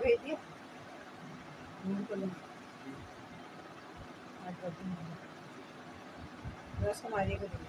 को भेज दिया उसको मारिए को दिया।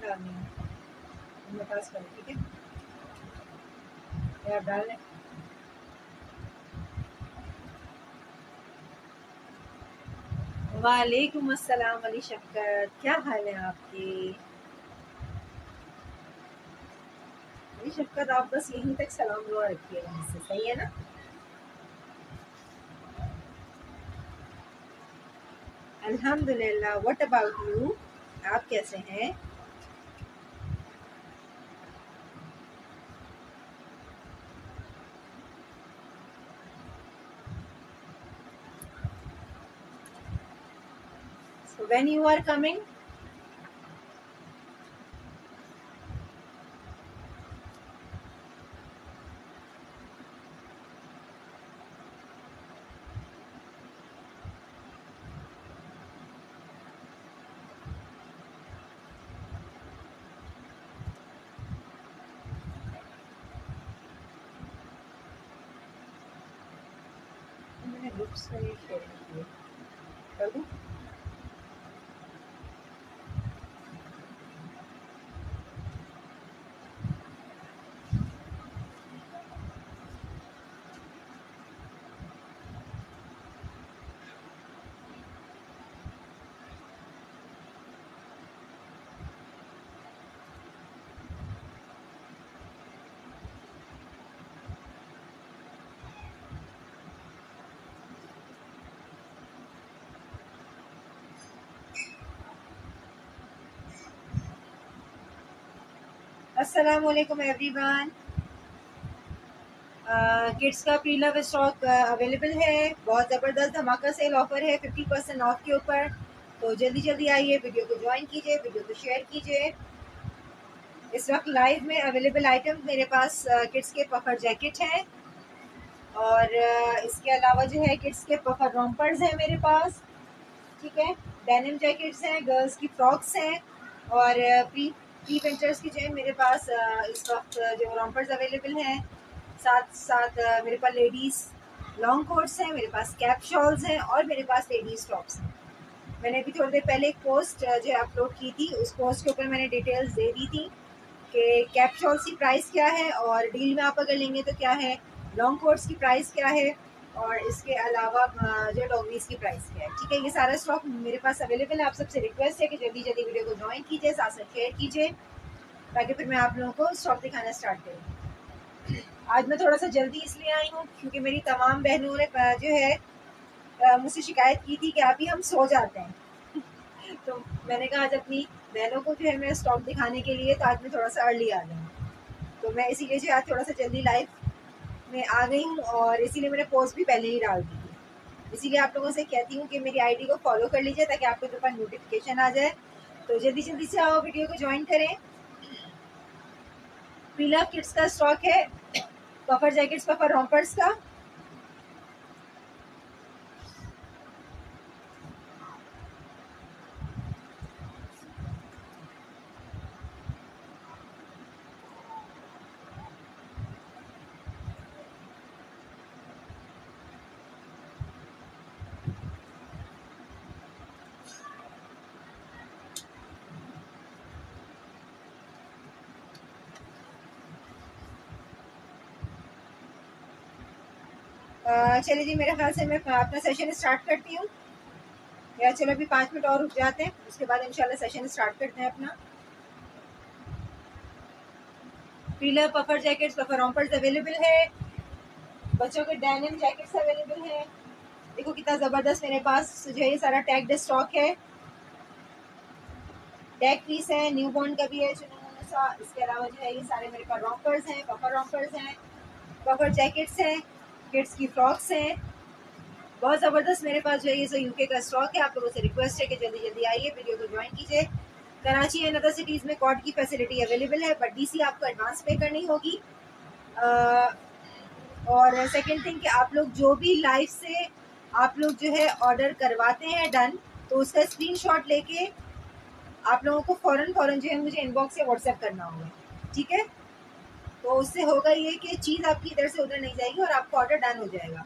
डालनी है मेरे पास करें, ठीक है? आप डाल लें। वालेकुम अस्सलाम अली शक्कर, क्या हाल है आपके? अली शक्कर आप बस यहीं तक सलाम दुआ रखिएगा मुझसे, सही है ना? अल्हम्दुलिल्लाह। व्हाट अबाउट यू, आप कैसे हैं? So when you are coming? मैंने ग्रुप्स में शेयर किए, कर दूं? अस्सलाम वालेकुम एवरीवन। किड्स का प्री लव स्टॉक अवेलेबल है। बहुत ज़बरदस्त धमाका सेल ऑफर है 50% ऑफ के ऊपर। तो जल्दी जल्दी आइए, वीडियो को ज्वाइन कीजिए, वीडियो को शेयर कीजिए। इस वक्त लाइव में अवेलेबल आइटम मेरे पास किड्स के पफर जैकेट हैं और इसके अलावा जो है किड्स के पफर रॉम्पर्स हैं मेरे पास, ठीक है? डेनिम जैकेट्स हैं, गर्ल्स की फ्रॉक्स हैं और प्री प्री विंटर्स की जो है मेरे पास इस वक्त जो रॉम्पर्स अवेलेबल हैं। साथ साथ मेरे पास लेडीज़ लॉन्ग कोट्स हैं, मेरे पास कैप शॉल्स हैं और मेरे पास लेडीज़ टॉप्स हैं। मैंने अभी थोड़ी देर पहले एक पोस्ट जो अपलोड की थी, उस पोस्ट के ऊपर मैंने डिटेल्स दे दी थी कि कैप शॉल्स की प्राइस क्या है और डील में आप अगर लेंगे तो क्या है, लॉन्ग कोट्स की प्राइस क्या है और इसके अलावा जो लॉन्गीज की प्राइस क्या है, ठीक है? ये सारा स्टॉक मेरे पास अवेलेबल है। आप सबसे रिक्वेस्ट है कि जल्दी जल्दी वीडियो को ज्वाइन कीजिए, साथ साथ शेयर कीजिए ताकि फिर मैं आप लोगों को स्टॉक दिखाना स्टार्ट करूँ। आज मैं थोड़ा सा जल्दी इसलिए आई हूँ क्योंकि मेरी तमाम बहनों ने जो है मुझसे शिकायत की थी कि अभी हम सो जाते हैं तो मैंने कहा आज अपनी बहनों को जो है मैं स्टॉक दिखाने के लिए, तो आज मैं थोड़ा सा अर्ली आ गई हूँ। तो मैं इसीलिए जो आज थोड़ा सा जल्दी लाइव में आ गई हूँ और इसीलिए मैंने पोस्ट भी पहले ही डाल दी थी। इसीलिए आप लोगों से कहती हूँ कि मेरी आईडी को फॉलो कर लीजिए ताकि आपके पास नोटिफिकेशन आ जाए। तो जल्दी जल्दी से आओ, वीडियो को ज्वाइन करें। प्री लव किड्स का स्टॉक है, पफर जैकेट्स, पफर रॉम्पर्स का। चलिए जी, मेरे ख्याल से मैं अपना सेशन स्टार्ट करती हूँ, या चलो अभी 5 मिनट और रुक जाते हैं, उसके बाद इंशाल्लाह सेशन स्टार्ट करते हैं अपना। Pillar puffer jackets, puffer rompers available है, बच्चों के डेनिम जैकेट्स अवेलेबल है। देखो कितना ज़बरदस्त मेरे पास जो है ये सारा टैग्ड स्टॉक है, टैग पीस है, न्यू बॉर्न का भी है चुनमुन सा। इसके अलावा जो है ये सारे मेरे पास रॉम्पर्स हैं, पफर रॉम्पर्स हैं, पफर जैकेट्स हैं, किड्स की फ्रॉक्स हैं। बहुत ज़बरदस्त मेरे पास जो है ये जो यूके का स्टॉक है। आप लोगों से रिक्वेस्ट है कि जल्दी जल्दी आइए, वीडियो को ज्वाइन कीजिए। कराची एंड अदर सिटीज़ में कॉर्ड की फैसिलिटी अवेलेबल है, बट डीसी आपको एडवांस पे करनी होगी। और सेकंड थिंग कि आप लोग जो भी लाइव से आप लोग जो है ऑर्डर करवाते हैं डन, तो उसका स्क्रीनशॉट लेके आप लोगों को फ़ौरन जो है मुझे इनबॉक्स से व्हाट्सएप करना होगा, ठीक है? तो उससे होगा ये कि चीज़ आपकी इधर से उधर नहीं जाएगी और आपका ऑर्डर डन हो जाएगा।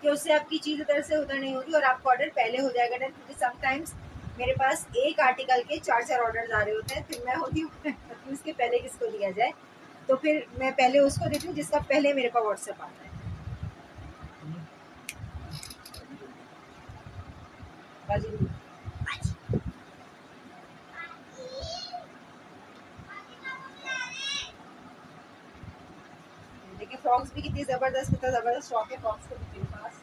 कि उससे आपकी चीज़ उधर से उधर नहीं होगी और आपका ऑर्डर पहले हो जाएगा डन, क्योंकि समटाइम्स मेरे पास एक आर्टिकल के 4 ऑर्डर आ रहे होते हैं, फिर मैं होती हूँ उसके पहले किसको दिया जाए, तो फिर मैं पहले उसको देती हूँ जिसका पहले मेरे पास व्हाट्सएप आता है। देखिए फ्रॉक्स भी कितनी ज़बरदस्त, कितना ज़बरदस्त स्टॉक है फ्रॉक्स का मेरे पास।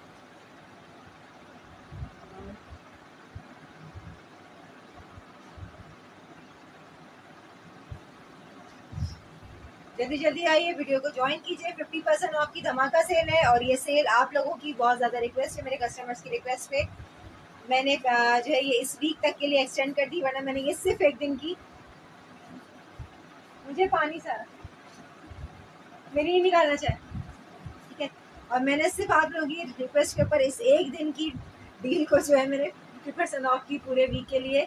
जल्दी जल्दी आइए, वीडियो को ज्वाइन कीजिए। 50% ऑफ की धमाका सेल है, और ये सेल आप लोगों की बहुत ज़्यादा रिक्वेस्ट है, मेरे कस्टमर्स की रिक्वेस्ट पे मैंने जो है ये इस वीक तक के लिए एक्सटेंड कर दी, वरना मैंने ये सिर्फ एक दिन की। मुझे पानी सारा मेरी ही निकालना चाहे, ठीक है? और मैंने सिर्फ आप लोगों की रिक्वेस्ट के ऊपर इस एक दिन की डील को जो है मैंने 50% ऑफ की पूरे वीक के लिए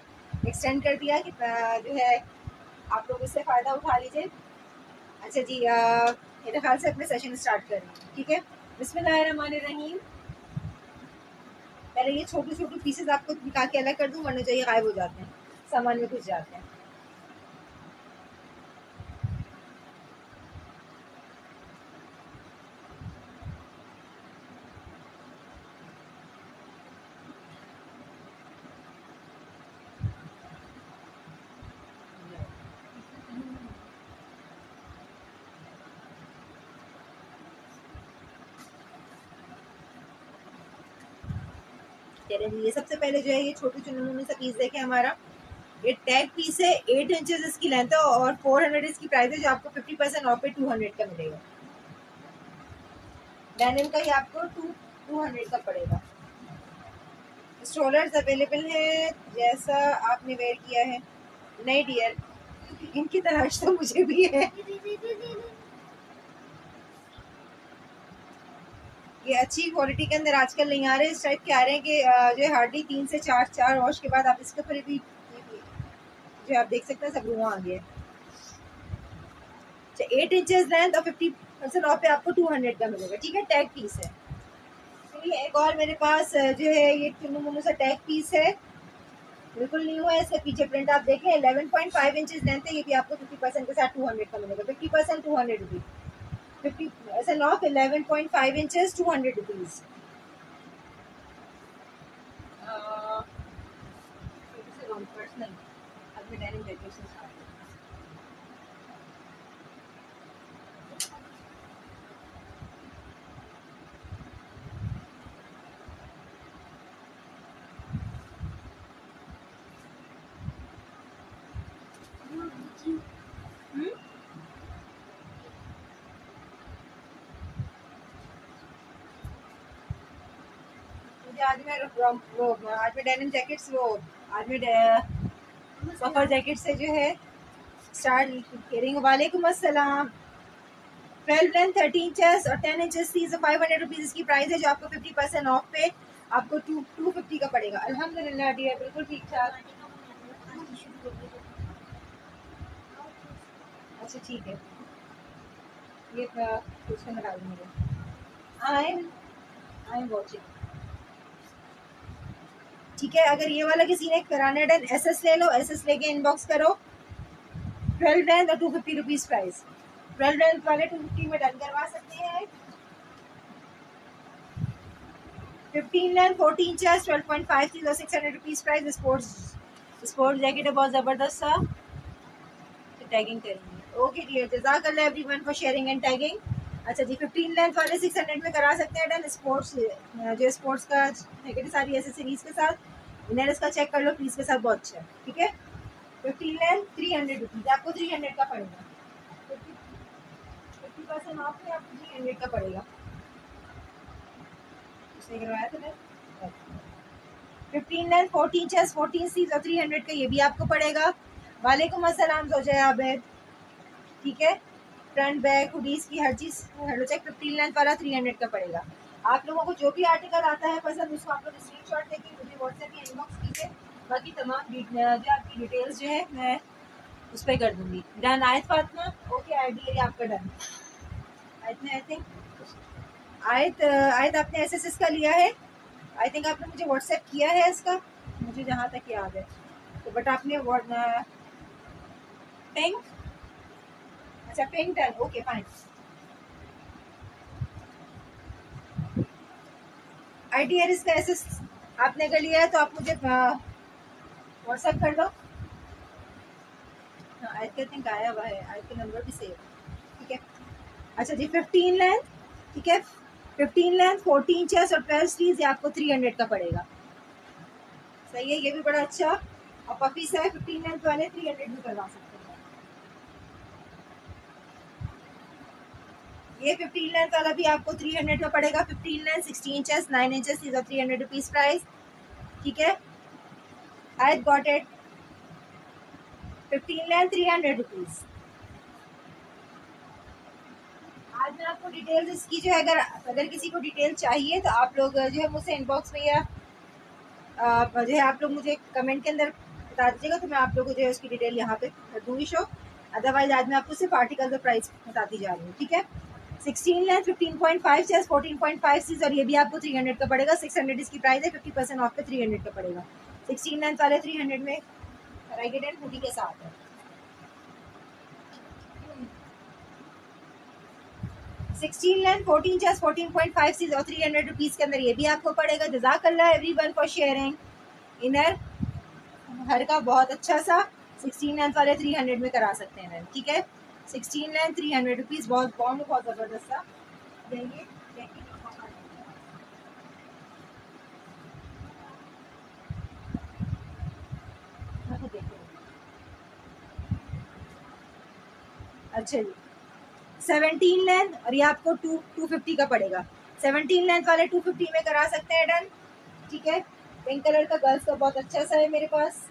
एक्सटेंड कर दिया कि जो है आप लोग इससे फ़ायदा उठा लीजिए। अच्छा जी, मेरे ख्याल से अपने सेशन स्टार्ट करें, ठीक है? बिस्मिल्लाहिर्रहमानिर्रहीम। पहले ये छोटे छोटे पीसेस आपको निकाल के अलग कर दूं, वरना जो ये गायब हो जाते हैं, सामान में घुस जाते हैं। ये सबसे पहले जो है ये छोटे चुनमुनी सा पीस देखे हमारा, ये टैग पीस है, 8 इंचेस इसकी लेंथ है और 400 इसकी प्राइस है, जो आपको 50% ऑफ पे 200 का मिलेगा। डेनिम का ही आपको 200 का पड़ेगा। स्ट्रोलर्स अवेलेबल है, जैसा आपने वेयर किया है। नहीं डियर, इनकी तलाश तो मुझे भी है। ये अच्छी क्वालिटी के अंदर आजकल नहीं आ रहे, इस टाइप के आ रहे हैं कि जो है हार्डली 3 से 4 वॉश के बाद आप इसके ऊपर भी जो आप देख सकते हैं सब रुआ आ गया। 8 इंचेस लेंथ और 50% ऑफ पे आपको 200 का मिलेगा, ठीक है? टैग पीस है। ये एक और मेरे पास जो है ये चुन्नू मुन्नू सा टैग पीस है, बिल्कुल न्यू है। इसका पीछे प्रिंट आप देखें, 11.5 इंचेस लेंथ है, ये भी आपको 50% के साथ 200 का मिलेगा। 50% 200 रुपीज, 50% ऑफ 11.5 इंचेस 200 रुपीज। आज में डेनिम जैकेट्स, वो आज में पफर जैकेट से जो है स्टार्ट करेंगे। वालेकुम अस्सलाम। 12 लेंथ 13 इंचेस और 10 इंचेस थी, 500 रुपीज की प्राइस है, जो आपको 50% ऑफ पे आपको 250 का पड़ेगा। अल्हम्दुलिल्लाह डियर, बिल्कुल ठीक ठाक। अच्छा ठीक है, ये कुछ में डाल दूँगी। आई एम वॉचिंग, ठीक है? अगर ये वाला किसी ने कराना है डन, एसएस ले लो, एसएस लेके इनबॉक्स करो। 12 लेंथ और 250 रुपीज़ प्राइस। 12 लेंथ वाले 250 में डन करवा सकते हैं। 15 लेंथ 14 चेस्ट 12.5 थी तो 600 रुपीज़ प्राइस। स्पोर्ट्स जैकेट है बहुत ज़बरदस्त सा। टैगिंग करेंगे। ओके डियर, जज़ाकल्लाह everyone for sharing and tagging. अच्छा जी, 15 लेंथ वाले 600 में करा सकते हैं डन। स्पोर्ट्स जो स्पोर्ट्स का जैकेट सारी एसेसरीज के साथ। इनर इसका चेक कर लो प्लीज के साथ, बहुत अच्छा है। ठीक है, 15 लेंथ 300 रुपीज़, आपको 300 का पड़ेगा। 50% ऑफ में आपको 300 का पड़ेगा। उसने करवाया था ना। 15 लेंथ 14 चेस्ट 14 सीज और 300 का ये भी आपको पड़ेगा। वालेकुम अस्सलाम जोजा आबिद। ठीक है, फ्रंट बैक हुडीज की हर चीज हेलो चेक 15 लेंथ वाला 300 का पड़ेगा। आप लोगों को जो भी आर्टिकल आता है पसंद, उसको आप लोग स्क्रीनशॉट लेके मुझे व्हाट्सएप या इनबॉक्स कीजिए। बाकी तमाम जो आपकी डिटेल्स जो है मैं उस पर कर दूंगी। डन आयत फातिमा, ओके आईडी आपका डन। आयत आई थिंक आयत आपने एसएसएस का लिया है। आई थिंक आपने मुझे व्हाट्सएप किया है इसका, मुझे जहाँ तक याद है। तो बट आपने पिंक, अच्छा pink done, okay fine. ITR इसका एसएस आपने कर लिया है तो आप मुझे व्हाट्सएप कर दो। आई थिंक आया हुआ है, आई के नंबर भी सेव। ठीक है, अच्छा जी 15 लेंथ, ठीक है 15 लेंथ 14 चेस्ट और 12 स्लीव्स ये आपको 300 का पड़ेगा। सही है, ये भी बड़ा अच्छा और पफी सा है। 15 लेंथ वाले 300 में करवा सकते हैं। ये 15 लेंथ वाला भी आपको 300 में पड़ेगा। 15 length 16 chest 9 inches is 300 rupees price. ठीक है, I got it. 15 length 300 rupees. आज मैं आपको डिटेल्स इसकी जो है, अगर किसी को डिटेल चाहिए तो आप लोग जो है मुझसे इनबॉक्स में या जो है आप लोग मुझे कमेंट के अंदर बता दीजिएगा, तो मैं आप लोगों को जो है उसकी डिटेल यहाँ पे कर दूंगी शो। अदरवाइज आज मैं आपको सिर्फ आर्टिकल का प्राइस बताती जा रही हूँ। ठीक है, 16 लेंथ 15.5 चेस्ट 14.5 सीज और ये भी आपको 300 का पड़ेगा। 600 इसकी प्राइस है, 50% ऑफ पे 300 का पड़ेगा। 16 लेंथ वाले 300 में राइट एंड हुडी के साथ है। 16 लेंथ 14 चेस्ट 14.5 सीज और 300 रुपीज के अंदर ये भी आपको पड़ेगा। जज़ाकल्लाह एवरीवन फॉर शेयरिंग। इनर हर का बहुत अच्छा सा 16 लेंथ वाले 300 में करा सकते हैं। ठीक है, 16 लेंथ 300 रुपीज, बहुत बॉन्ड बहुत जबरदस्त सा देंगे। अच्छा जी, 17 लेंथ और ये आपको 250 का पड़ेगा। 17 लेंथ वाले 250 में करा सकते हैं डन। ठीक है, पिंक कलर का गर्ल्स का बहुत अच्छा सा है मेरे पास,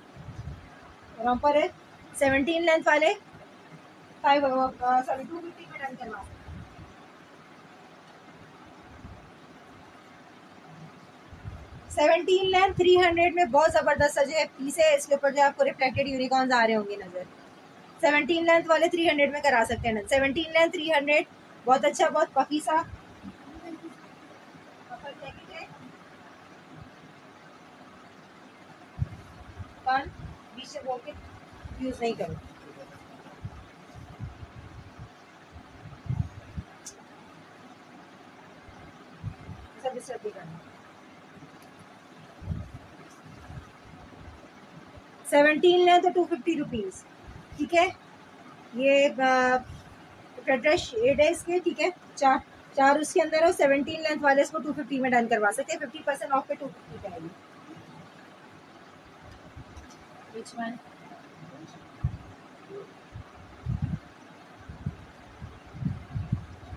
रॉम्पर है। 17 लेंथ वाले 250 में डन करवा। 17 लेंथ 300 में बहुत जबरदस्त सा जो है पीस है। इसके ऊपर जो आपको रिफ्लेक्टेड यूनिकॉर्न्स आ रहे होंगे नजर। 17 लेंथ वाले 300 में करा सकते हैं। 17 लेंथ 300 बहुत अच्छा, बहुत पफी सा कान बीच से बोल के यूज नहीं करो। सब डिस्टर्ब भी करना। 17 लेंथ तो 250 रुपीज। ठीक है, ये ड्रेस शेड है इसके। ठीक है, चार चार उसके अंदर है। 17 लेंथ वाले इसको 250 में डन करवा सकते हैं। 50% ऑफ पे 250 का है। Which one?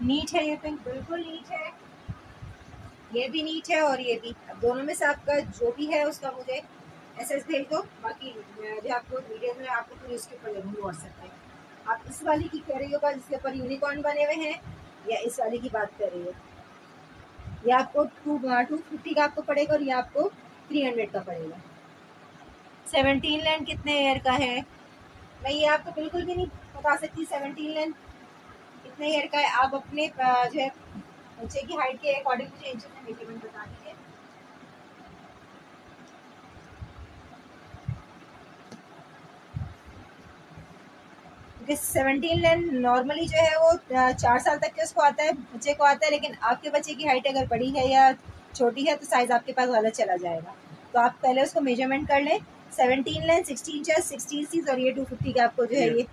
नीट है ये पिंक, बिल्कुल नीट है। ये भी नीट है और ये भी। अब दोनों में से आपका जो भी है उसका मुझे एसएस भेज दो। बाकी जो आपको वीडियो में आपको पूरी उसके ऊपर लगूंगी व्हाट्सएप पे। आप इस वाली की कह रही होगा जिसके ऊपर यूनिकॉर्न बने हुए हैं, या इस वाली की बात कर रही हो? ये आपको 250 का आपको पड़ेगा और ये आपको 300 का पड़ेगा। 17 लेंथ कितने ईयर का है मैं ये आपको बिल्कुल भी नहीं बता सकती। 17 लेंथ कितने ईयर का है आप अपने जो है बच्चे की हाइट के अकॉर्डिंग मुझे इंचेस में मेजरमेंट बता दीजिए। क्योंकि 17 लेंथ नॉर्मली जो है वो 4 साल तक के उसको आता है, बच्चे को आता है, लेकिन आपके बच्चे की हाइट अगर बड़ी है या छोटी है तो साइज़ आपके पास गलत चला जाएगा। तो आप पहले उसको मेजरमेंट कर लें। 17 लेंथ, 16 चेस्ट, 16 सीज, और ये 250 का आपको जो है ये,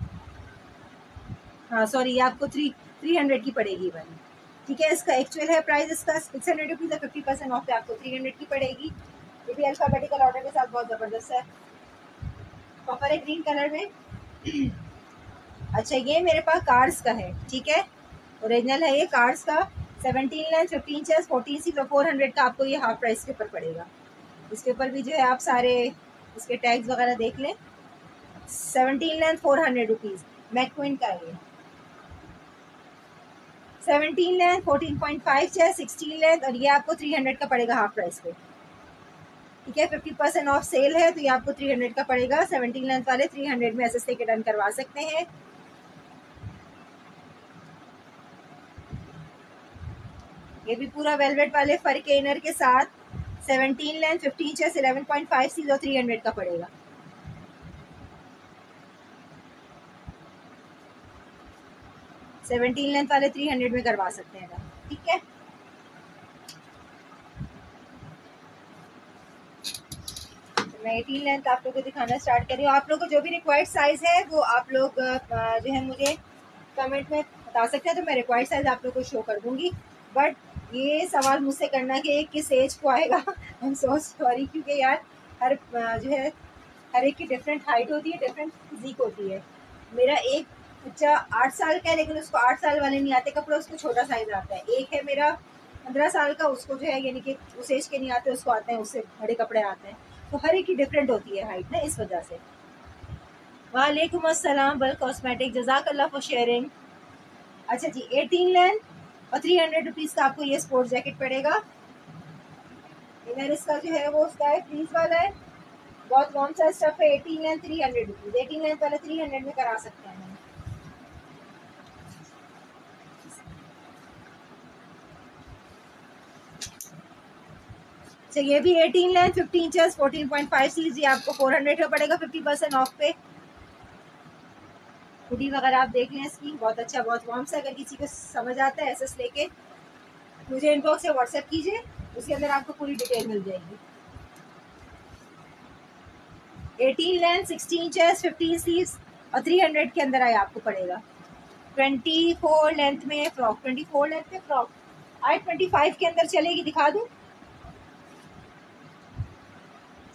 हाँ सॉरी, ये आपको 300 की पड़ेगी वाली। ठीक है, इसका एक्चुअल है प्राइस इसका 600 रुपीज़ है, 50% ऑफ पे आपको 300 की पड़ेगी। ये भी अल्फ़ाबेटिकल ऑर्डर के साथ बहुत ज़बरदस्त है, कॉपर है ग्रीन कलर में। अच्छा, ये मेरे पास कार्स का है, ठीक है, ओरिजिनल है ये कार्स का। 17 लेंथ, 15 चेस्ट, 14 सी, 400 का आपको ये हाफ प्राइस के ऊपर पड़ेगा। इसके ऊपर भी जो है आप सारे इसके टैग्स वगैरह देख लें। 17 लेंथ 400 रुपीज़, मैकक्वीन का है ये। 17 लेंथ, 14.5 चेस्ट, 16 लेंथ, और ये आपको 300 का पड़ेगा हाफ प्राइस पे। ठीक है, 50% ऑफ सेल है तो ये आपको 300 का पड़ेगा। 17 लेंथ वाले 300 में एसएस के डन करवा सकते हैं। ये भी पूरा वेलवेट वाले फर के इनर के साथ 17 लेंथ, 15 चेस्ट, 11.5 सीज और 300 का पड़ेगा। सेवनटीन लेंथ वाले 300 में करवा सकते हैं, ठीक है। मैं 18 लेंथ आप लोगों को दिखाना स्टार्ट कर रही हूँ। आप लोगों को जो भी रिक्वायर्ड साइज है वो आप लोग जो है मुझे कमेंट में बता सकते हैं, तो मैं रिक्वायर्ड साइज आप लोगों को शो कर दूंगी। बट ये सवाल मुझसे करना कि किस एज को आएगा, आई एम सो सॉरी, क्योंकि यार हर जो है हर एक की डिफरेंट हाइट होती है, डिफरेंट फिजिक होती है। मेरा एक बच्चा 8 साल का है, लेकिन उसको 8 साल वाले नहीं आते कपड़े, उसको छोटा साइज आता है। एक है मेरा 15 साल का, उसको जो है यानी कि उस एज के नहीं आते, उसको आते हैं, उससे बड़े कपड़े आते हैं। तो हर एक की डिफरेंट होती है हाइट ना, इस वजह से। वालेकुम अस्सलाम बल कॉस्मेटिक, जज़ाकल्लाह फॉर शेयरिंग। अच्छा जी, 18 लेंथ और 300 रुपीज़ का आपको ये स्पोर्ट्स जैकेट पड़ेगा। इनर इसका जो है वो स्काई फ्रीज वाला है, बहुत वार्म सा स्टफ है। 18 लेंथ 300 रुपीज़, 18 लेंथ वाले 300 में करा सकते हैं। तो ये भी 18 लेंथ, 15 इंचेस, 14.5 सीज, ये आपको 400 का पड़ेगा 50% ऑफ पे। हुडी वगैरह आप देख लें इसकी, बहुत अच्छा, बहुत वार्म सा। अगर किसी को समझ आता है एसएस लेके मुझे इनबॉक्स से व्हाट्सएप कीजिए, उसके अंदर आपको पूरी डिटेल मिल जाएगी। 18 लेंथ, 16 इंचेस, 15 सीज और 300 के अंदर आए आपको पड़ेगा। 24 लेंथ में फ्रॉक, 24 लेंथ में फ्रॉक आई 25 के अंदर चलेगी, दिखा दूं।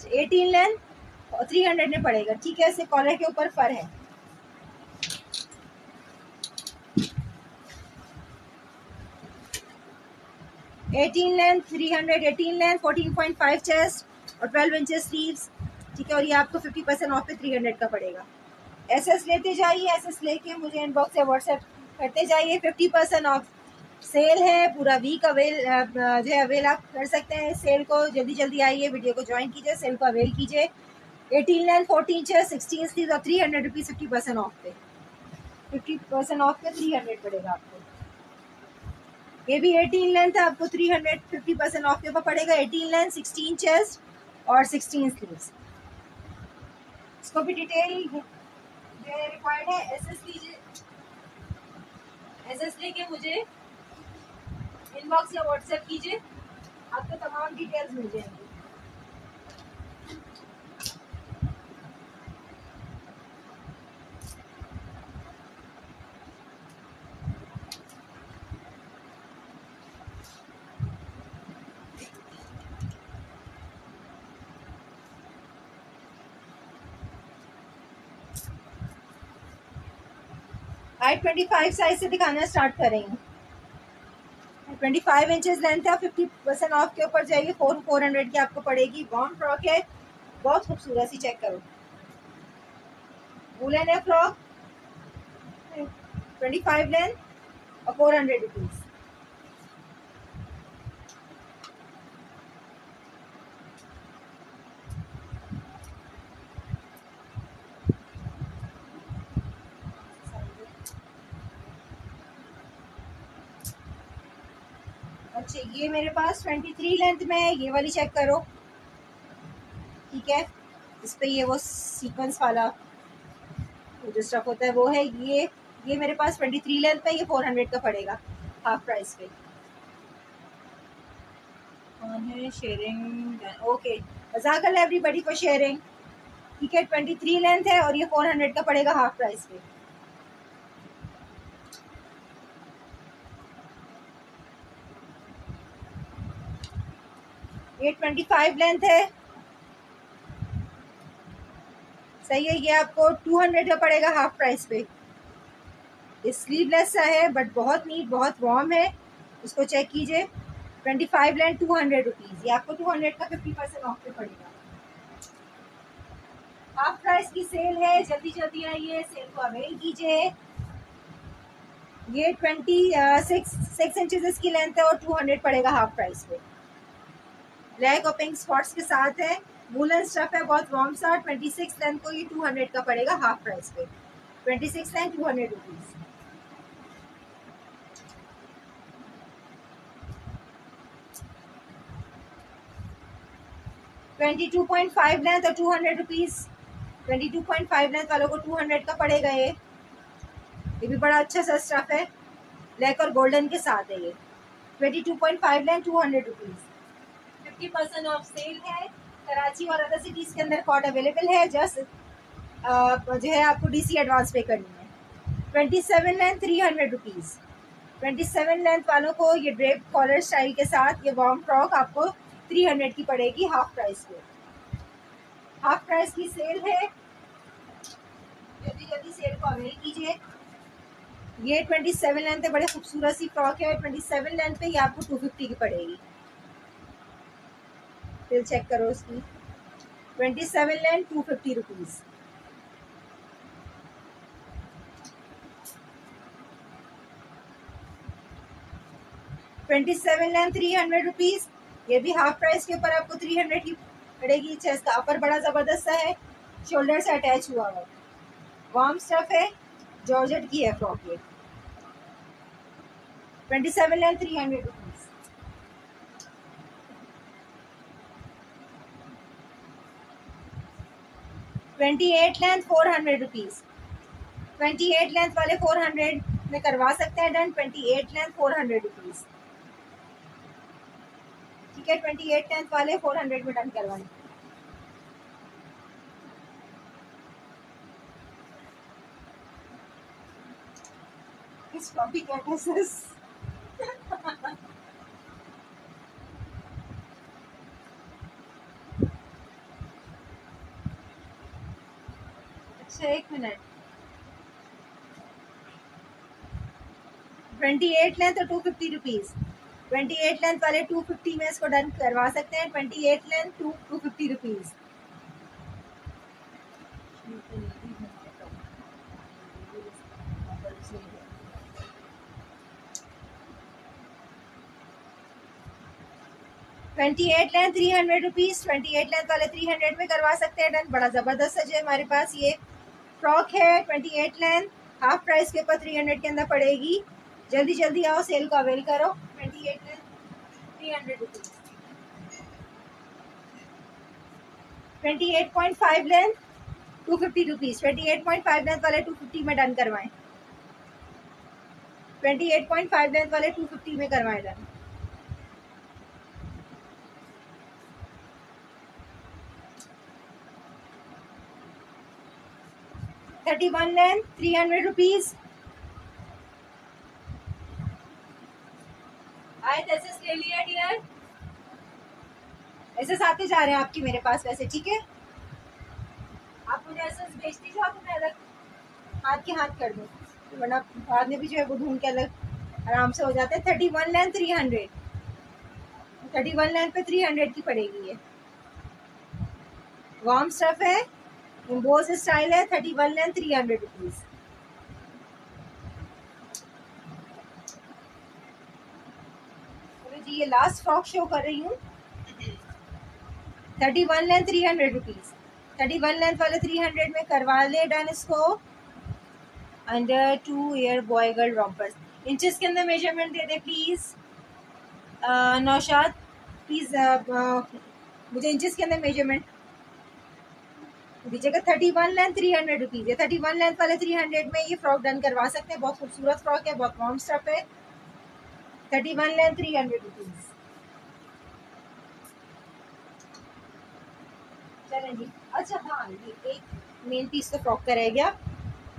18 लेंथ और 300 में पड़ेगा, ठीक है। इससे कॉलर के ऊपर फर है। एटीन लेंथ 300, 18 लेंथ, 14.5 चेस्ट और 12 इंचेस स्लीव्स, ठीक है। और ये आपको 50% ऑफ पे 300 का पड़ेगा। एसएस लेते जाइए, एसएस लेके मुझे इनबॉक्स से व्हाट्सएप करते जाइए। 50% ऑफ सेल है, पूरा वीक अवेल जो है अवेल आप कर सकते हैं। सेल को जल्दी जल्दी आइए, वीडियो को ज्वाइन कीजिए, सेल को अवेल कीजिए। 18 लेंथ, 14 चेस्ट, 16 स्लीव्स और 300 रुपीज़ 50% ऑफ पे। 50% ऑफ पे 300 पड़ेगा आपको। ये भी 18 लेंथ है, आपको 300 50% ऑफ के ऊपर पड़ेगा। 18 लेंथ, 16 चेस्ट और 16 स्लीव्स। इसको भी डिटेल जो है रिक्वायर्ड है, एसएस लीजिए, एसएस लेके मुझे इनबॉक्स या व्हाट्सएप कीजिए, आपको तमाम डिटेल्स मिल जाएंगी। हाइट 25 साइज से दिखाना स्टार्ट करेंगे। 25 इंचेस लेंथ है, 50% ऑफ के ऊपर जाएगी। 400 की आपको पड़ेगी। वार्म फ्रॉक है, बहुत खूबसूरत सी, चेक करो। वूलन है फ्रॉक, 25 लेंथ और 400 रुपीज़। अच्छा, ये मेरे पास 23 लेंथ में है, ये वाली चेक करो, ठीक है। इस पे ये वो सीक्वेंस वाला जो स्टफ होता है वो है ये मेरे पास 23 लेंथ पे, ये 400 का पड़ेगा हाफ प्राइस पे। कौन है शेयरिंग? ओके, जज़ाकल्लाह एवरीबॉडी फॉर शेयरिंग। ठीक है, 23 लेंथ है और ये 400 का पड़ेगा हाफ प्राइस पे। ये 25 लेंथ है, सही है। ये आपको 200 का पड़ेगा हाफ प्राइस पे। ये स्लीवलेस सा है बट बहुत नीट, बहुत वार्म है, इसको चेक कीजिए। 25 लेंथ 200 रुपीज़, ये आपको 200 का 50% ऑफ पे पड़ेगा। हाफ प्राइस की सेल है, जल्दी जल्दी आइए, सेल को अवेल कीजिए। ये 6 इंचेस की लेंथ है और 200 पड़ेगा हाफ प्राइस पे। ब्लैक और पिंक स्पॉट्स के साथ है, वूलन स्टफ है, बहुत वार्म सा। 26 लेंथ को ये 200 का पड़ेगा हाफ प्राइस पे। 26 लेंथ 200 रुपीज़। 22.5 लेंथ और 200 रुपीज़। 22.5 लेंथ वालों को 200 का पड़ेगा। ये भी बड़ा अच्छा सा स्टफ है, ब्लैक और गोल्डन के साथ है। ये 22.5 लेंथ 200 रुपीज़। 50% ऑफ सेल है। कराची और अदर सिटीज़ के अंदर कॉट अवेलेबल है। जस्ट जो है आपको डीसी एडवांस पे करनी है। 27 लेंथ 300 रुपीज़। 27 लेंथ वालों को ये ड्रेप कॉलर स्टाइल के साथ ये वार्म फ्रॉक आपको 300 की पड़ेगी हाफ प्राइस पे। हाफ प्राइस की सेल है, जल्दी जल्दी सेल को अवेल कीजिए। ये 27 लेंथ है, बड़े खूबसूरत सी फ्रॉक है। 27 लेंथ पे ये आपको 250 की पड़ेगी। फिर चेक करो उसकी। 27 लेंथ 250 रुपीज़। 27 length 300 rupees. ये भी हाफ प्राइस के ऊपर आपको 300 की पड़ेगी। चेस्ट का अपर बड़ा ज़बरदस्त सा है, शोल्डर से अटैच हुआ हुआ, वार्म स्टफ है, जॉर्जेट की है फ्रॉक ये। 27 length 300 rupees. 28 length 400 rupees. 28 length वाले 400 में करवा सकते हैं डन। 28 length 400 rupees. ठीक है, 28 लेंथ वाले 400 में डन करवाएं। किस कॉपी का ड्रेसेस? अच्छा, एक मिनट। 28 लेंथ और 250 रुपीज़। 28 लेंथ वाले 250 में इसको डन करवा सकते हैं। 28 length 250 rupees. Twenty eight length 300 rupees. 28 length वाले 300 में करवा सकते हैं डन। बड़ा ज़बरदस्त सज है हमारे पास ये फ्रॉक है। 28 लेंथ हाफ प्राइस के ऊपर 300 के अंदर पड़ेगी। जल्दी जल्दी आओ, सेल को अवेल करो। 28 length 300 rupees. 28.5 length 250 rupees. 28.5 length वाले 250 में डन करवाएं। 28.5 लेंथ वाले 250 में करवाएं डन। 31 length 300 rupees. आए एसेस ले लिया डियर? एसेस आते जा रहे हैं आपकी मेरे पास वैसे, ठीक है। आप मुझे एसेस भेजती जाओ तो मैं अलग हाथ के हाथ कर दूँ, वरना बाद में भी जो है वो ढूंढ के अलग आराम से हो जाते हैं। 31 लेंथ 300। 31 लेंथ पे 300 की पड़ेगी। ये वार्म स्टफ है, एम्बोस स्टाइल है। 31 लेंथ 300 रुपीज़। जी ये लास्ट फ्रॉक शो कर रही हूँ। 31 लेंथ 300 रुपीज़। 31 लेंथ वाले 300 में करवा ले डन इसको। Under 2 year boy girl rompers. Inches के अंदर measurement they they please. Naushad please मुझे इंचेस के अंदर मेजरमेंट दीजिएगा 31 लेंथ 300 रुपीज है। 31 लेंथ वाले 300 में ये फ्रॉक डन करवा सकते हैं। बहुत खूबसूरत फ्रॉक है, बहुत वार्म स्टफ है। 31 लेंथ 300 रुपीज। चलें जी। अच्छा हाँ, ये एक मेन पीस तो फ्रॉक का रह गया।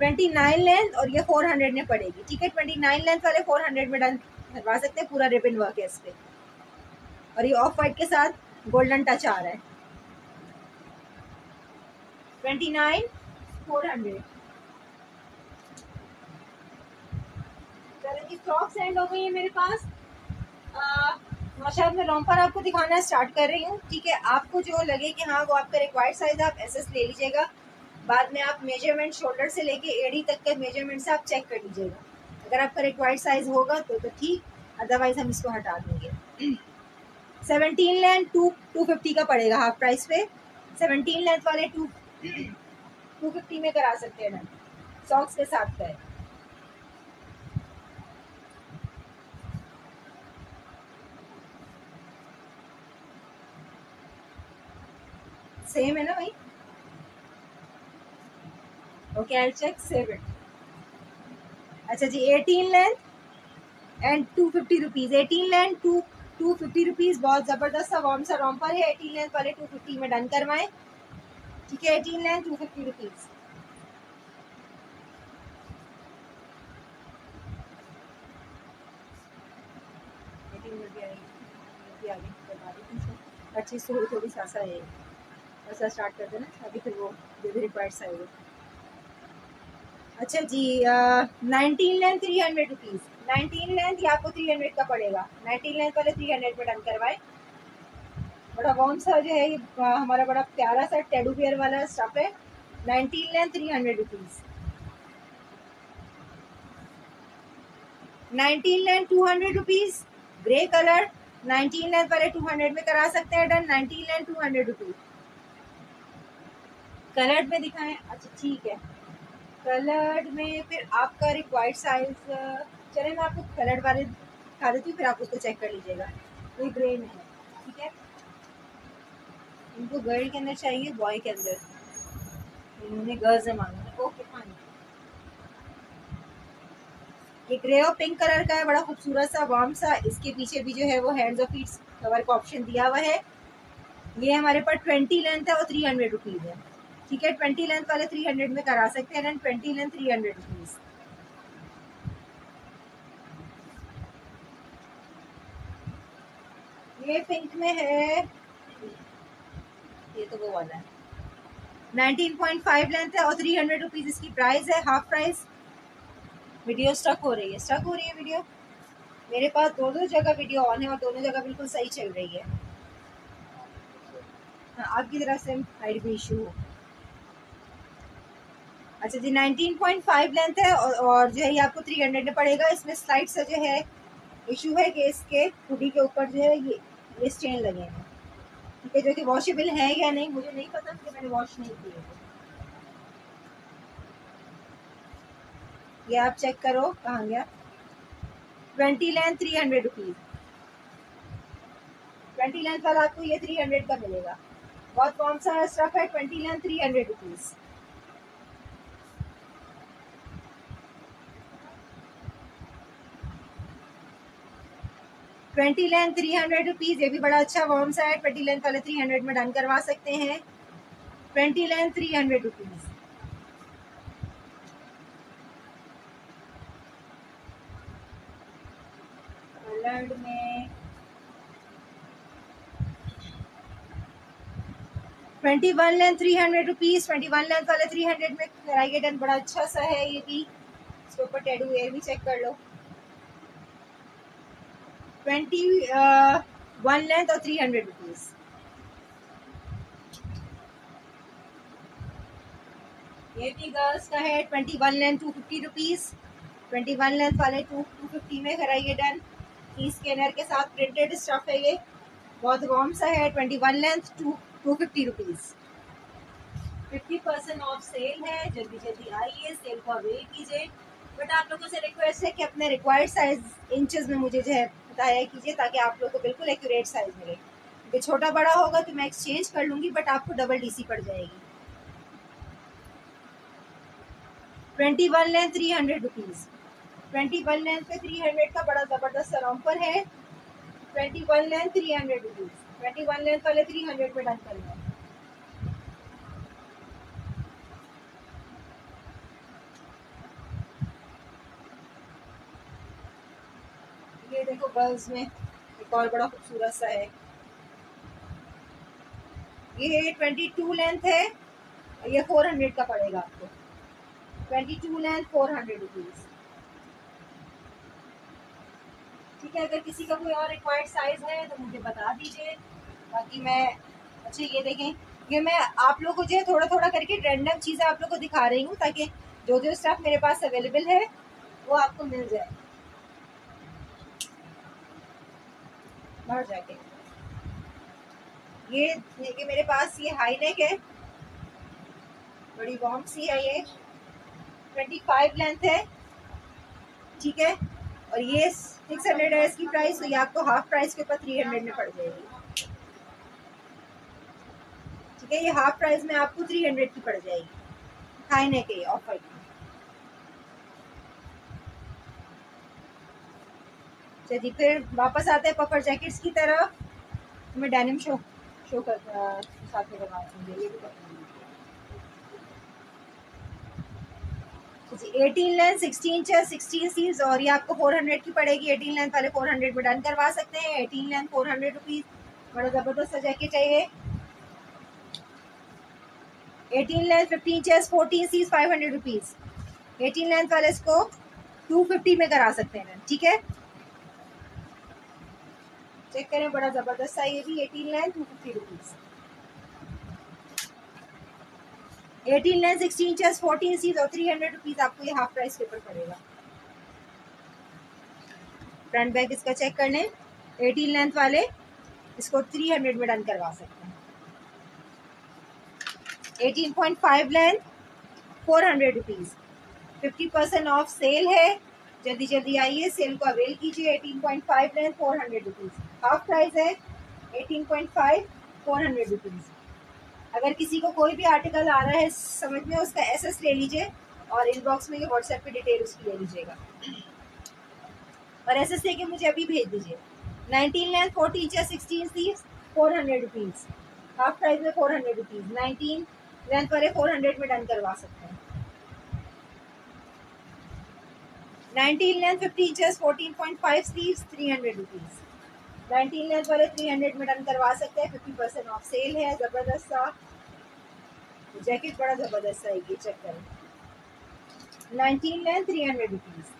29 लेंथ और ये 400 में पड़ेगी। ठीक है, 29 लेंथ वाले 400 में डन करवा सकते हैं। पूरा रिबन वर्क है इस पे और ये ऑफ वाइट के साथ गोल्डन टच आ रहा है। 29 400। चलें जी, फ्रॉक्स एंड हो गई है मेरे पास। माशाल्लाह मैं रोम्पर आपको दिखाना स्टार्ट कर रही हूँ। ठीक है, आपको जो लगे कि हाँ वो आपका रिक्वायर्ड साइज, आप एसएस ले लीजिएगा। बाद में आप मेजरमेंट शोल्डर से लेके एड़ी तक के मेजरमेंट से आप चेक कर लीजिएगा। अगर आपका रिक्वायर्ड साइज होगा तो ठीक, अदरवाइज हम इसको हटा देंगे। 17 लेंथ 250 का पड़ेगा हाफ प्राइस पे। 17 लेंथ वाले 250 में करा सकते हैं ना, सॉक्स के साथ का है। सेम है ना भाई? Okay, I check save it. अच्छा जी, 18 length and 250 rupees. 18 length 250 rupees. बहुत जबरदस्त सा वार्म सा रॉम्पर है। 18 लेंथ वाले 250 में डन करवाएं। ठीक है, 18 लेंथ 250 रुपीज। अच्छी थोड़ी थोड़ी सा है, ऐसा स्टार्ट कर देना ताकि फिर वो जो भी रिक्वायर्ड साइज हो। अच्छा जी, 19 लेंथ 300 रुपीज। 19 लेंथ ये आपको 300 का पड़ेगा। 19 लेंथ वाले 300 में डन करवाए। बड़ा वार्म सा जो है ये हमारा बड़ा प्यारा सा टेडू बियर वाला स्टफ है। 19 length 300 rupees. 19 length 200 rupees. Grey colour 19 length वाले 200 में करा सकते हैं डन। 19 length 200 rupees. कलर्ड में दिखाएं? अच्छा ठीक है, कलर्ड में फिर आपका रिक्वायर्ड साइज। चले मैं आपको कलर्ड वाले दिखा देती हूँ, फिर आप उसको चेक कर लीजिएगा। कोई ग्रे में है, ठीक है। इनको गर्ल के अंदर चाहिए, बॉय के अंदर। इन्होंने गर्ल्स में मांगा। Okay fine. ये ग्रे और पिंक कलर का है, बड़ा खूबसूरत सा वार्म सा। इसके पीछे भी जो है वो हैंड्स और फीट कवर का ऑप्शन दिया हुआ है। ये हमारे पास 20 लेंथ है और 300 रुपीज है। ठीक है, 20 लेंथ वाले 300 में करा सकते हैं। 20 लेंथ 300 रुपीज। ये पिंक में है, ये तो वो वाला है। 19.5 लेंथ है और 300 रुपीज इसकी प्राइस है, हाफ प्राइस। वीडियो स्टक हो रही है वीडियो। मेरे पास दोनों जगह वीडियो ऑन है और दोनों जगह बिल्कुल सही चल रही है। हाँ, आपकी तरफ से हाइट भी इशू हो। अच्छा जी, 19.5 लेंथ है और जो है ये आपको 300 में पड़ेगा। इसमें स्लाइड सा जो है इशू है कि इसके हुडी के ऊपर जो है ये स्टेन लगे हैं। ठीक है, जो कि वॉशेबल है या नहीं मुझे नहीं पता, क्योंकि मैंने वॉश नहीं किए। ये आप चेक करो कहाँ गया। 20 लेंथ 300 रुपीज। 20 लेंथ वाला आपको ये 300 का मिलेगा। बहुत कौन सा स्टफ है। 20 लेंथ 300 रुपीज। 20 length 300 rupees. ये भी बड़ा अच्छा वार्म सा है। 20 लेंथ वाले 300 में डन करवा सकते हैं। 20 लेंथ 300 रुपीज। कलर्ड में 21 लेंथ 300 रुपीज। 21 लेंथ वाले 300 में कराइए डन। बड़ा अच्छा सा है ये भी। इसके ऊपर टेडू वेयर भी चेक कर लो। 21 लेंथ और 300 रुपीज। ये भी गर्ल्स का है। 21 लेंथ 250 रुपीज। 21 लेंथ वाले 250 में कराइए डन। स्कैनर के साथ प्रिंटेड स्टफ है ये, बहुत वार्म सा है। 21 लेंथ 250 रुपीज। 50% ऑफ सेल है। जल्दी जल्दी आइए, सेल को अवेल कीजिए। बट आप लोगों से रिक्वेस्ट है कि अपने रिक्वायर्ड साइज इंचेस में मुझे जो है बताया कीजिए, ताकि आप लोग को बिल्कुल एक्यूरेट साइज मिले। क्योंकि छोटा बड़ा होगा तो मैं एक्सचेंज कर लूंगी, बट आपको डबल डीसी पड़ जाएगी। 21 लेंथ 300 रुपीज़। 21 लेंथ पे 300 का बड़ा ज़बरदस्त ऑफर है। 21 लेंथ 300 रुपीज़। 21 लेंथ वाले 300 पे डन कर लो। ये देखो गर्ल्स में एक और बड़ा खूबसूरत सा है। ये 22 लेंथ है, ये 400 का पड़ेगा आपको। 22 लेंथ 400 रुपीज़। ठीक है, अगर किसी का कोई और रिक्वायर्ड साइज है तो मुझे बता दीजिए, बाकी मैं अच्छा ये देखें, ये मैं आप लोगों को जो है थोड़ा थोड़ा करके रैंडम चीज़ें आप लोगों को दिखा रही हूँ ताकि जो जो स्टफ मेरे पास अवेलेबल है वो आपको मिल जाए बाहर जाके। ये देखिए मेरे पास ये हाई नेक है, बड़ी वॉर्म सी है, ये 25 लेंथ है। ठीक है, और ये 600 है इसकी प्राइस, तो ये आपको हाफ प्राइस के ऊपर 300 में पड़ जाएगी। ठीक है, ये हाफ प्राइस में आपको 300 की पड़ जाएगी, हाई नेक है ऑफर की। चलिए फिर वापस आते हैं पफर जैकेट्स की तरफ। मैं डेनिम शो कर साथ में करवाती हूँ, ये भी करवाऊंगी। 18 लेंथ 16 चेस्ट 16 सीज, और ये आपको 400 की पड़ेगी। 18 लेंथ वाले 400 में डन करवा सकते हैं। 18 लेंथ 400 रुपीज़, बड़ा ज़बरदस्त सा जैकेट चाहिए। 18 लेंथ 15 चेस्ट 14 सीज 500 रुपीज़। 18 लेंथ वाले इसको 250 में करा सकते हैं। ठीक है, चेक करें, बड़ा ज़बरदस्त सा ये भी 18 लेंथ 250 रुपीज़। 18 लेंथ 16 चेस्ट 14 सीज और 300 रुपीज़ आपको ये हाफ प्राइस के ऊपर पड़ेगा। फ्रंट बैक इसका चेक कर लें। 18 लेंथ वाले इसको 300 में डन करवा सकते हैं। 18.5 लेंथ 400 रुपीज़। 50% ऑफ सेल है, जल्दी जल्दी आइए, सेल को अवेल कीजिए। 18.5 लेंथ 400 रुपीज़, हाफ प्राइस है। 18.5 400 रुपीज़। अगर किसी को कोई भी आर्टिकल आ रहा है समझ में, उसका एसएस ले लीजिए और इनबॉक्स में व्हाट्सएप पे डिटेल उसकी ले लीजिएगा और एसएस लेके मुझे अभी भेज दीजिए। 19 लेंथ 14 या 16 सी 400 रुपीज़, हाफ प्राइस में 400 रुपीज़। 19 लेंथ वाले 400 में डन करवा सकते हैं। 19 length 15 inches 14.5 sleeves 300 rupees. 19 length वाले 300 में डन करवा सकते हैं। 50% ऑफ सेल है, ज़बरदस्त सा जैकेट, बड़ा ज़बरदस्त सा है, ये चेक करें। 19 लेंथ 300 रुपीज़।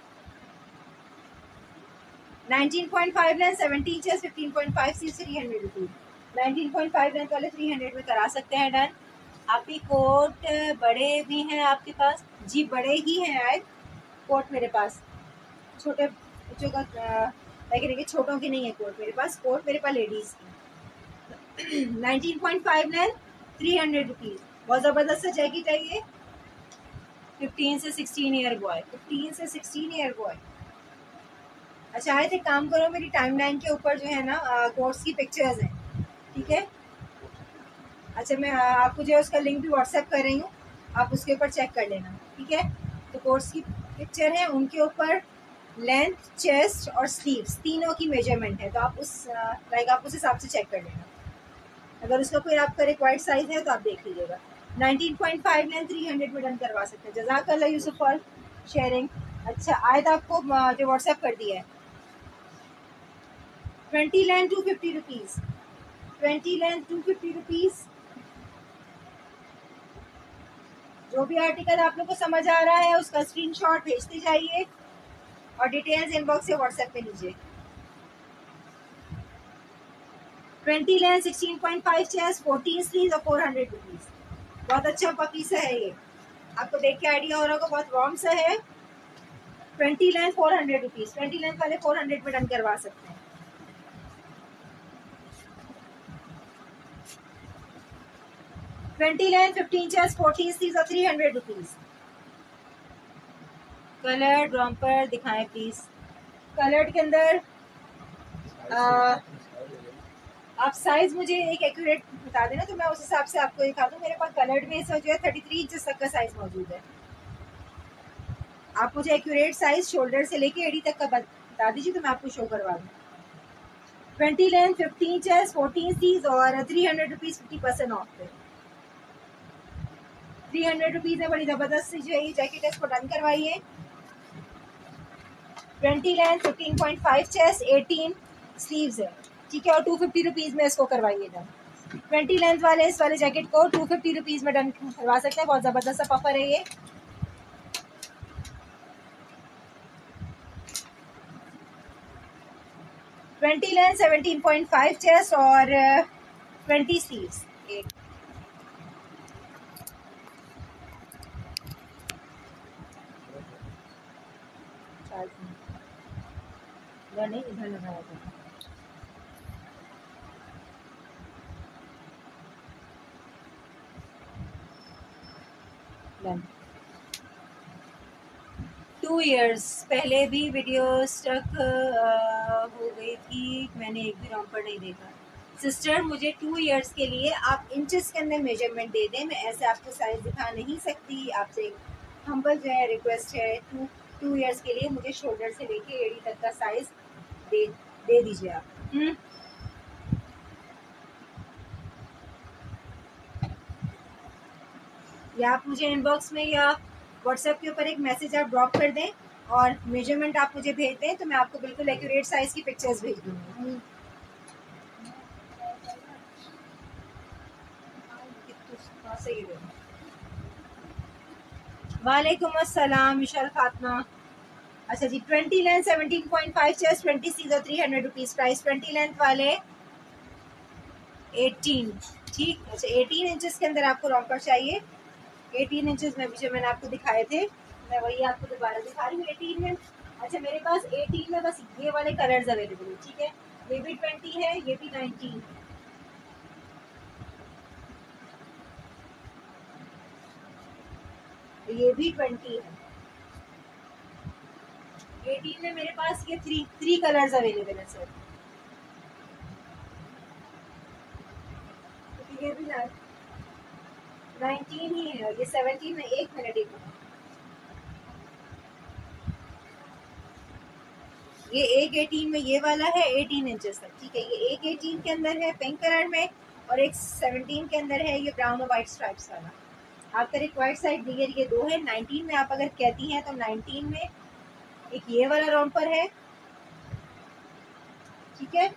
19.5 लेंथ 17 इंचेस 15.5 सी 300 रुपीज़। 19.5 लेंथ वाले 300 में करा सकते हैं डन। आपकी कोट बड़े भी हैं आपके पास? जी बड़े ही हैं आए कोट मेरे पास, छोटे बच्चों का देखिए छोटों की नहीं है कोट मेरे पास। कोट मेरे पास लेडीज़ की। 19.5 लेंथ 300 रुपीज़, बहुत ज़बरदस्त सा जैकेट है ये। 15 से 16 ईयर बॉय, 15 से 16 ईयर बॉय। अच्छा आए थे, काम करो, मेरी टाइमलाइन के ऊपर जो है ना कोर्स की पिक्चर्स हैं। ठीक है, अच्छा मैं आपको जो है उसका लिंक भी व्हाट्सएप कर रही हूँ, आप उसके ऊपर चेक कर लेना। ठीक है, तो कोर्स की पिक्चर है, उनके ऊपर लेंथ, चेस्ट और स्लीव्स तीनों की मेजरमेंट है, तो आप उस आप उस हिसाब से चेक कर लेना। अगर उसका कोई आपका रिक्वायर्ड साइज है तो आप देख लीजिएगा। 19.5 लेंथ 300 में डन करवा सकते हैं। जज़ाकल्लाह यूसुफ फॉर शेयरिंग। अच्छा आयत आपको जो व्हाट्सएप कर दिया है। 20 लेंथ 250 रुपीज़। 20 length 250 rupees. जो भी आर्टिकल आप लोग को समझ आ रहा है उसका स्क्रीनशॉट भेजते जाइए और डिटेल्स इनबॉक्स से व्हाट्सएप पे लीजिए। 20 लेंथ 16.5 चेस्ट 14 स्लीव्स और 400 रुपीज़। बहुत अच्छा पपी सा है ये, आपको देख के आइडिया हो रहा होगा, बहुत वार्म सा है। 20 लेंथ 400 रुपीज़। 20 लेंथ वाले 400 में डन करवा सकते हैं। 20 लेंथ 15 चेस्ट 14 स्लीव्स और 300 रुपीज़। कलर रॉम्पर दिखाएं प्लीज। कलर्ड के अंदर आप साइज मुझे एक एक्यूरेट बता देना तो मैं उस हिसाब से आपको दिखा दूँ। मेरे पास कलर्ड में इस जो है 33 इंच तक का साइज मौजूद है। आप मुझे एक्यूरेट साइज शोल्डर से लेके एडी तक का बता दीजिए तो मैं आपको शो करवा दूँ। 20 लेंथ, 15 चेस्ट, 14 सीज और 300 रुपीज़ 50% ऑफ पे। 300 रुपीज़ है। बड़ी ज़बरदस्त सी जो है ये जैकेट है, इसको डन करवाइए। 20 लेंथ, 15.5 चेस्ट, 18 स्लीव्स है, ठीक है, और 250 रुपीज़ में इसको करवाइए डन। 20 लेंथ वाले इस वाले जैकेट को 250 रुपीज़ में डन करवा सकते हैं। बहुत ज़बरदस्त सा पफर है ये। ट्वेंटी लेंथ, 17.5 चेस्ट और 20 स्लीव्स। नहीं इधर लगाया था। डन। 2 इयर्स पहले भी वीडियो स्टक हो गई थी, मैंने एक भी रॉम्पर नहीं देखा। सिस्टर मुझे 2 इयर्स के लिए आप इंचेस के अंदर मेजरमेंट दे दें, मैं ऐसे आपको साइज दिखा नहीं सकती। आपसे एक हम्बल जो है रिक्वेस्ट है, 2 इयर्स के लिए मुझे शोल्डर से लेके एड़ी तक का साइज दे दीजिए आप। या आप मुझे इनबॉक्स में या व्हाट्सएप के ऊपर एक मैसेज आप ड्रॉप कर दें और मेजरमेंट आप मुझे भेज दें तो मैं आपको बिल्कुल एक्यूरेट साइज की पिक्चर्स भेज दूंगी। वालेकुम अस्सलाम विशाल फातिमा। अच्छा जी, 20 लेंथ, 17.5 चेस्ट, 20 सीजर, 300 रुपीज़ प्राइस। 20 लेंथ वाले 18, ठीक। अच्छा 18 इंचेस के अंदर आपको रॉम्पर चाहिए। 18 इंचेस में जो मैंने आपको दिखाए थे मैं वही आपको दोबारा दिखा रही हूँ। 18 में अच्छा मेरे पास 18 में बस ये वाले कलर्स अवेलेबल है, ठीक है। ये भी 20 है, ये भी 19, ये भी 20 है। 18 में मेरे पास ये थ्री कलर्स अवेलेबल है सर। ये भी 19 ही है, ये 17 में। एक मिनट एक मिनट, ये एक 18 में ये वाला है 18 इंचेस तक, ठीक है। ये एक 18 के अंदर है पिंक कलर में और एक 17 के अंदर है ये ब्राउन और व्हाइट स्ट्राइप्स वाला। आपका रिक्वायर्ड साइज दिए ये दो है। 19 में आप अगर कहती हैं तो 19 में एक ये वाला रॉम्पर है, ठीक है,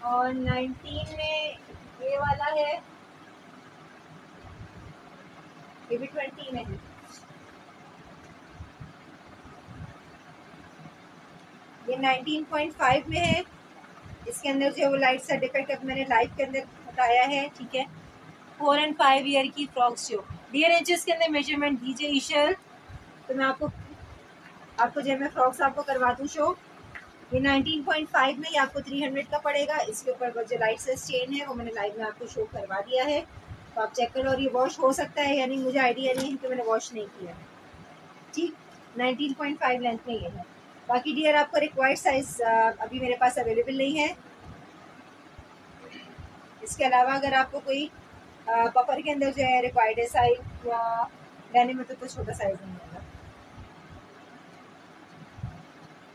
और 19 में ये वाला है, ये भी 20 में है। ये 19.5 में है। इसके अंदर जो वो लाइट सा डिफेक्ट अब मैंने लाइव के अंदर बताया है, ठीक है। 4 और 5 ईयर की फ्रॉक्स जो डियर इंचेस के अंदर मेजरमेंट दीजिए ईशल, तो मैं आपको जब मैं फ्रॉक्स आपको करवा दूँ शो। ये 19.5 में ये आपको 300 का पड़ेगा। इसके ऊपर जो लाइट से चेन है वो मैंने लाइव में आपको शो करवा दिया है, तो आप चेक करो। और ये वॉश हो सकता है या नहीं मुझे आइडिया नहीं है कि मैंने वॉश नहीं किया है, ठीक। 19.5 लेंथ में ये है। बाकी डियर आपका रिक्वायर्ड साइज अभी मेरे पास अवेलेबल नहीं है। इसके अलावा अगर आपको कोई पफर के अंदर जो है रिक्वायर्ड है साइज या लेने में तो छोटा साइज नहीं होगा।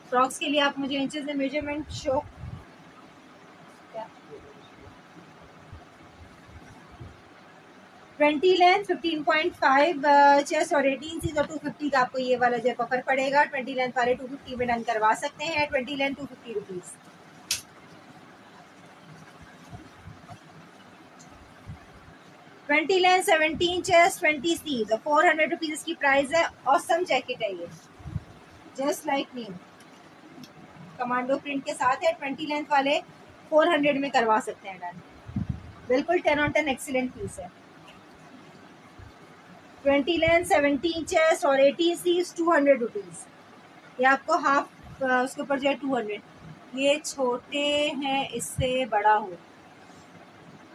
फ्रॉक्स के लिए आप मुझे इंचेस में मेजरमेंट शो क्या 20 लेंथ, 15.5 चेस्ट और 18 सीज और 250 का आपको ये वाला जो पफर पड़ेगा। 20 लेंथ वाले 250 में डन करवा सकते हैं। 20 लेंथ 250 रुपीज़। 20 लेंथ, 17 चेस्ट, 20 सीज और 400 रुपीज़ की प्राइस है। ऑसम जैकेट है ये, just like me, commando print के साथ है। 20 लेंथ वाले 400 में करवा सकते हैं डन, बिल्कुल 10 on 10 एक्सीलेंट पीस है। 20 लेंथ, 17 चेस्ट और 18 सीज 200 रुपीज़। ये आपको हाफ उसके ऊपर जो है 200। ये छोटे हैं इससे बड़ा हो,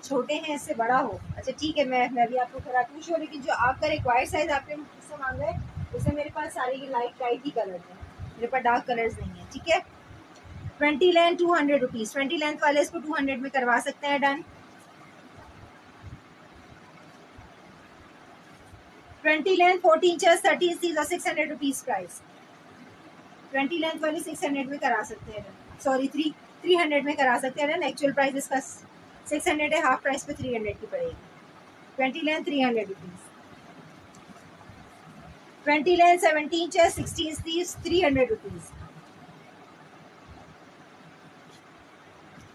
छोटे हैं इससे बड़ा हो। अच्छा ठीक है, मैं भी आपको कराती हूँ शो, लेकिन जो आपका रिक्वायर्ड साइज आपने मुझसे मांगा है उसमें मेरे पास सारे ये लाइट ही कलर हैं, मेरे पास डार्क कलर्स नहीं है, ठीक है। 20 लेंथ 200 रुपीज़। 20 लेंथ वाले इसको 200 में करवा सकते हैं डन। 20 लेंथ 14 इंचेस 30 इंचेस और 600 रुपीज प्राइस। 20 लेंथ वाली 600 में करा सकते हैं, सॉरी 300 में करा सकते हैं ना। एक्चुअल प्राइस इसका 600 है, हाफ प्राइस पे 300 की पड़ेगी। 20 length 300 rupees. 20 length 17 inches 16 inches 300 rupees.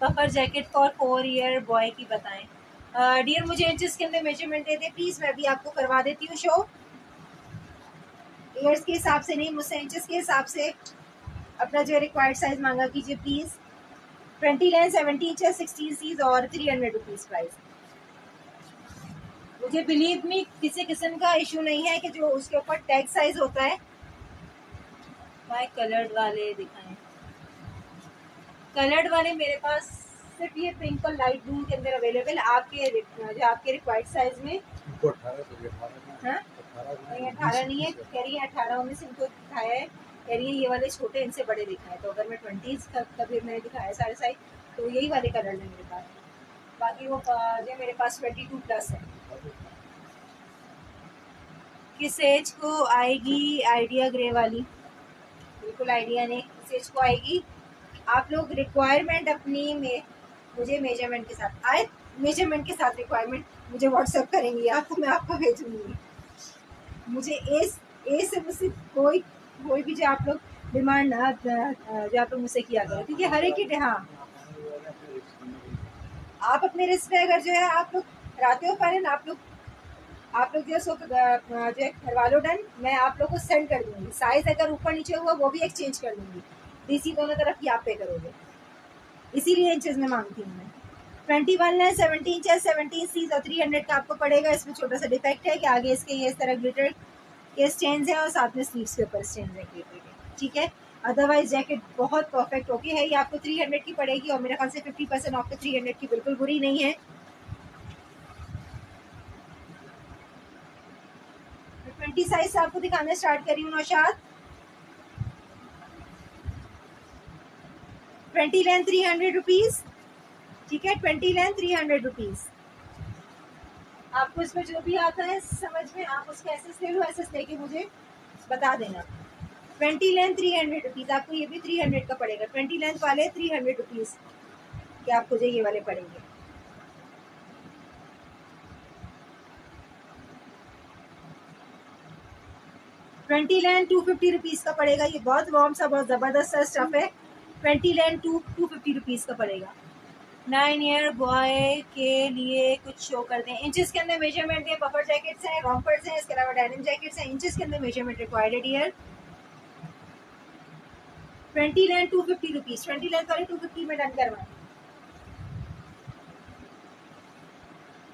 Puffer jacket for 4 year boy की बताएं। डियर मुझे इंचेस के अंदर मेजरमेंट दे दे प्लीज, मैं भी आपको करवा देती हूँ शो। ईयर्स के हिसाब से नहीं, मुझसे इंचेस के हिसाब से अपना जो रिक्वायर्ड साइज मांगा कीजिए प्लीज। 20 लेंथ 17 इंचेस 16 इंचेस और 300 रुपीज प्राइस। मुझे बिलीव मी किसी किस्म का इशू नहीं है कि जो उसके ऊपर टैग साइज होता है। भाई कलर्ड वाले दिखाएं। कलर्ड वाले मेरे पास सिर्फ ये पिंक और लाइट ब्लू के अंदर अवेलेबल। आपके जो आपके रिक्वायर्ड साइज में 18 नहीं है, कह रही है 18 में से इनको दिखाया है, कह रही है ये वाले छोटे इनसे बड़े दिखाए। तो अगर मैं 20 का भी मैंने दिखाया सारे साइज, तो यही वाले कलर है मेरे पास। बाकी वो जो मेरे पास 22 प्लस है। किस एज को आएगी आइडिया ग्रे वाली? बिल्कुल आइडिया नहीं, किस एज को आएगी। आप लोग रिक्वायरमेंट अपनी में मुझे मेजरमेंट के साथ आए, मेजरमेंट के साथ रिक्वायरमेंट मुझे व्हाट्सएप करेंगी आप, तो मैं आपको भेजूंगी। मुझे ए से मुझसे कोई भी जो आप लोग डिमांड ना जो आप लोग मुझसे किया करें, क्योंकि हर एक की, हाँ आप अपने रिस्क पे अगर जो है आप लोग कराते हो फाइनल, आप लोग जो सो जो है करवा लो डन। मैं आप लोग को सेंड कर दूंगी, साइज अगर ऊपर नीचे हुआ वो भी एक्सचेंज कर दूंगी। डीसी दोनों तरफ की आप पे करोगे, इसीलिए इंचेस में मांगती हूँ मैं। 21 है 17 इंचेस 17 सीज और 300 का आपको पड़ेगा। इसमें छोटा सा डिफेक्ट है कि आगे इसके ये इस तरह ग्लिटर के स्टेन्स हैं और साथ में स्लीव्स के ऊपर स्टेन्स हैं ग्लिटर के, ठीक है। अदरवाइज जैकेट बहुत परफेक्ट ओके है। ये आपको 300 की पड़ेगी और मेरे ख्याल से 50% ऑफ पे 300 की बिल्कुल बुरी नहीं है। 20 साइज से आपको दिखाना स्टार्ट करी हूँ नौशाद। 20 लेंथ 300 रुपीज, ठीक है। 20 लेंथ 300 रुपीज। आपको इसमें जो भी आता है समझ में, आप उसका एसेस ले लो, एसेस लेके मुझे बता देना। 20 लेंथ 300 रुपीज, आपको ये भी 300 का पड़ेगा। 20 लेंथ वाले 300 रुपीज के आपको जो ये वाले पड़ेंगे। ट्वेंटी लेंथ 250 रुपीज का पड़ेगा। ये बहुत वार्म सा बहुत जबरदस्त सा स्टफ है। 20 लेंथ 250 रुपीज का पड़ेगा। 9 ईयर बॉय के लिए कुछ शो कर दें। इंचेस के अंदर मेजरमेंट है। पफर जैकेट्स हैं, रॉम्पर्स हैं, इसके अलावा डेनिम जैकेट्स हैं। इंचेस के अंदर मेजरमेंट रिक्वायर्ड है डियर। 20 length 250 rupees. 20 लेंथ वाले 250 में डन करवाएं।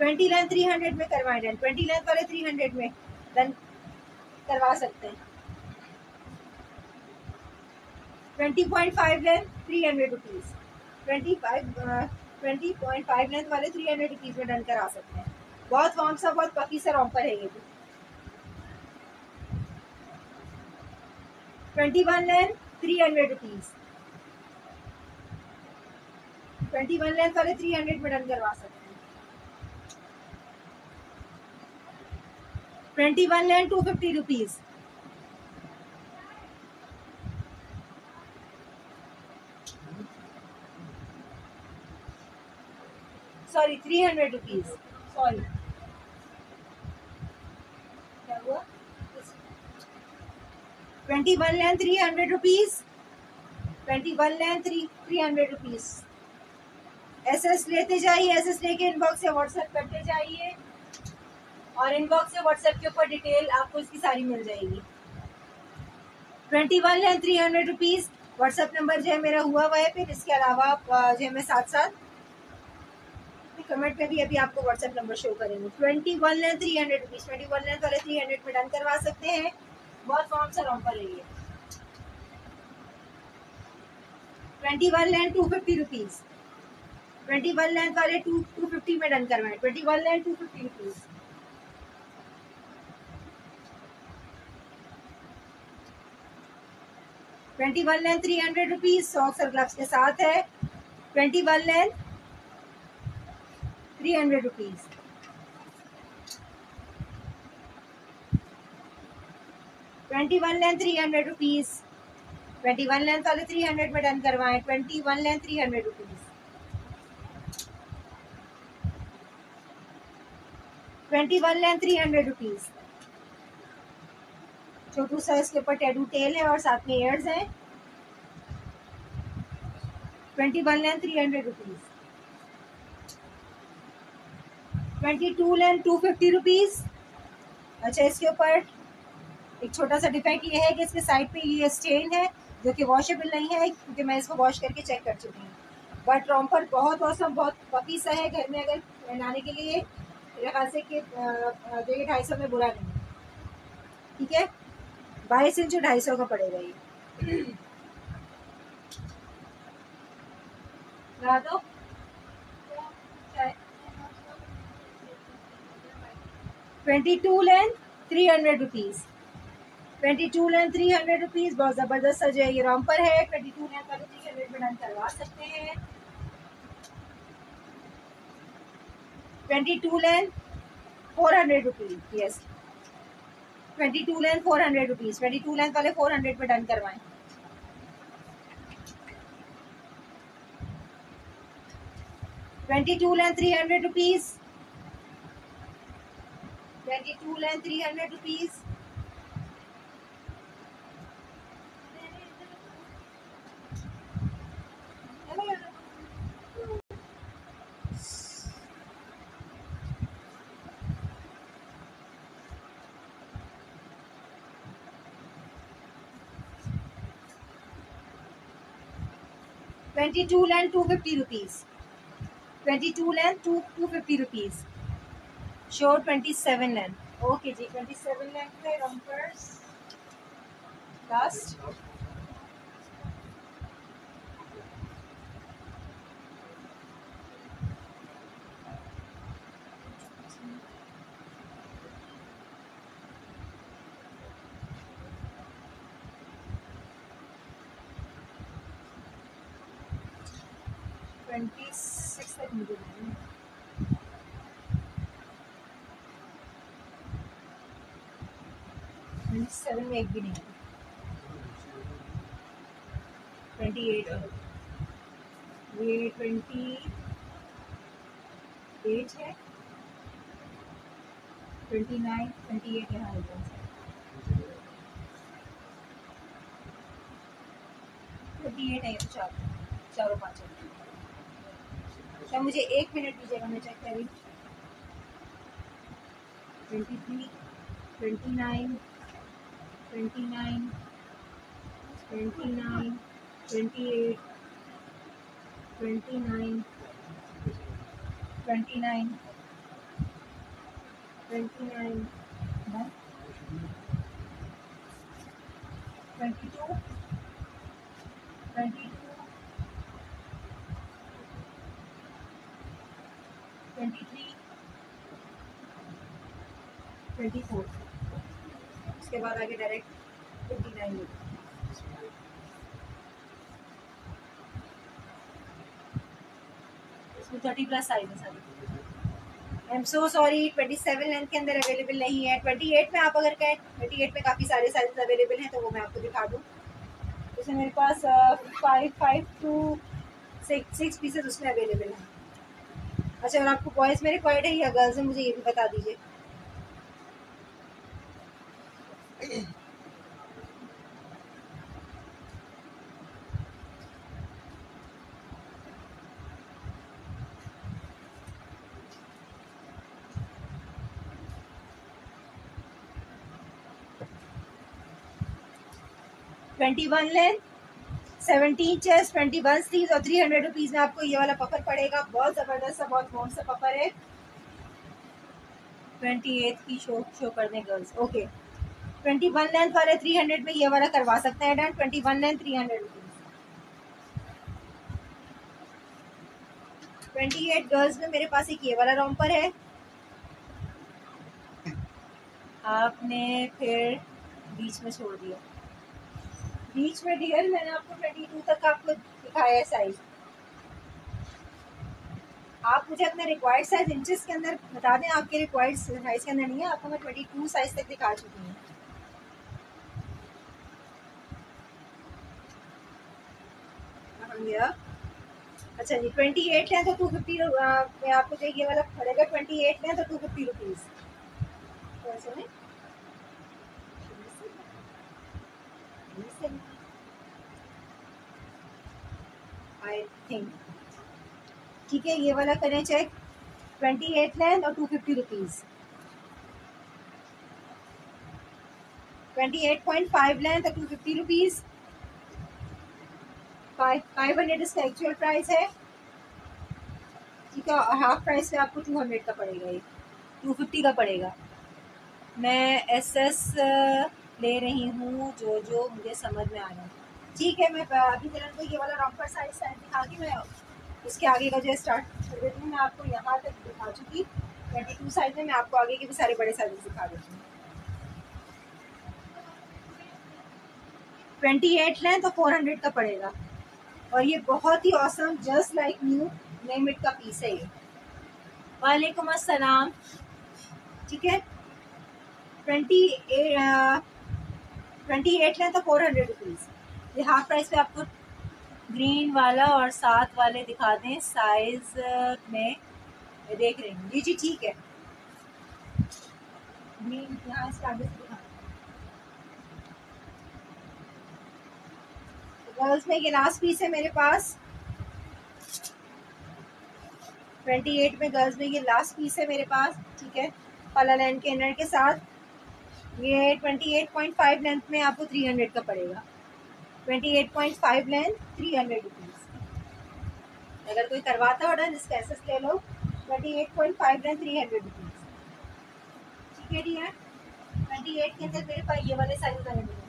20 लेंथ 300 में करवाएं डन। 20 लेंथ वाले 300 में डन करवा सकते हैं। 20.5 लेंथ 300 रुपीज। 20.5 लेंथ वाले 300 रुपीज में डन करा सकते हैं। बहुत वार्म सा बहुत पकी सा रॉम्पर है ये भी। 21 लेंथ 300 रुपीज। 21 लेंथ वाले 300 में डन करवा सकते हैं। 21 length 250 rupees. Sorry 300 rupees, sorry क्या हुआ। 21 length 300 rupees. 21 length 300 rupees. SS लेते जाइए, एसएस लेके इनबॉक्स से व्हाट्सएप करते जाइए और इनबॉक्स से व्हाट्सएप के ऊपर डिटेल आपको इसकी सारी मिल जाएगी। 21 लेंथ 300 रुपीज। व्हाट्सएप नंबर जो है मेरा हुआ है। फिर इसके अलावा जो है मैं साथ साथ कमेंट में भी अभी आपको व्हाट्सएप नंबर शो करेंगे। 21 लेंथ 300 रुपीज। 21 लेंथ वाले 300 में डन करवा सकते हैं। बहुत फॉर्म सा रॉम्पर है ये। 21 लेंथ 250 रुपीज। 21 लेंथ वाले 250 में डन करवाएं। 21 length 250 rupees. 21 length 300 rupees. Socks और ग्लव्स के साथ है। 21 length 300 rupees. 21 length 300 rupees. 21 length वाले 300 में डन करवाएं। 21 लेंथ 300 रुपीज़। 21 length 300 rupees. छोटू साइज के ऊपर टैटू टेल है और साथ में ईयर्स हैं। 21 लेंथ 300 रुपीज़। 22 length 250 rupees. अच्छा, इसके ऊपर एक छोटा सा डिफेक्ट ये है कि इसके साइड पे ये स्टेन है जो कि वॉशेबल नहीं है, क्योंकि मैं इसको वॉश करके चेक कर चुकी हूँ। बट रॉम्पर बहुत औसम, बहुत पपी सा है। घर में अगर पहनाने के लिए मेरे ख्याल से कि 250 में बुरा नहीं है। ठीक है, 22 इंच 250 का पड़ेगा ये। ला दो 22 लेंथ 300 रुपीज़। 22 length 300 rupees. बहुत ज़बरदस्त सा जो है ये रॉम्पर है। 22 लेंथ वाले 300 में डन करवा सकते हैं। 22 length 400 rupees. Yes, 22 length 400 rupees. 22 length वाले 400 में डन करवाएं। 22 length 300 rupees. 22 length 300 rupees. $22 length 250 rupees. 22 length 250 rupees. Show 27 length. Okay जी, 27 लेंथ में रॉम्पर्स लास्ट। तक मुझे 27 में एक भी नहीं है। 28 है, ये 28 है। 29 28 यहाँ है। 28 है, ये तो चारों पाँच है। अच्छा, मुझे 1 मिनट दीजिएगा, मैं चेक करी। 23 29 29 29 28 29 29 29 22 22 23 24। उसके बाद आगे डायरेक्ट 59। इसमें 30+ साइज है सारी। I am so sorry, 27 length के अंदर अवेलेबल नहीं है। 28 में आप अगर कहें, 28 में काफ़ी सारे साइज अवेलेबल हैं, तो वो मैं आपको दिखा दूँ। इसमें मेरे पास 5 to 6 पीसेस उसमें अवेलेबल हैं। अच्छा, और आपको बॉयज़ में रिक्वायर्ड है या गर्ल्स में, मुझे ये भी बता दीजिए। $21 लेंथ 17 चेस्ट 21 स्लीव्स और 300 रुपीज़ में आपको ये वाला पफर पड़ेगा। बहुत ज़बरदस्त सा, बहुत कौन सा पफर है। 28 की शो कर दें गर्ल्स। ओके, 21 लेंथ वाले 300 में ये वाला करवा सकते हैं डन। 21 length 300 rupees. 28 गर्ल्स में मेरे पास एक ये वाला रॉम्पर है। आपने फिर बीच में छोड़ दिया। बीच में डियर, मैंने आपको 22 तक आपको दिखाया है साइज। आप मुझे अपने रिक्वायर्ड साइज इंचेस के अंदर बता दें। आपके रिक्वायर्ड साइज के अंदर नहीं है, आपको मैं 22 साइज तक दिखा चुकी हूँ। या अच्छा जी 28 लें तो 250 में आपको जो ये वाला पड़ेगा 28 लें तो 250 रुपीज़। आई थिंक ठीक है, ये वाला करें चेक 28 लेंथ और 250 रुपीज़। 28.5 लेंथ और 250 रुपीज़। 500 इसका एक्चुअल प्राइस है, ठीक है, और हाफ प्राइस में आपको 200 का पड़ेगा, ये 250 का पड़ेगा। मैं एसएस ले रही हूँ जो जो मुझे समझ में आ रहा है। ठीक है, मैं अभी फिलहाल को ये वाला रॉम्पर साइज दिखा के मैं उसके आगे का जो स्टार्ट कर देती हूँ। मैं आपको यहाँ तक दिखा चुकी 22 साइज में, मैं आपको आगे के भी सारे बड़े साइज दिखा देती हूँ। 28 लें तो 400 का पड़ेगा, और ये बहुत ही awesome just like new name it का पीस है ये। वालेकुम अस्सलाम। ठीक है, 28 लें तो 400 रुपीज़। ये हाफ प्राइस पे आपको ग्रीन वाला और साथ वाले दिखा दें साइज में, देख रही हूँ। जी जी ठीक है, ग्रीन यहाँ इसके आगे से दिखा। गर्ल्स में ये लास्ट पीस है मेरे पास, 28 में गर्ल्स में ये लास्ट पीस है मेरे पास। ठीक है, पला लाइन के इनर के साथ ये 28.5 लेंथ में आपको 300 का पड़ेगा। 28.5 लेंथ 300 रुपीज़। अगर कोई करवाता ऑर्डर इसका एसेस ले लो, 28.5 लेंथ 300 रुपीज़। ठीक है डियर, 28 के अंदर मेरे पास ये वाले साइज अवेलेबल है।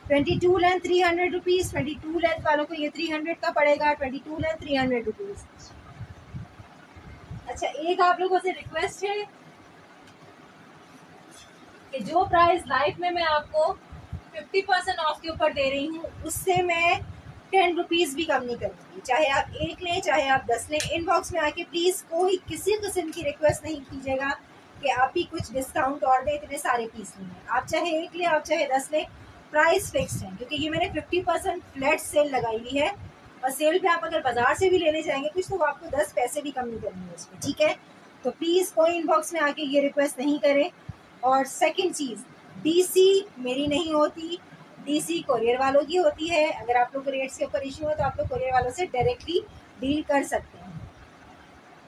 Twenty two length 300 rupees. 22 length वालों को ये 300 का पड़ेगा। 22 लेंथ 300 रुपीज़। अच्छा, एक आप लोगों से रिक्वेस्ट है कि जो प्राइस लाइफ में मैं आपको 50% ऑफ के ऊपर दे रही हूँ, उससे मैं 10 रुपीज़ भी कम नहीं करूँगी। चाहे आप एक लें चाहे आप 10 लें, इनबॉक्स में आके प्लीज़ कोई किसी किस्म की रिक्वेस्ट नहीं कीजिएगा कि आप ही कुछ डिस्काउंट और दें, इतने सारे पीस लें। आप चाहे एक लें आप चाहे 10 लें, प्राइस फिक्स है, क्योंकि ये मैंने 50% फ्लैट सेल लगाई हुई है, और सेल पे आप अगर बाजार से भी लेने जाएंगे कुछ तो आपको 10 पैसे भी कम नहीं करेंगे उसमें। ठीक है, तो प्लीज़ कोई इनबॉक्स में आके ये रिक्वेस्ट नहीं करें। और सेकंड चीज़, डीसी मेरी नहीं होती, डीसी कोरियर वालों की होती है। अगर आप लोग रेट्स के ऊपर इशू है तो आप लोग कोरियर वालों से डायरेक्टली डील कर सकते हैं।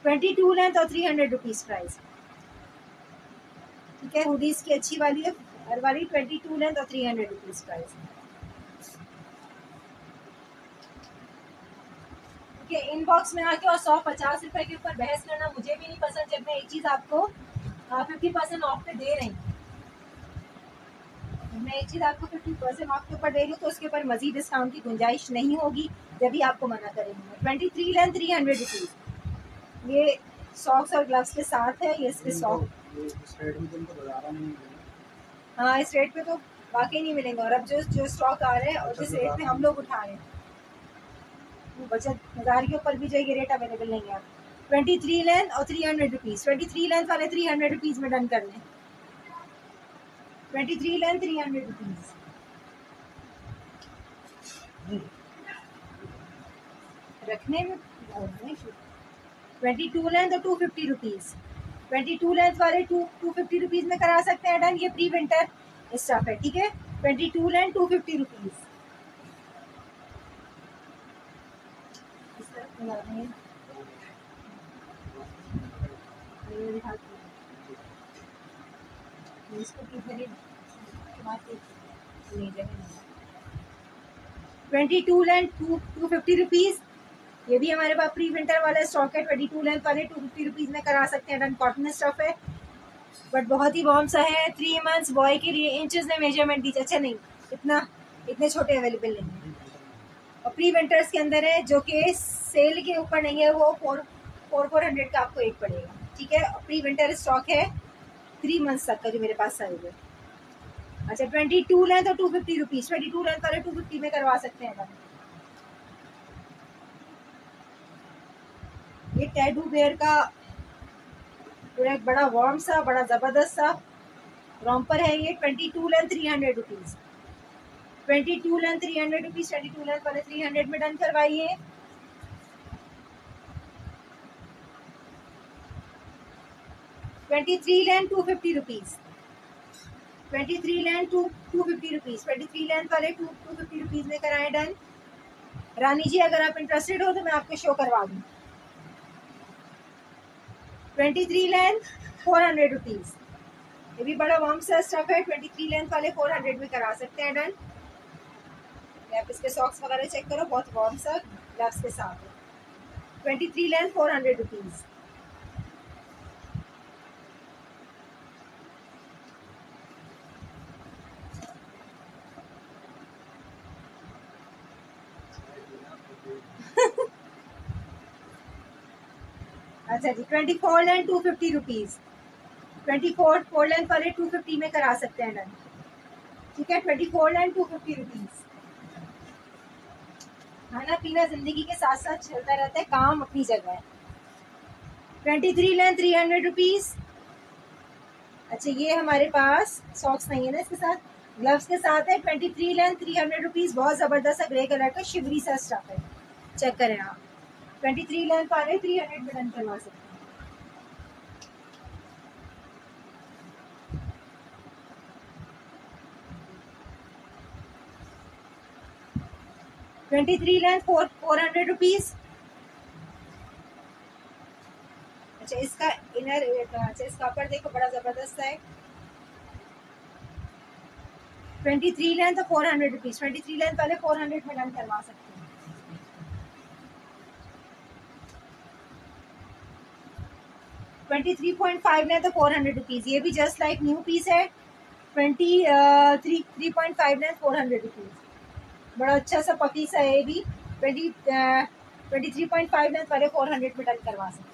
22 लेंथ और 300 रुपीज़ प्राइस। ठीक है, हुडीज की अच्छी वाली है, हर वाली 22 लेंथ और 300 रुपीज़ प्राइस। ठीक है, इनबॉक्स में आके और 150 रुपए के ऊपर बहस करना मुझे भी नहीं पसंद, जब मैं एक चीज़ आपको 50% ऑफ पे दे रही हूँ। मैं एक चीज़ आपको 50% ऑफ के ऊपर दे रही हूँ तो उसके ऊपर मजीद डिस्काउंट की गुंजाइश नहीं होगी, जब भी आपको मना करेंगे। 23 लेंथ 300 रुपीज़। ये सॉक्स और ग्लव्स के साथ है, ये इसके सॉक्स। हाँ, इस रेट पे तो वाकई नहीं मिलेंगे, और अब जो स्टॉक आ रहे हैं और जिस रेट में हम लोग उठा रहे हैं, वो बचत बाजार के ऊपर भी जो ये रेट अवेलेबल नहीं है। 23 लेंथ और 300 रुपीज़। 23 लेंथ वाले 300 रुपीज़ में डन कर लें। 23 लेंथ 300 रुपीज़। रखने में 22 लेंथ और 250 रुपीज़। 22 लेंथ वाले 250 रुपीज़ में करा सकते हैं डन। ये प्री विंटर स्टफ है। ठीक है, 22 length 250 rupees. Twenty two length 250 rupees. ये भी हमारे पास प्री विंटर वाला स्टॉक है। 22 लेंथ वाले 250 रुपीज़ में करा सकते हैं डन। कॉटन स्टफ है बट बहुत ही वार्म सा है। 3 मंथ्स बॉय के लिए इंचेस में मेजरमेंट दीजिए। अच्छा नहीं, इतने छोटे अवेलेबल नहीं है, और प्री विंटर्स के अंदर है जो कि सेल के ऊपर नहीं है, वो 400 का आपको एक पड़ेगा। ठीक है, प्री विंटर स्टॉक है 3 मंथ्स तक का जो मेरे पास साइज है। अच्छा, 22 लेंथ और 250 रुपीज़। 22 लेंथ वाले 250 में करवा सकते हैं। ये टैडू बेयर का पूरा एक बड़ा वार्म सा, बड़ा ज़बरदस्त सा रॉम्पर है ये 22 length 300 rupees, 22 length 300 rupees, 22 length वाले 300 में डन करवाइए। 23 length 250 rupees, 23 length 250 rupees, 23 length वाले 250 रुपीज़ में कराएं डन। रानी जी अगर आप इंटरेस्टेड हो तो मैं आपको शो करवा दूँ। 23 लेंथ 400 रुपीज़, ये भी बड़ा वार्म सा स्टफ है। 23 लेंथ वाले 400 में करा सकते हैं डन। आप इसके सॉक्स वगैरह चेक करो, बहुत वार्म सा ग्लव्स के साथ है। 23 लेंथ 400 रुपीज़। अच्छा जी 24 लेंथ 250 रुपीज़, 24 लेंथ वाले 250 में करा सकते हैं डन। ठीक है 24 लेंथ 250 रुपीज़। खाना पीना जिंदगी के साथ साथ चलता रहता है, काम अपनी जगह है। 23 लेंथ 300 रुपीज़। अच्छा ये हमारे पास सॉक्स नहीं है ना इसके साथ, ग्लव्स के साथ है। 23 लेंथ 300 रुपीज़, बहुत ज़बरदस्त सा ग्रे कलर का शिवरी सा स्टफ है, चेक करें आप। 23 लेंथ वाले 300 में डन करवा सकते हैं। 23 लेंथ 400 रुपीज़। अच्छा इसका इनर, अच्छा इसका ऊपर देखो बड़ा ज़बरदस्त है। 23 लेंथ 400 रुपीज़, 23 लेंथ वाले 400 में डन करवा सकते हैं। 23.5 लेंथ 400 रुपीज़, ये भी जस्ट लाइक न्यू पीस है। 3.5 लेंथ 400 रुपीज़, बड़ा अच्छा सा पपी सा है ये भी। 23.5 लेंथ वाले 400 में डन करवा सकते हैं।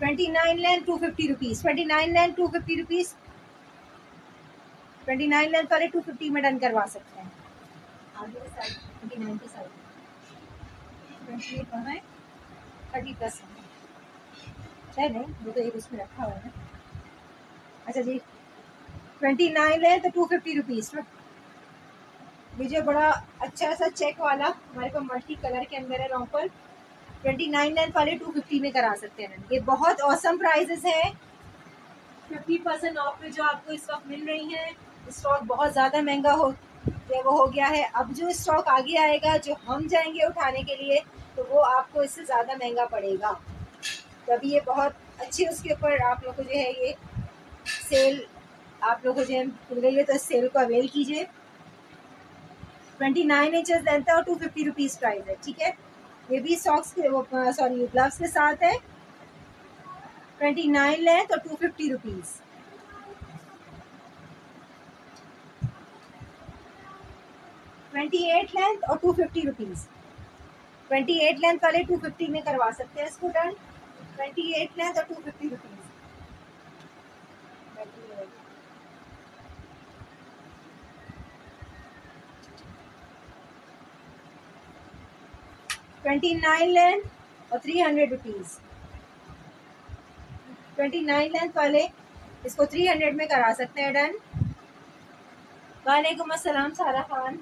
29 length 250 rupees, 29 length 250 rupees, 29 length वाले 250 में डन करवा सकते हैं। आगे साइड 29 के साइड 28 कहाँ है, 30 प्लस है नहीं, वो तो एक उसमें रखा हुआ है। अच्छा जी 29 लेंथ 250 रुपीज़। मुझे बड़ा अच्छा सा चेक वाला हमारे पास मल्टी कलर के अंदर है रॉम्पर, 29 लेंथ वाले 250 में करा सकते हैं। ये बहुत औसम प्राइजेस है, 50% ऑफ पे जो आपको इस वक्त मिल रही है। स्टॉक बहुत ज़्यादा महंगा हो गया है। अब जो स्टॉक आगे आएगा, जो हम जाएंगे उठाने के लिए, तो वो आपको इससे ज़्यादा महंगा पड़ेगा। तभी ये बहुत अच्छी उसके ऊपर आप लोग को जो है ये सेल आप लोग को जो है मिल रही है, तो इस सेल को अवेल कीजिए। 29 इंचेस लेंथ है और 250 रुपीज़ प्राइस है। ठीक है ये भी सॉक्स के सॉरी ग्लव्स के साथ है। 29 लेंथ और 250 रुपीज़। 28 लेंथ और 250 रुपीज़, 28 लेंथ वाले 250 में करवा सकते हैं इसको डन। 28 लेंथ और 250 रुपीज़। 29 लेंथ और 300 रुपीज़, 29 लेंथ वाले इसको 300 में करा सकते हैं डन। वालेकुम अस्सलाम सारा खान।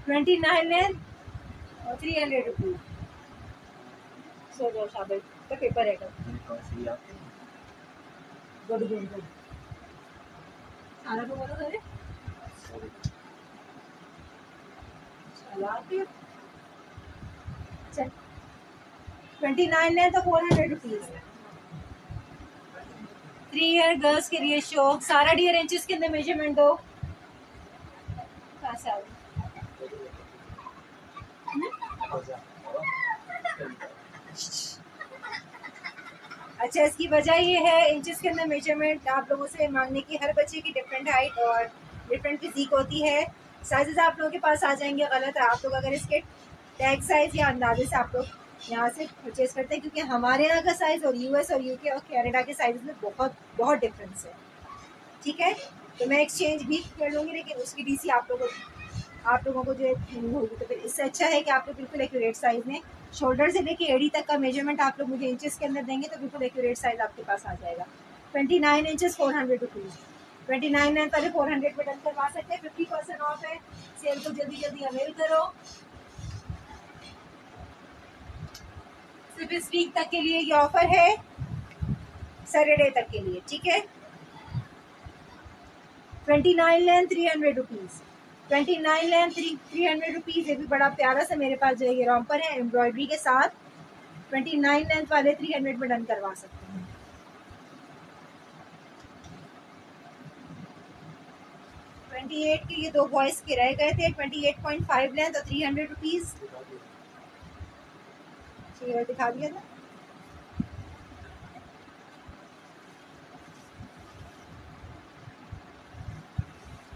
29 लेंथ और 300 रुपीज़। सो जाओ शाबाश, तो पेपर है गुड गुड गुड। सारा को बोलो करे चल 29 लेंथ तो 400 रुपीज़। 3 ईयर गर्ल्स के लिए शो सारा डियर इंचेस के अंदर मेजरमेंट दो। अच्छा इसकी वजह ये है इंचेस के अंदर मेजरमेंट आप लोगों से मांगने की। हर बच्चे की डिफरेंट हाइट और डिफरेंट फिजिक होती है। साइजेस आप लोगों के पास आ जाएंगे गलत है। आप लोग अगर इसके टैग साइज या अंदाजे से आप लोग यहाँ से परचेज करते हैं, क्योंकि हमारे यहाँ का साइज और यूएस और यूके और कनाडा के साइज में बहुत बहुत डिफरेंस है। ठीक है तो मैं एक्सचेंज भी कर लूँगी, लेकिन उसकी डीसी आप लोगों को आप लोगों को जो थिनिंग होगी। तो फिर इससे अच्छा है कि आप लोग बिल्कुल एक्यूरेट साइज में शोल्डर से लेके एड़ी तक का मेजरमेंट आप लोग मुझे इंचेस के अंदर देंगे तो बिल्कुल एक्यूरेट साइज आपके पास आ जाएगा। 29 इंचेस 400 रुपीज़। 29 लाइन पहले 400 में डन करवा सकते हैं। 50% ऑफ है, सेल को जल्दी जल्दी अवेल करो। सिर्फ इस वीक तक के लिए ये ऑफर है, सैटरडे तक के लिए, ठीक है। 29 लेंथ 300 रुपीज़। 29 length 300 rupees. ये भी बड़ा प्यारा सा मेरे पास जो है ये रॉम्पर है एम्ब्रॉयडरी के साथ। 29 लेंथ वाले 300 में डन करवा सकते हैं। 28 के ये दो बॉयज के रह गए थे। 28.5 लेंथ और 300 रुपीज़। दिखा दिया था।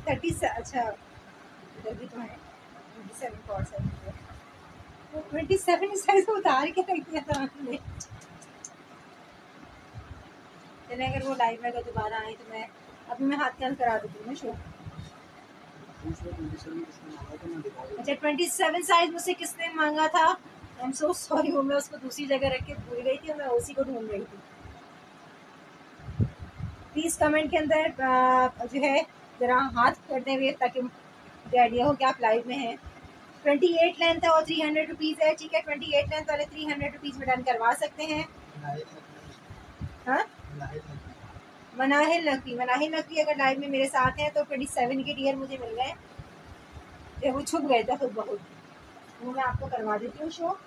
30 अच्छा इधर भी तो है 27 साइज उतार के रख दिया था आपने। चले अगर वो लाइव में दोबारा आए तो मैं अभी मैं हाथ कैल करा देती हूँ शो। अच्छा 27 साइज मुझसे किसने मांगा था? आई एम सो सॉरी, वो मैं उसको दूसरी जगह रख के भूल गई थी और मैं उसी को ढूंढ रही थी। प्लीज कमेंट के अंदर जो है जरा हाथ करते हुए ताकि मुझे आइडिया हो कि आप लाइव में हैं। 28 लेंथ है और 300 रुपीज़ है, ठीक है। 28 लेंथ वाले 300 रुपीज़ में डन करवा सकते हैं। हाँ मनाहिल नकवी अगर लाइव में मेरे साथ हैं तो 27 के टीयर मुझे मिल गए, वो छुप गए थे खुद बहुत, वो मैं आपको करवा देती हूँ शो।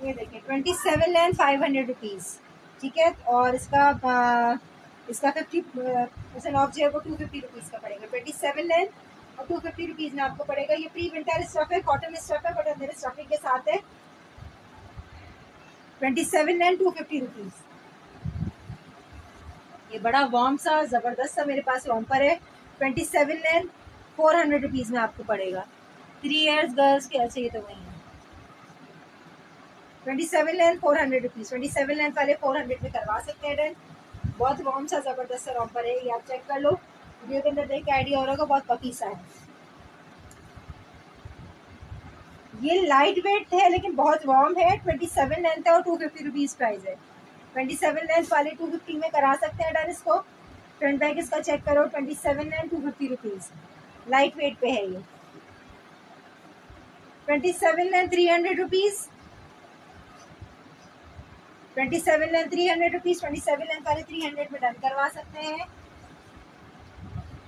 ये देखिए 27 लेंथ 500 रुपीज़, ठीक है। और इसका 50% ऑफ जो है वो 250 रुपीज़ का पड़ेगा। 27 लेंथ और 250 रुपीज़ में आपको पड़ेगा। ये प्री विंटर स्टफ है, कॉटन स्टफ है बट अंदर स्टफिंग के साथ है। 27 लेंथ 250 रुपीज़। ये बड़ा वार्म सा जबरदस्त सा मेरे पास रॉम्पर है। 27 लेंथ 400 रुपीज़ में आपको पड़ेगा। 3 इयर्स गर्ल्स के ऐसे ही तो वही है। 27 लेंथ 400 रुपीज़। 27 लेंथ वाले 400 में करवा सकते हैं डन। बहुत वार्म सा जबरदस्त सा रॉम्पर है, ये आप चेक कर लो वीडियो के अंदर देख के आइडिया हो रहा होगा, बहुत पकी सा है। ये लाइट वेट है लेकिन बहुत वार्म है। 27 लेंथ है और 250 रुपीज़ प्राइस है। 27 लेंथ वाले 250 में करा सकते हैं डन इसको। फ्रंट बैक इसका चेक करो। 27 लेंथ 250 रुपीज़, लाइट वेट पे है ये। 27 length 300 rupees. 27 length 300 rupees. 27 length वाले 300 में डन करवा सकते हैं।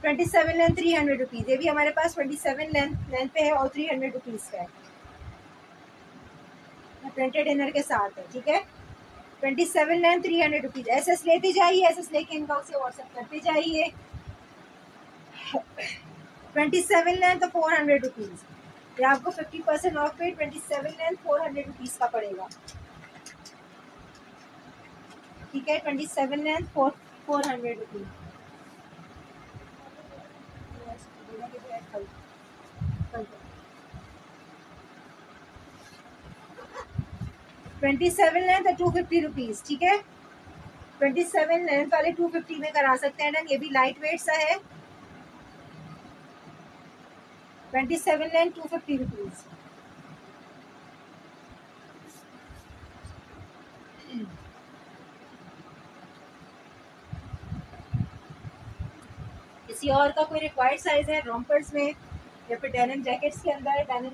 27 लेंथ 300 रुपीज़। ये भी हमारे पास 27 लेंथ पे है और 300 रुपीज़ का है, प्रिंटेड इनर के साथ है, ठीक है। 27 लेंथ 300 रुपीज़। एसएस लेते जाइए, एसएस लेके इनबॉक्स से व्हाट्सएप करते जाइए। 27 लेंथ तो 400 रुपीज़। ये आपको 50% ऑफ पे 27 लेंथ 400 रुपीज़ का पड़ेगा, ठीक है। 27 लेंथ 400 रुपीज़। 27 लेंथ 250 रुपीज़, ठीक है। 27 लेंथ वाले 250 में करा सकते हैं डन। ये भी लाइट वेट सा है। 27 लेंथ 250 रुपीज़। किसी और का कोई रिक्वायर्ड साइज है रॉम्पर्स में या फिर डेनिम जैकेट्स के अंदर? डेनिम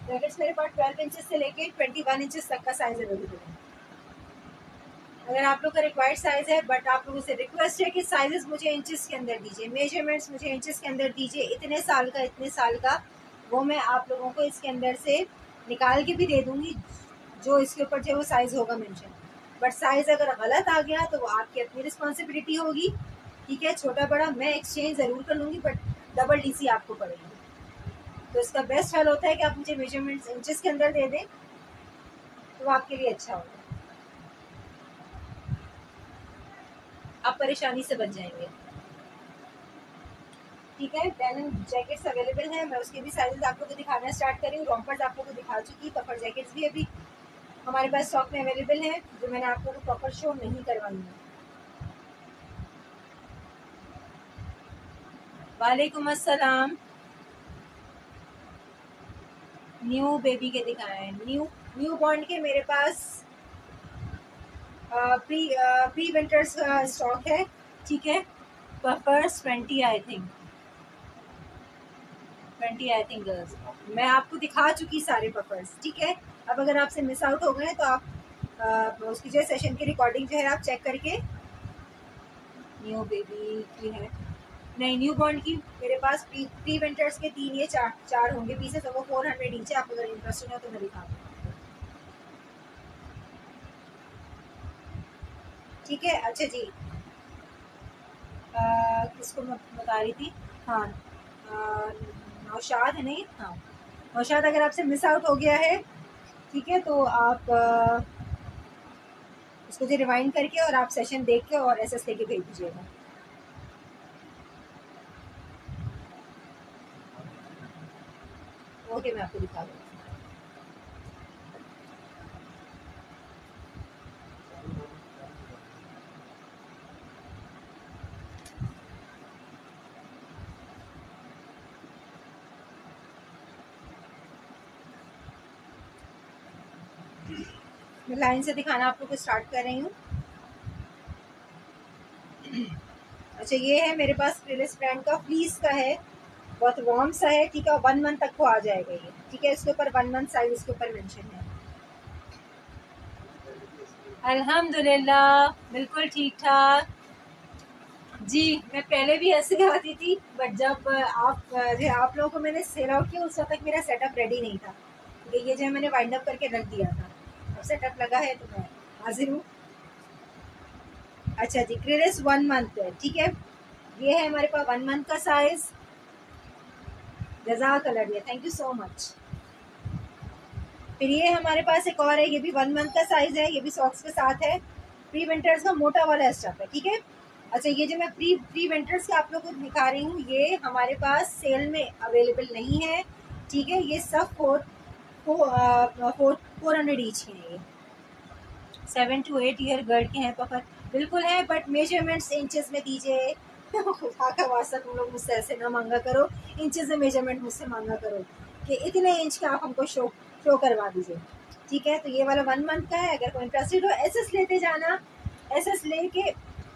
जैकेट्स मेरे पास 12 इंचेस से लेके 21 इंचेस तक का साइज अवेलेबल है। अगर आप लोग का रिक्वायर्ड साइज है बट आप लोगों से रिक्वेस्ट है कि साइजेस मुझे इंचेस के अंदर दीजिए, मेजरमेंट्स मुझे इंचेस के अंदर दीजिए। इतने साल का वो मैं आप लोगों को इसके अंदर से निकाल के भी दे दूंगी जो इसके ऊपर जो वो साइज होगा मेंशन। बट साइज अगर गलत आ गया तो वो आपकी अपनी रिस्पॉन्सिबिलिटी होगी, ठीक है। छोटा बड़ा मैं एक्सचेंज ज़रूर कर लूँगी बट डबल डीसी आपको पड़ेगी। तो इसका बेस्ट हल होता है कि आप मुझे मेजरमेंट्स इंचेस के अंदर दे दें तो आपके लिए अच्छा होगा, आप परेशानी से बच जाएंगे, ठीक है। डेनिम जैकेट्स अवेलेबल है, मैं उसके भी साइजेस आप लोग को दिखाना स्टार्ट कर रही हूँ। रॉम्पर्स आप लोग को दिखा चुकी, पफर जैकेट्स भी अभी हमारे पास स्टॉक में अवेलेबल है, जो मैंने आप लोगों को प्रॉपर शो नहीं करवाई है। वालेकुम अस्सलाम। न्यू बेबी के दिखाएं, न्यू बॉर्न के मेरे पास प्री विंटर्स का स्टॉक है, ठीक है। Puffers 20 I think, 20 I think girls. मैं आपको दिखा चुकी सारे पफर्स, ठीक है। अब अगर आपसे मिस आउट हो गए तो आप उसकी जो सेशन की रिकॉर्डिंग जो है आप चेक करके। न्यू बेबी की है नहीं, न्यू बॉर्न की मेरे पास प्री विंटर्स के 3 या 4 होंगे पीसेस, और वो 400 ईच है। आप अगर इंटरेस्टेड हो तो मैं दिखा दूँ, ठीक है। अच्छा जी, किसको मैं बता रही थी, हाँ नौशाद है नहीं, हाँ नौशाद, अगर आपसे मिस आउट हो गया है, ठीक है, तो आप उसको जो रिवाइंड करके और आप सेशन देख के और एसएस लेके भेज दीजिएगा। ओके, मैं आपको दिखा दूँ। मैं लाइन से दिखाना आप लोग को स्टार्ट कर रही हूँ। अच्छा, ये है मेरे पास क्रिलिस ब्रांड का, फ्लीस का है, बहुत वार्म सा है, ठीक है। 1 मंथ तक को आ जाएगा ये, ठीक है। इसके ऊपर 1 मंथ साइज इसके ऊपर मेंशन है। अल्हम्दुलिल्लाह, बिल्कुल ठीक ठाक जी। मैं पहले भी ऐसे आती थी, बट जब आप लोगों को मैंने सेल आउट किया उस वक्त तक मेरा सेटअप रेडी नहीं था, ये जो है मैंने वाइंड अप करके रख दिया था। अब सेटअप लगा है तो मैं हाजिर हूँ। अच्छा जी, क्रिलिस 1 मंथ है, ठीक है। ये है हमारे पास 1 मंथ का साइज। जज़ाक अल्लाह dear, thank you so much. फिर ये हमारे पास एक और है, ये भी 1 मंथ का साइज है, ये भी सॉक्स के साथ है। प्री विंटर्स का मोटा वाला स्टफ है, ठीक है। अच्छा, ये जो मैं प्री विंटर्स के आप लोगों को दिखा रही हूँ, ये हमारे पास सेल में अवेलेबल नहीं है, ठीक है। ये सब 400 ईच के हैं। ये 7 to 8 ईयर गर्ल के हैं पफर, बिल्कुल है, बट मेजरमेंट्स इंचेस में दीजिए। खुदा का वास्ता तुम लोग मुझसे ऐसे ना मांगा करो, इंचेस में मेजरमेंट मुझसे मांगा करो कि इतने इंच का आप हमको शो करवा दीजिए, ठीक है। तो ये वाला 1 मंथ का है। अगर कोई इंटरेस्टेड हो एसएस लेते जाना, एसएस लेके,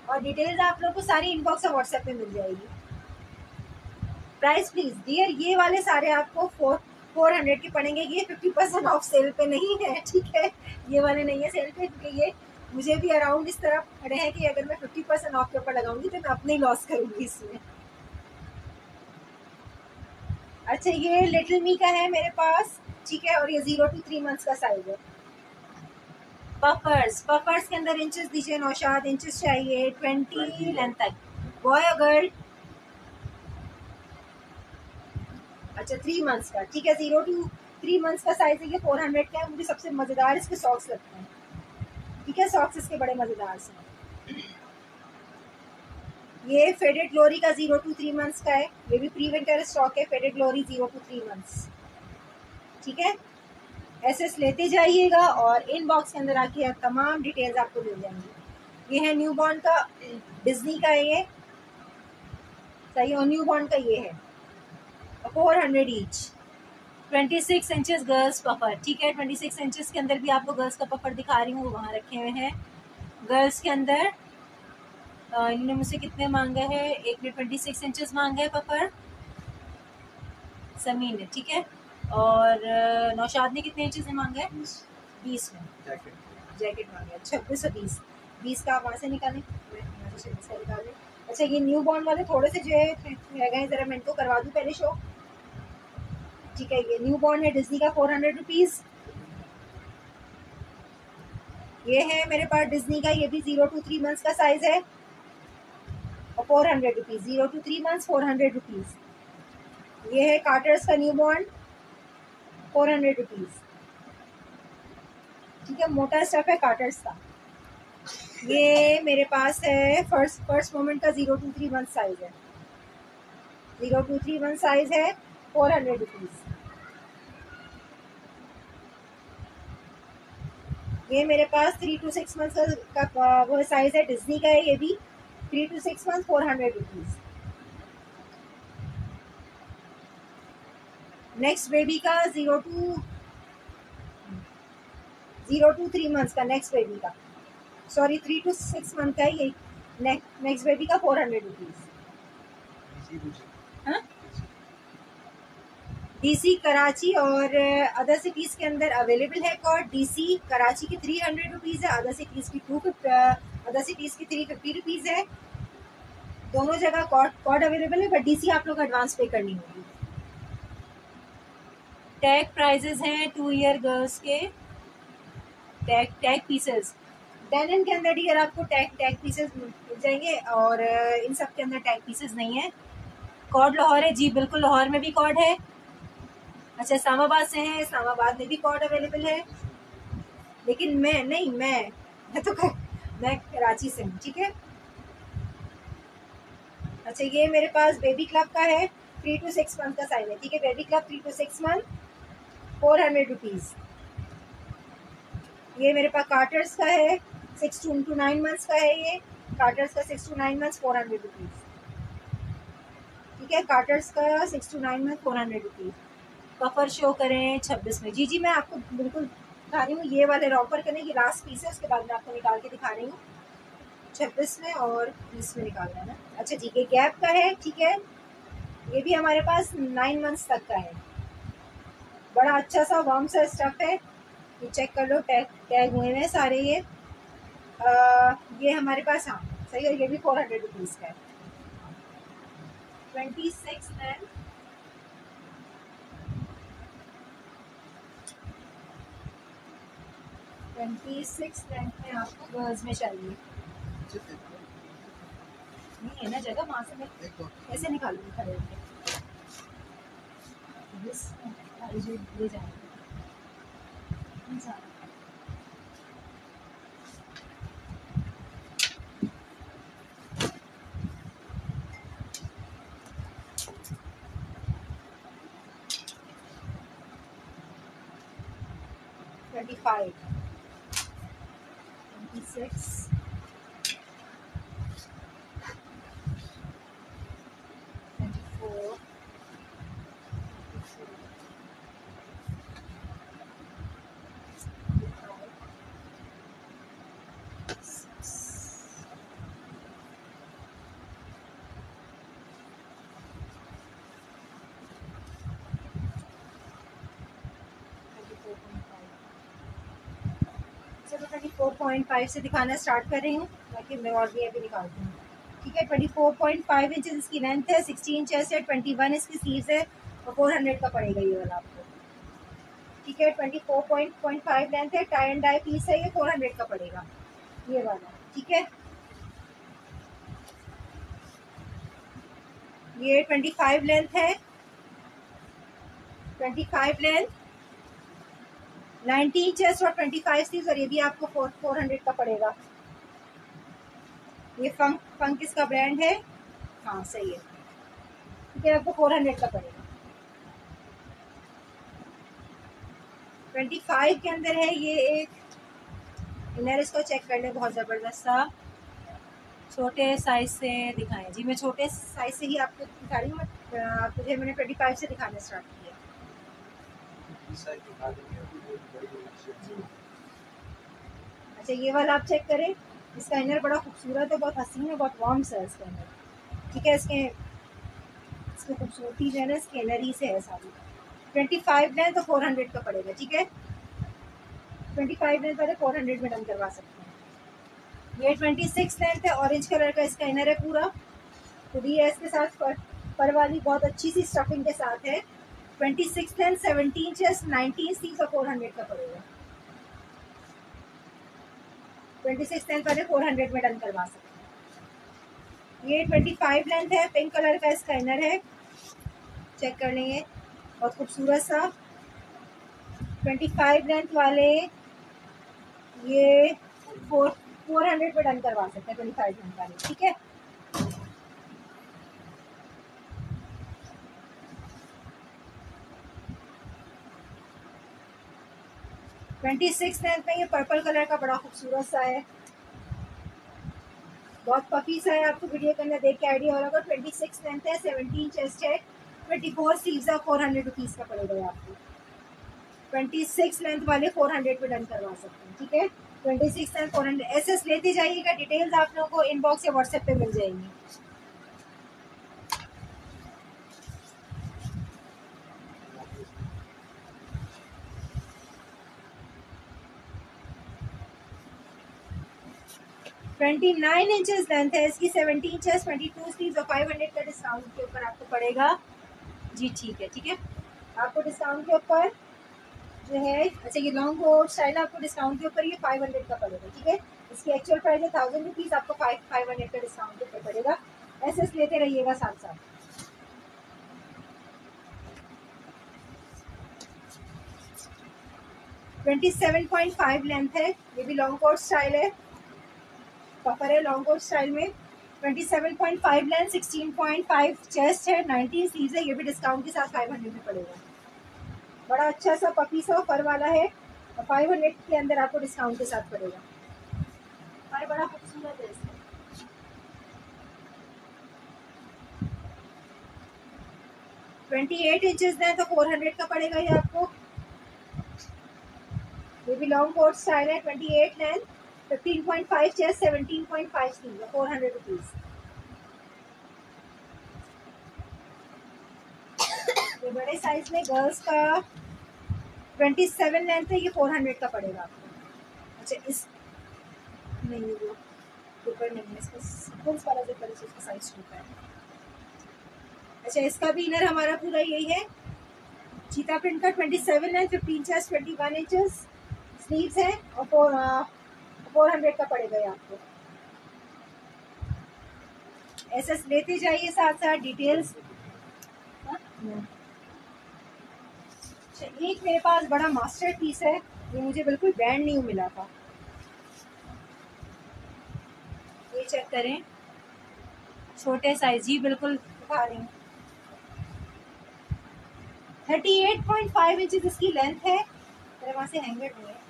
और डिटेल्स आप लोग को सारी इनबॉक्स और व्हाट्सएप में मिल जाएगी। प्राइस प्लीज डियर, ये वाले सारे आपको 400 के पड़ेंगे। ये 50% ऑफ सेल पे नहीं है, ठीक है। ये वाले नहीं है सेल पे, क्योंकि ये मुझे भी अराउंड इस तरह खड़े हैं कि अगर मैं 50% ऑफ के ऊपर लगाऊंगी तो मैं अपने ही लॉस करूंगी इसमें। अच्छा, ये लिटिल मी का है मेरे पास, ठीक है, और ये 0 to 3 मंथ्स का साइज है। पफर्स के अंदर इंचेस दीजिए नौशाद, इंचेस चाहिए 20 लेंथ तक, बॉय और गर्ल। अच्छा, 3 मंथ्स का, ठीक है। 0 to 3 मंथ्स का साइज है, ये 400 का है। मुझे सबसे मजेदार इसके सॉक्स लगते हैं, ठीक है। सॉक्स इसके बड़े मजेदार से। ये फेडेड ग्लोरी का 0 to 3 मंथ्स का है, ये भी प्री विंटर स्टॉक है। फेडेड ग्लोरी 0 to 3 मंथ्स, ठीक है। एसएस लेते जाइएगा और इनबॉक्स के अंदर आके तमाम डिटेल्स आपको मिल जाएंगी। ये है न्यू बॉर्न का, डिज्नी का है ये, सही। और न्यू बॉर्न का ये है 400 ईच, 26 इंचेस गर्ल्स पफर, ठीक है। 26 इंचेस के अंदर भी आपको गर्ल्स का पफर दिखा रही हूँ, वहाँ रखे हुए हैं। गर्ल्स के अंदर इन्होंने मुझसे कितने मांगे हैं, एक ने 26 इंचेस मांगे है पफर, समीन ने, ठीक है। और नौशाद ने कितने इंचेस में मांगे हैं, 20 में जैकेट मांगे, 2620, 20 का आप वहाँ से निकालें, मैं यहाँ से 26 का निकालें। अच्छा, ये न्यू बॉर्न वाले थोड़े से जो है रह गए, जरा मैं इनको करवा दूँ पहले शो, ठीक है। ये न्यू बॉर्न है डिज्नी का, 400 रुपीज़। ये है मेरे पास डिज्नी का, ये भी 0 to 3 मंथ्स का साइज है, और 400 रुपीज़, 0 to 3 मंथ्स 400 रुपीज़। ये है कार्टर्स का न्यू बॉर्न, 400 रुपीज़, ठीक है। मोटा स्टफ है कार्टर्स का। ये मेरे पास है फर्स्ट मोमेंट का 0 to 3 मंथ साइज है, 0231 साइज है, 400 रुपीज़। ये मेरे पास 3 to 6 मंथ्स का वो साइज है, डिज्नी का है ये भी। 3 to 6 month 400 rupees. Next baby का 0 to 3 मंथ्स का, नेक्स्ट बेबी का, सॉरी 3 to 6 मंथ का है ये। नेक्स्ट बेबी का 400 रुपीज़। हाँ, डीसी कराची और अदर सिटीज के अंदर अवेलेबल है कॉर्ड। डीसी कराची की 300 रुपीज़ है, अदर सिटीज की 350 रुपीज़ है। दोनों जगह कॉर्ड अवेलेबल है, बट डीसी आप लोग एडवांस पे करनी होगी। टैग प्राइजेस हैं 2 ईयर गर्ल्स के, टैग पीसेस। डेनिम के अंदर डियर आपको टैग पीसेस मिल जाएंगे, और इन सब के अंदर टैग पीसेस नहीं है। कॉर्ड लाहौर है जी, बिल्कुल लाहौर में भी कॉर्ड है। अच्छा, इस्लामाबाद से हैं, इस्लामाबाद में भी कॉर्ड अवेलेबल है, लेकिन मैं कराची से हूँ, ठीक है। अच्छा, ये मेरे पास बेबी क्लब का है, 3 to 6 मंथ का साइज है, ठीक है। Baby club 3 to 6 month, 400 rupees. ये मेरे पास कार्टर्स का है, 6 to 9 मंथ्स का है। ये कार्टर्स का 6 to 9 मंथ्स 400 रुपीज़, ठीक है। कार्टर्स का 6 to 9 मंथ 400 रुपीज़। कफर शो करें 26 में। जी मैं आपको बिल्कुल दिखा रही हूँ, ये वाले रॉपर करने की लास्ट पीस है, उसके बाद मैं आपको निकाल के दिखा रही हूँ। 26 में और 20 में निकालना है ना। अच्छा जी, ये गैप का है, ठीक है। ये भी हमारे पास 9 मंथ्स तक का है, बड़ा अच्छा सा वार्म सा स्टफ है। ये चेक कर लो, टैग हुए हैं सारे ये हमारे पास, हाँ सही है। ये भी 400 रुपीज़ का है। 26 लेंथ, 26 लेंथ में आपको गर्ल्स में चाहिए। नहीं है ना जगह, वहाँ से मैं कैसे निकालूंगी खड़े होके। ले जाएंगे। 25, 26, 24, 24.5 से दिखाना स्टार्ट कर रही हूँ, ताकि मैं और भी अभी निकालती हूँ, ठीक है। 24.5 इंच इसकी लेंथ है, 16 चेस्ट है, 21 इसकी स्लीव्स है, और 400 का पड़ेगा ये वाला आपको, ठीक है। 24.5 लेंथ है, टाई एंड डाई पीस है, ये 400 का पड़ेगा ये वाला, ठीक है। ये 25 लेंथ है, 25 लेंथ, 19 चेस्ट और 25 स्लीव्स, और ये भी आपको 400 का पड़ेगा। ये फंक इसका ब्रांड है, हाँ सही है, ठीक है। आपको 400 का पड़ेगा। 25 के अंदर है ये एक इनर, इसको चेक कर ले, बहुत ज़बरदस्त सा। छोटे साइज से दिखाएं जी, मैं छोटे साइज से ही आपको दिखा रही हूँ। तुझे मैंने 25 से दिखाना स्टार्ट किया। अच्छा, ये वाला आप चेक करें, इसका इनर बड़ा खूबसूरत है, बहुत हसीन है, बहुत वार्म सा है इसका इनर, ठीक है। इसकी खूबसूरती जो है ना, इसके इनर ही से है सारी। 25 लें तो 400 का पड़ेगा, ठीक है। 25 लें पहले 400 में डन करवा सकते हैं। ये 26 लेंथ है, ऑरेंज कलर का इसका इनर है पूरा, खुदी है इसके साथ, पर वाली बहुत अच्छी सी स्टफिंग के साथ है। 26 लेंथ, 17 चेस्ट, 19 स्लीव्स और 400 का पड़ेगा। 26 लेंथ पहले 400 में डन करवा सकते हैं। ये 25 लेंथ है, पिंक कलर का इसका इनर है, चेक कर लेंगे, बहुत खूबसूरत सा। 25 लेंथ वाले ये 400 पे डन करवा सकते हैं, 25 लेंथ वाले, ठीक है। 26 लेंथ में ये पर्पल कलर का बड़ा खूबसूरत सा है, बहुत पफी सा है, आपको वीडियो के अंदर देख के आइडिया हो रहा होगा। 26 लेंथ है, 17 चेस्ट है, 24 स्लीव्स है, 400 रुपीज़ का पड़ेगा आपको। 26 लेंथ वाले 400 पे डन करवा सकते हैं, ठीक है। 26 लेंथ 400 SS लेते जाइएगा, डिटेल्स आप लोगों को इनबॉक्स या व्हाट्सएप पे मिल जाएंगी। ट्वेंटी 9 इंचेस लेंथ है इसकी, 17 चेस्ट, 22 स्लीव्स और 500 का डिस्काउंट के ऊपर आपको पड़ेगा जी। ठीक है, ठीक है, आपको डिस्काउंट के ऊपर जो है, अच्छा ये लॉन्ग कोट स्टाइल आपको डिस्काउंट के ऊपर ये 500 का पड़ेगा, ठीक है। इसकी एक्चुअल प्राइस है 1000 रुपीज़, आपको 500 का डिस्काउंट के ऊपर पड़ेगा। SS लेते रहिएगा साथ साथ। ट्वेंटी 7.5 लेंथ है, ये भी लॉन्ग कोट स्टाइल है, पफर है लॉन्ग कोट स्टाइल में। 27.5 लेंथ, 16.5 चेस्ट है, 19 स्लीव्स है, ये भी डिस्काउंट के साथ 500 में पड़ेगा। बड़ा अच्छा सा पपी सा फर वाला है और 500 के अंदर आपको डिस्काउंट के साथ पड़ेगा। फर बड़ा खूबसूरत है इसका। ट्वेंटी 8 इंचेस है तो 400 का पड़ेगा ये आपको। ये भी लॉन्ग कोट स्टाइल है, 28 लेंथ, 15.5 चेस्ट, 17.5 स्लीव, 400 रुपीज़। ये बड़े साइज में गर्ल्स का 27 लेंथ है, ये 400 का पड़ेगा आपको। अच्छा इस नहीं वो ऊपर नहीं है, इसका सिक्वेंस वाला जो कलर है उसका साइज छोटा है। अच्छा इसका भी इनर हमारा पूरा यही है, चीता प्रिंट का 27 लेंथ, 15 चेस्ट, 21 इंचेस स्लीव्स है और 400 का पड़ेगा ये आपको। SS लेते जाइए साथ साथ डिटेल्स। एक मेरे पास बड़ा मास्टर पीस है, ये मुझे बिल्कुल ब्रांड न्यू मिला था, ये चेक करें, छोटे साइज ही बिल्कुल दिखा रही हूँ। 38.5 इंचेस इसकी लेंथ है, मेरे वहाँ से हैंगर नहीं है,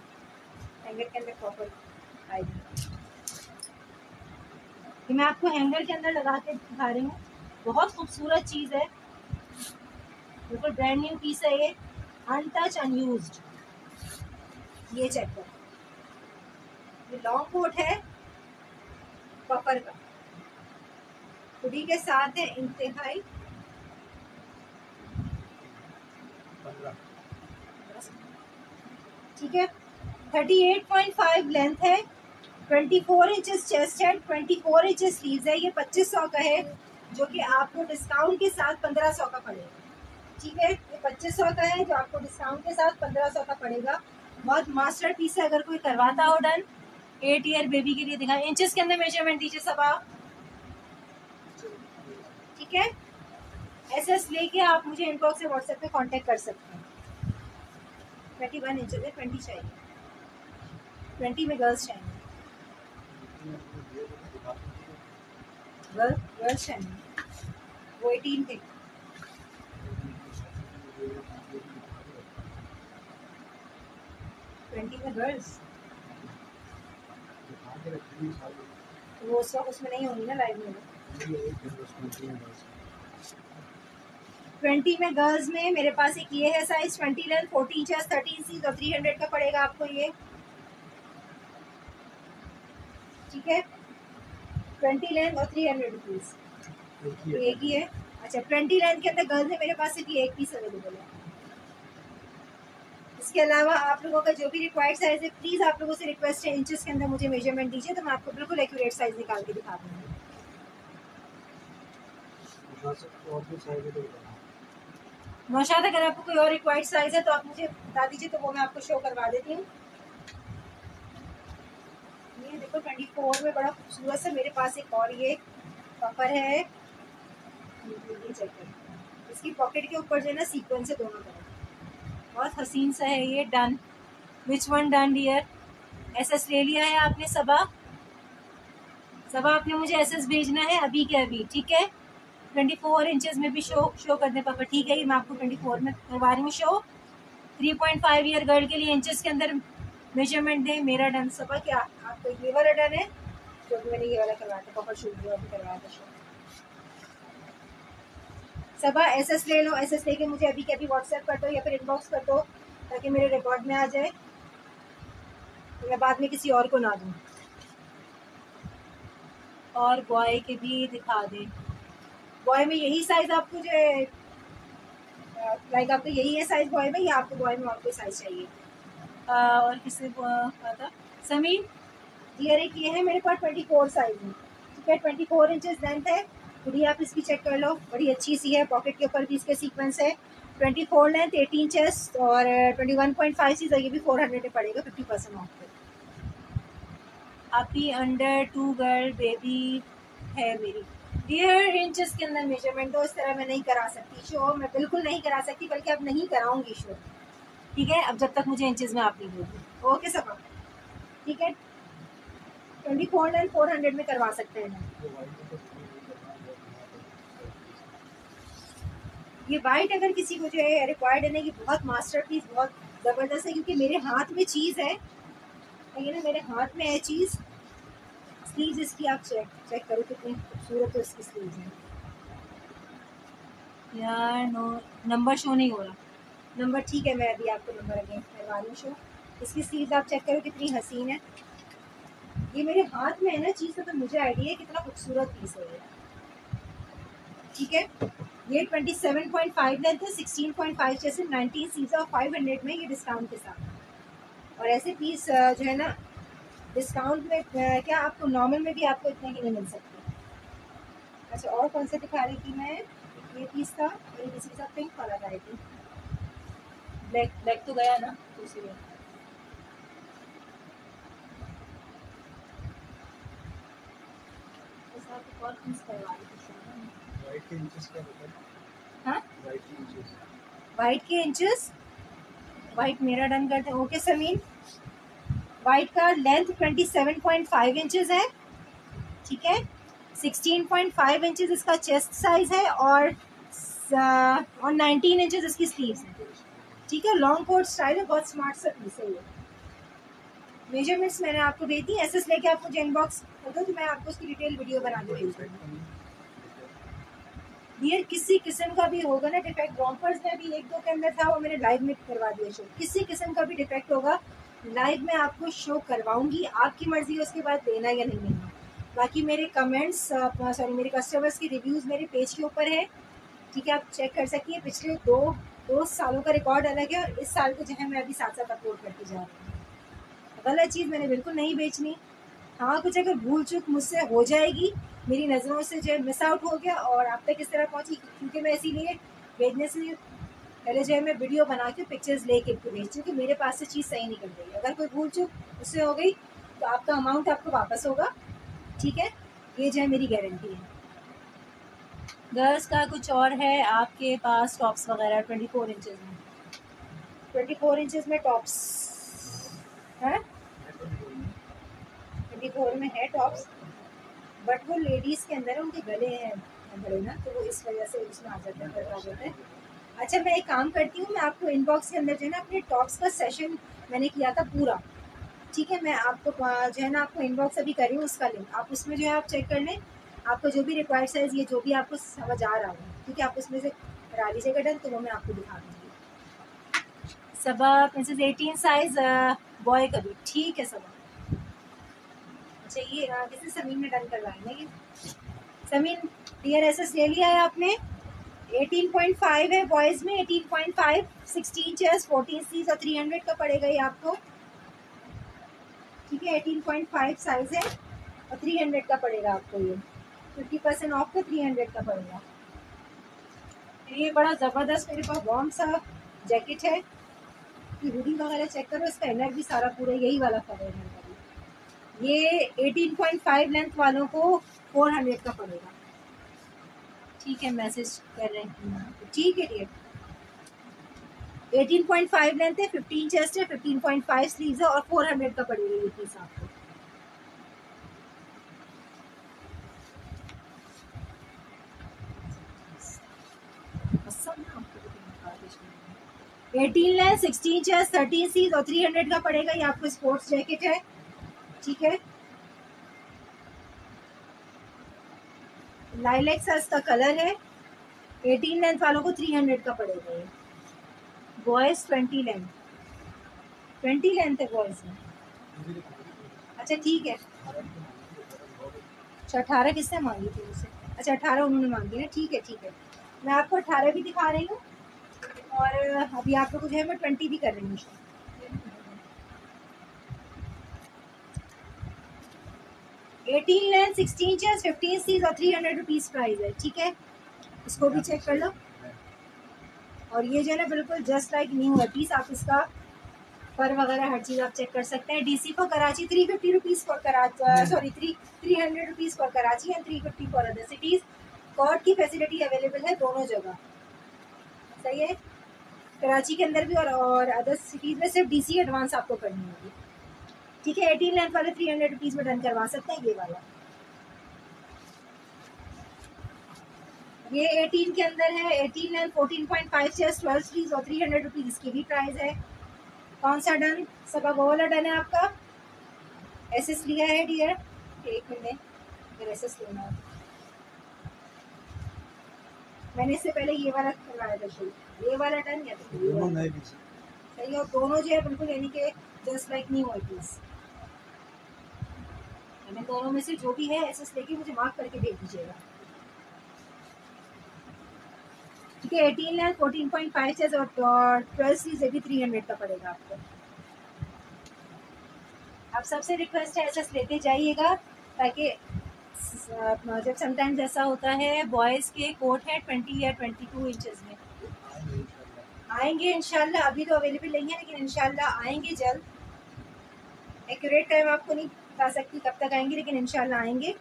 हैंगर के अंदर प्रॉपर आएगी, ये मैं आपको हैंगर के अंदर लगा के दिखा रही हूँ। बहुत खूबसूरत चीज़ है, बिल्कुल ब्रांड न्यू पीस है ये, अनटच अनयूज्ड। ये चेक करो, ये लॉन्ग कोट है पफर का, हुडी के साथ है, इंतहाई ठीक है। 38.5 लेंथ है, 24 इंचेस चेस्ट है, 24 इंचेस स्लीव्स है, ये 2500 का है, जो कि आपको डिस्काउंट के साथ 1500 का पड़ेगा, ठीक है। ये 2500 का है जो आपको डिस्काउंट के साथ 1500 का पड़ेगा। बहुत मास्टर पीस है, अगर कोई करवाता हो डन, 8 ईयर बेबी के लिए दिखाएं। इंचेस के अंदर मेजरमेंट दीजिए सब आप, ठीक है। SS लेके आप मुझे इनबॉक्स से व्हाट्सएप पे कांटेक्ट कर सकते हैं। 21 इंचेस है, 20 चाहिए, 20 में गर्ल्स चाहिए, गर्ल्स चाहिए, वो 18 थे। में गर्ल्स वो उस वक्त उसमें नहीं होंगी ना लाइव में। 20 में गर्ल्स में मेरे पास एक ये है साइज, 20 लेंथ, 14 चेस्ट, 13 सीज और 300 का पड़ेगा आपको ये, ठीक है। 20 लेंथ और 300 रुपीज़, एक ही है। अच्छा 20 लेंथ के अंदर गर्ल्स है मेरे पास सिर्फ ये एक पीस अवेलेबल है। इसके अलावा आप लोगों का जो भी रिक्वायर्ड साइज है, प्लीज़ आप लोगों से रिक्वेस्ट है इंचेस के अंदर मुझे मेजरमेंट दीजिए, तो मैं आपको बिल्कुल एक्यूरेट साइज निकाल के दिखा दूँगी। नौशाद अगर आपको कोई और रिक्वायर्ड साइज है तो आप मुझे बता दीजिए, तो वो मैं आपको शो करवा देती हूँ। ये देखो 24 में बड़ा खूबसूरत सा मेरे पास एक और ये पफर है, ये चेक करें, इसकी पॉकेट के ऊपर जो है ना सीक्वेंस है दोनों तरफ, बहुत हसीन सा है ये। Done, which one done dear? SS ले लिया है आपने सबा आपने मुझे SS भेजना है अभी के अभी, ठीक है। 24 इंचेस में भी शो कर दे पापा, ठीक है। ये मैं आपको 24 में करवा रही हूँ शो। 3.5 ईयर गर्ल के लिए इंचेस के अंदर मेजरमेंट दें। मेरा डन सबा क्या आपको ये वाला डन है, जो कि मैंने ये वाला करवाया था, प्रॉपर शूट जो अभी करवाया था शूट। सबा एसएस ले लो, एसएस लेके मुझे अभी के अभी व्हाट्सएप कर दो या फिर इनबॉक्स कर दो, ताकि मेरे रिकॉर्ड में आ जाए, तो मैं बाद में किसी और को ना दूँ। और बॉय के भी दिखा दें। बॉय में यही साइज आपको जो है, लाइक आपको यही है साइज बॉय में, या आपको बॉय में और कोई साइज चाहिए? और किसने कहा था? समीन, ईयर एक ये है मेरे पास 24 साइज में, ठीक है, 24 इंचेस लेंथ है। खुद ही आप इसकी चेक कर लो, बड़ी अच्छी सी है, पॉकेट के ऊपर भी इसके सीक्वेंस है। 24 लेंथ, 18 चेस्ट और 21.5 सीज, ये भी 400 में पड़ेगा 50% ऑफ पे। अभी अंडर 2 गर्ल बेबी है मेरी। डियर इंचेस के अंदर मेजरमेंट तो इस तरह मैं नहीं करा सकती शो, मैं बिल्कुल नहीं करा सकती, बल्कि अब नहीं कराऊंगी शो, ठीक है, अब जब तक मुझे इंचेस में आप नहीं दोगी। ओके सब, ठीक है, 24 एंड 400 में करवा सकते हैं। ये वाइट अगर किसी को जो है रिक्वायर्ड है ना, कि बहुत मास्टरपीस, बहुत ज़बरदस्त है, क्योंकि मेरे हाथ में चीज़ है, ये ना मेरे हाथ में है चीज़। स्लीव्स इसकी आप चेक करो कितनी खूबसूरत तो इसकी स्लीव्स है यार। नो नंबर शो नहीं हो रहा, नंबर ठीक है, मैं अभी आपको नंबर अगेन करवा रही हूँ शो। इसकी स्लीव्स आप चेक करो कितनी हसीन है। ये मेरे हाथ में है ना चीज़, तो मुझे आइडिया है कितना खूबसूरत पीस है ये, ठीक है। ये 27.5 लेंथ है, 16.5 जैसे 19 सीजा और 500 में, ये डिस्काउंट के साथ। और ऐसे पीस जो है ना डिस्काउंट में क्या आपको नॉर्मल में भी आपको इतने की नहीं मिल सकती। अच्छा, और कौन से दिखा रही थी मैं? ये पीस था, ये किसी के साथ पिंक वाला था, आई थिंक ब्लैक, ब्लैक तो गया ना, तो इसलिए और पीस करवा रही थी। वाइट के इंचेस क्या बताएं? हाँ, वाइट के इंचेस, वाइट मेरा डन करते हैं। ओके समीन, वाइट का लेंथ 27.5 इंचेस है, ठीक है, 16.5 इंचेस इसका चेस्ट साइज है, और 19 इंचेस इसकी स्लीव्स है, ठीक है। लॉन्ग कोट स्टाइल है, बहुत स्मार्ट सा पीस है ये। मेजरमेंट्स मैंने आपको भेज दी, एसएस लेके आप मुझे इनबॉक्स कर दो, तो मैं आपको उसकी डिटेल वीडियो बना के भेज दूँगी। ये किसी किस्म का भी होगा ना डिफेक्ट, रॉम्पर्स में भी एक दो के अंदर था, वो मैंने लाइव में करवा दिया शो। किसी किस्म का भी डिफेक्ट होगा लाइव में आपको शो करवाऊंगी, आपकी मर्जी है उसके बाद देना या नहीं देना। बाकी मेरे कमेंट्स, सॉरी, मेरे कस्टमर्स की रिव्यूज़ मेरे पेज के ऊपर है, ठीक है, आप चेक कर सकती हैं। पिछले दो सालों का रिकॉर्ड अलग है, और इस साल को जो है मैं अभी साथ साथ अपलोड करती जा रही हूँ। गलत चीज़ मैंने बिल्कुल नहीं बेचनी। हाँ, कुछ अगर भूल चूक मुझसे हो जाएगी, मेरी नज़रों से जो है मिस आउट हो गया और आप तक इस तरह पहुँची, क्योंकि मैं इसीलिए भेजने से पहले जो है मैं वीडियो बना के पिक्चर्स लेके भेजती हूँ कि मेरे पास से चीज़ सही निकल गई। अगर कोई भूल चूक उससे हो गई तो आपका अमाउंट आपको वापस होगा, ठीक है, ये जो है मेरी गारंटी है। गर्ल्स का कुछ और है आपके पास टॉप्स वगैरह 24 इंचेस में? 24 इंचेस में टॉप्स है, 24 में है टॉप्स, बट वो लेडीज़ के अंदर उनके गले हैं बड़े ना, तो वो इस वजह से उसमें आ जाते हैं, फर्क आ जाता है। अच्छा, मैं एक काम करती हूँ, मैं आपको इनबॉक्स के अंदर जो है ना अपने टॉप्स का सेशन मैंने किया था पूरा, ठीक है, मैं आपको जो है ना आपको इनबॉक्स अभी कर रही हूँ उसका लिंक, आप उसमें जो है आप चेक कर लें, आपको जो भी रिक्वायर्ड साइज़, ये जो भी आपको समझ आ रहा हो, ठीक है, आप उसमें से करा लीजिएगा डन, तो वो मैं आपको दिखा दूँगी। सबा प्रिंसेस 18 साइज़ बॉय का भी, ठीक है सबा। अच्छा, ये जैसे समीन में डन करवाए ना, ये समीन डियर एसएस ले लिया है आपने। 18.5 है बॉयज़ में, 18.5, 16 चेस्ट, 14 सीज और 300 का पड़ेगा ये आपको, ठीक है, 18.5 साइज है और 300 का पड़ेगा आपको ये, 50% ऑफ का 300 का पड़ेगा। ये बड़ा ज़बरदस्त मेरे पास वार्म सा जैकेट है, कि हुडी वगैरह चेक करो, इसका इनर भी सारा पूरा यही वाला कलर है। ये 18.5 लेंथ वालों को 400 का पड़ेगा, ठीक है, मैसेज कर रहे हैं, ठीक है डियर। 18.5 लेंथ है, 15 चेस्ट है, 15.5 स्लीव्स है और 400 का पड़ेगा ये पीस आपको। 18 लेंथ 16 चेस्ट 13 सीज और 300 का पड़ेगा। ये आपको स्पोर्ट्स जैकेट है, ठीक है। लाइलेक सा इसका कलर है। 18 लेंथ वालों को 300 का पड़ेगा ये। बॉयज 20 लेंथ, 20 लेंथ है बॉयज में। अच्छा ठीक है। अच्छा 18 किसने मांगी थी मुझसे? अच्छा 18 उन्होंने मांगी ना, ठीक है ठीक है। मैं आपको 18 भी दिखा रही हूँ और अभी आप लोग जो है मैं 20 भी कर रही हूँ। 18 लेंथ 16 चेस्ट 15 सीज और 300 रुपीज प्राइस है, ठीक है। इसको भी चेक कर लो। और ये जो है ना बिल्कुल जस्ट लाइक न्यू है पीस। आप इसका पर वगैरह हर चीज़ आप चेक कर सकते हैं। DC for Karachi 350 rupees for Karachi, sorry 300 rupees for Karachi and 350 for other cities. कॉर्ड की फैसिलिटी अवेलेबल है दोनों जगह, सही है। कराची के अंदर भी और अदर सिटीज़ में सिर्फ डीसी एडवांस आपको करनी होगी, ठीक है। 18 लेंथ वाले 300 रुपीज़ में डन करवा सकते हैं। ये वाला ये 18 के अंदर है। 18 लेंथ 14.5 चेस्ट 12 स्लीव्स और 300 रुपीज़ इसकी भी प्राइस है। कौन सा डन? सबका वो वाला डन है आपका? एसएस लिया है डियर? एक मिनट, फिर एसएस लेना है। मैंने इससे पहले ये वाला करवाया था शुरू। ये वाला डन या तो दोनों नए पीस सही है। और दोनों जो है बिल्कुल यानी कि जस्ट लाइक न्यू है पीस। मैंने दोनों में से जो भी है एसएस लेके मुझे मार्क करके भेज दीजिएगा, ठीक है। 18 है 14.5 है और 12 सीज भी 300 का पड़ेगा आपको। आप सबसे रिक्वेस्ट है एसएस लेते जाइएगा ताकि जब समटाइम्स ऐसा होता है बॉयज़ के कोट है 20 या 22 इंचेस में आएंगे इंशाल्लाह। अभी तो अवेलेबल नहीं है लेकिन इंशाल्लाह आएंगे जल्द। एक्यूरेट टाइम आपको नहीं बता सकती कब तक आएंगे लेकिन इंशाल्लाह आएंगे,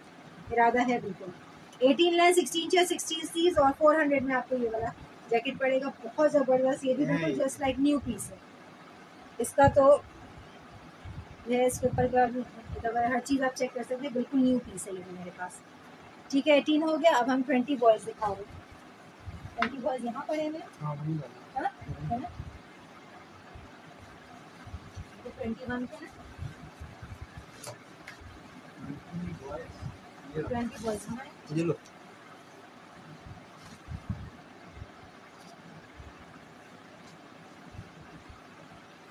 इरादा है बिल्कुल। 18 लाइन 16 इंच 16 सीज और 400 में आपको ये वाला जैकेट पड़ेगा। बहुत ज़बरदस्त, ये भी बिल्कुल जस्ट लाइक न्यू पीस है इसका। तो ये इसके ऊपर का हर चीज़ आप चेक कर सकते हैं, बिल्कुल न्यू पीस है ये मेरे पास, ठीक है। 18 हो गया। अब हम 20 बॉयज़ दिखा रहे हैं। 20 बॉयज़ यहाँ पड़े हुए है ना, 21 के ना 20 बॉयज़ हैं। ये लो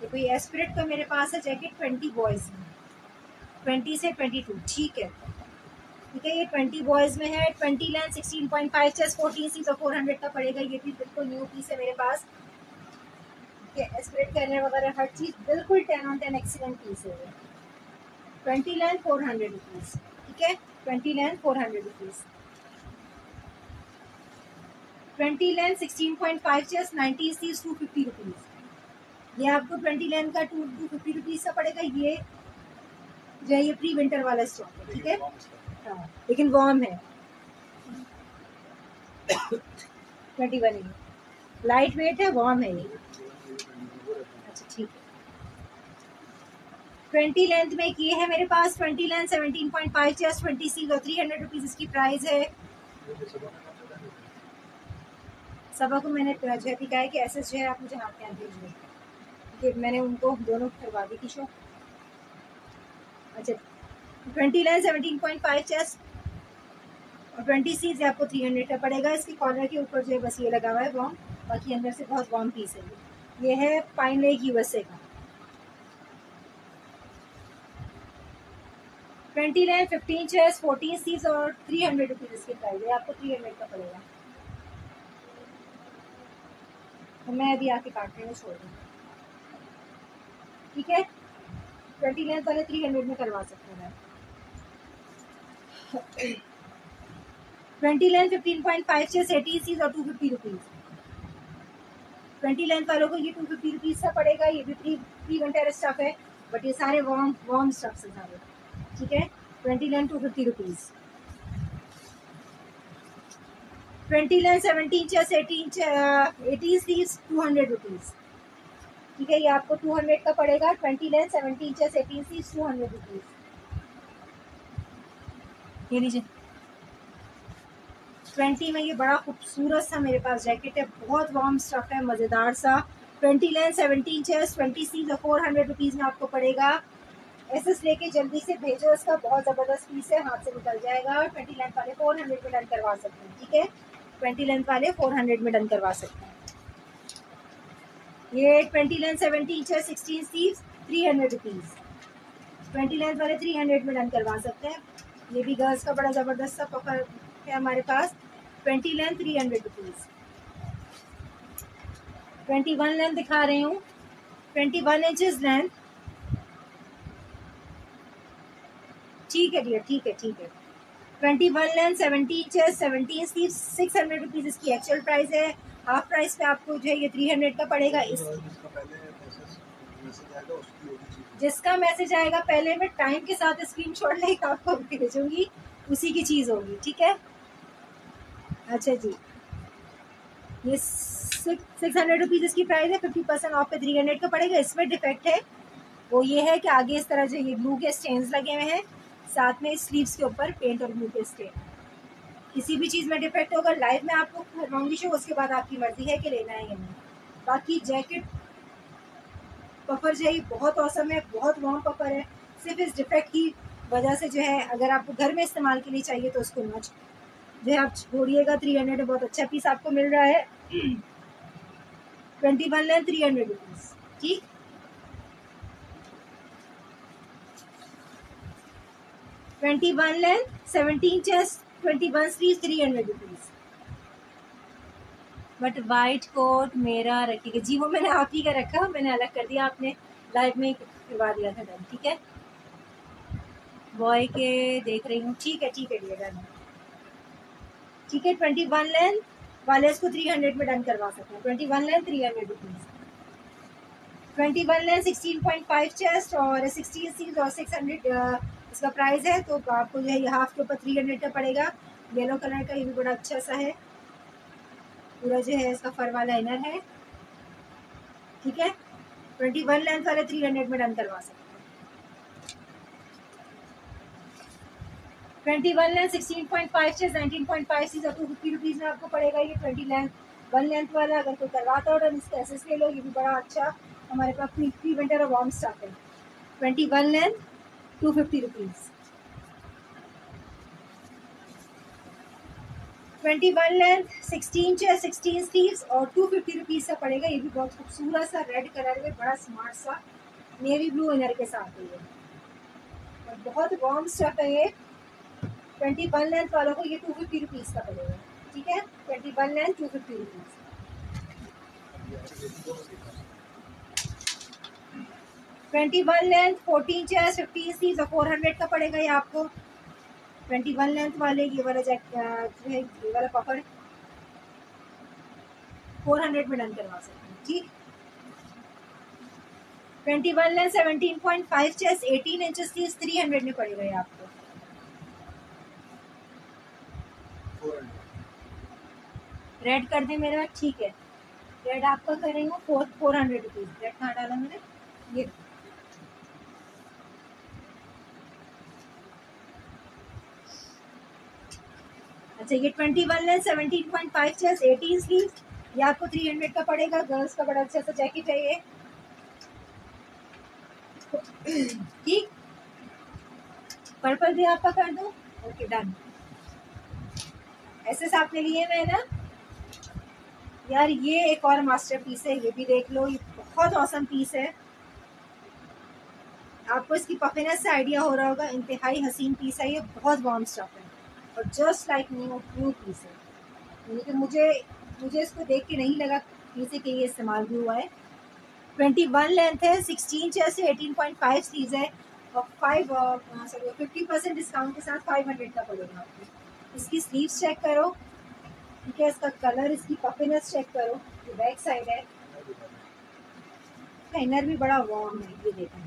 देखो ये एस्पिरेट का मेरे पास है जैकेट 20 बॉयज़ में, 20 से 22, ठीक है ठीक है। ये 20 बॉयज़ में है। 20 लेंथ 16.5 चेस्ट 14 सीज और 400 का पड़ेगा। ये भी बिल्कुल न्यू पीस है मेरे पास, ठीक है। एस्पिरेट करने वगैरह हर चीज़ बिल्कुल 10 on 10 एक्सीलेंट पीस है। 20 लेंथ 400 रुपीज़, ठीक है। 20 लेंथ 400 रुपीज़। 20 लेंथ 16.5 चेस्ट 90 सीज 250 रुपीज़। ये आपको 20 लेंथ का 250 रुपीज़ का पड़ेगा। ये जो है ये प्री विंटर वाला स्टॉक है, ठीक है। हाँ लेकिन वार्म है। 21 लाइट वेट है, वार्म है ये। अच्छा ठीक है। 20 लेंथ में एक ये है मेरे पास। 20 लेंथ 17.5 चेस्ट 20 सीज और 300 रुपीज़ इसकी प्राइस है। सबा को मैंने जो है दिखाया है कि ऐसे जो है आप मुझे हाथ कैन भेज दें कि मैंने उनको दोनों करवा दी थी शो। अच्छा 20 लेंथ 17.5 चेस्ट और 20 सीज आपको 300 का पड़ेगा। इसकी कॉर्नर के ऊपर जो है बस ये लगा हुआ है वार्म, बाकी अंदर से बहुत वार्म पीस है। ये है पाइन लेक यूएसए का। 20 लेंथ 15 चेस्ट 14 सीज और 300 रुपीज़ इसकी प्राइस है। आपको 300 का पड़ेगा। तो मैं अभी आके काटने में छोड़ दूँगा, ठीक है। 20 लेंथ वाले 300 में करवा सकते हैं। 20 लेंथ 15.5 चेस्ट 18 सीज और 250 रुपीज़। 20 लेंथ वालों को ये 250 रुपीज़ का पड़ेगा। ये भी प्री विंटर स्टफ है बट ये सारे वार्म स्टफ्स हैं सारे, ठीक है। 20 लेंथ 250 रुपीज़। 20 लेंथ 17 चेस्ट 18 सीज 200 रुपीज़, ठीक है। ये आपको 200 का पड़ेगा। 20 लेंथ 17 चेस्ट 18 सीज 200 रुपीज़। ये लीजिए 20 में ये बड़ा खूबसूरत सा मेरे पास जैकेट है, बहुत वार्म स्टफ है, मज़ेदार सा। 20 लेंथ 17 चेस्ट 20 सीज और 400 रुपीज़ में आपको पड़ेगा। एसएस लेके जल्दी से भेजो, इसका बहुत ज़बरदस्त पीस है, हाथ से निकल जाएगा। 20 लेंथ वाले 400 में डन करवा सकते हैं, ठीक है। 20 लेंथ वाले 400 में डन करवा सकते हैं। ये 20 लेंथ 17 चेस्ट 16 सीज 300 रुपीज़। 20 लेंथ वाले 300 में डन करवा सकते हैं। ये भी गर्ल्स का बड़ा ज़बरदस्त सा पफर है हमारे पास। 20 लेंथ 300 रुपीज़। 21 लेंथ दिखा रही हूँ, 21 इंचेस लेंथ। ठीक है डियर, ठीक है ठीक है। 21 लेंथ 17 इंचेस 17 स्लीव 600 रुपीज़ इसकी एक्चुअल प्राइस है। हाफ प्राइस पे आपको जो है ये 300 का पड़ेगा। इस जिसका मैसेज आएगा पहले मैं टाइम के साथ स्क्रीनशॉट लेकर आपको भेजूंगी, उसी की चीज़ होगी, ठीक है। अच्छा जी, ये 600 रुपीज़ इसकी प्राइस है। 50% ऑफ पे 300 का पड़ेगा। इसमें डिफेक्ट है वो ये है कि आगे इस तरह जो ये ब्लू के स्टेन्स लगे हुए हैं, साथ में स्लीव्स के ऊपर पेंट और ब्लू के स्टेन। किसी भी चीज़ में डिफेक्ट होगा लाइव में आपको करवाऊंगी शो, उसके बाद आपकी मर्जी है कि लेना है या नहीं। बाकी जैकेट पफर जो है बहुत औसम है, बहुत वार्म पफर है। सिर्फ इस डिफेक्ट की वजह से जो है अगर आपको घर में इस्तेमाल के लिए चाहिए तो उसको मच जो है आप छोड़िएगा। 300 में बहुत अच्छा पीस आपको मिल रहा है। 21 लेंथ 300 रुपीज़, ठीक। 21 length 17 chest 21 sleeve 300 rupees. But white coat मेरा रखिएगा जी, वो मैंने आप ही का रखा, मैंने अलग कर दिया, आपने लाइव में करवा दिया था डन, ठीक है। बॉय के देख रही हूँ, ठीक है ठीक है डियर डन, ठीक है। 21 लेंथ वाले इसको 300 में डन करवा सकते हैं। 21 लेंथ 300 रुपीज़। 21 लेंथ 16.5 चेस्ट और 16 सीज और 600 इसका प्राइस है। तो आपको जो है ये हाफ के ऊपर 300 का पड़ेगा। येलो कलर का ये भी बड़ा अच्छा सा है, पूरा जो है इसका फर वाला इनर है, ठीक है। 21 लेंथ वाले 300 में डन करवा सकते हैं। 21 लेंथ 16.5 चेस्ट 19.5 सीज और 250 रुपीज़ में आपको पड़ेगा ये। 20 लेंथ 1 लेंथ वाला अगर कोई करवाता हो तो इसका एसेस ले लो, ये भी बड़ा अच्छा हमारे पास प्री विंटर और वार्म स्टॉक है। 21 length 250 rupees. 21 length 16 chest 16 sleeves और 250 रुपीज़ का पड़ेगा। ये भी बहुत खूबसूरत सा रेड कलर में बड़ा स्मार्ट सा नेवी ब्लू इनर के साथ है ये, और बहुत वार्म स्टफ है ये। 21 लेंथ वालों को ये 250 रुपीज़ का पड़ेगा, ठीक है। 21 length 250 rupees. 21 length 14 chest 15 sleeves और 400 का पड़ेगा ये आपको। 21 लेंथ वाले ये वाला जो है ये वाला पकड़ 400 में डन करवा सकते हैं, ठीक। 21 लेंथ 17.5 चेस्ट 18 इंचेस की 300 में पड़ेगा ये आपको। रेड कर दे मेरा, ठीक है। रेड आपका कर रही हूँ 400 रुपीज़। रेड कहाँ डाला मैंने, ये अच्छा। ये 21 लेंथ 17.5 चेस्ट 18 स्लीव, ये आपको 300 का पड़ेगा। गर्ल्स का बड़ा अच्छा सा जैकेट है ये, ठीक। पर्पल भी आपका कर दो, ओके डन। ऐसे आपने लिए मैं ना यार। ये एक और मास्टर पीस है, ये भी देख लो, ये बहुत औसम पीस है। आपको इसकी पफिनेस से आइडिया हो रहा होगा, इंतहाई हसीन पीस है ये, बहुत वार्म स्टफ है और जस्ट लाइक न्यू पीस है। लेकिन मुझे इसको देख के नहीं लगा पीस के ये इस्तेमाल भी हुआ है। 21 लेंथ है 16 चेस्ट है 18.5 स्लीव्स है और 50% डिस्काउंट के साथ 500 का पड़ेगा आपको। इसकी स्लीव्स चेक करो, ठीक है। इसका कलर, इसकी पफिनेस चेक करो, ये बैक साइड है। इनर भी बड़ा वार्म है, ये देखो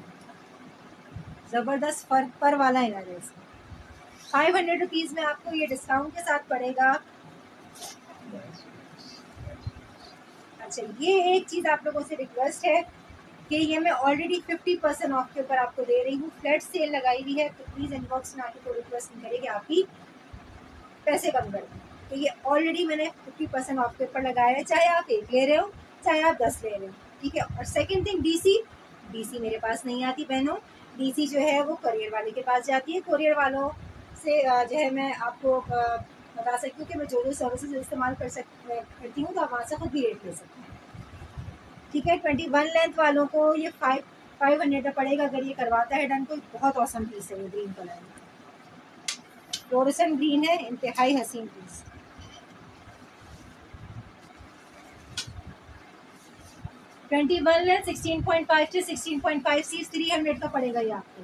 ज़बरदस्त पर वाला इनर है इसका। 500 रुपीज़ में आपको ये डिस्काउंट के साथ पड़ेगा। अच्छा, ये एक चीज़ आप लोगों से रिक्वेस्ट है कि ये मैं ऑलरेडी 50% ऑफ के ऊपर आपको दे रही हूँ, फ्लैट सेल लगाई हुई है। तो प्लीज़ इनबॉक्स में आके कोई रिक्वेस्ट नहीं करेगी आप ही पैसे कम कर दें। तो ये ऑलरेडी मैंने 50% ऑफ के ऊपर लगाया है, चाहे आप एक ले रहे हो चाहे आप 10 ले रहे हो, ठीक है। और सेकंड थिंग, डीसी मेरे पास नहीं आती बहनों। डीसी जो है वो कोरियर वाले के पास जाती है। कोरियर वालों से जो है मैं आपको बता सकती हूँ कि मैं जो सर्विसेज इस्तेमाल करती हूँ, तो आप वहाँ से खुद भी रेट ले सकते हैं। ठीक है। 21 लेंथ वालों को ये 500 का पड़ेगा अगर ये करवाता है डन। तो बहुत औसम पीस है ये, ग्रीन कलर में फ्लोरेसेंट ग्रीन है, इंतहाई हसीन पीस। 21 लेंथ 16.5 से 16.5 सी 300 का पड़ेगा ये आपको।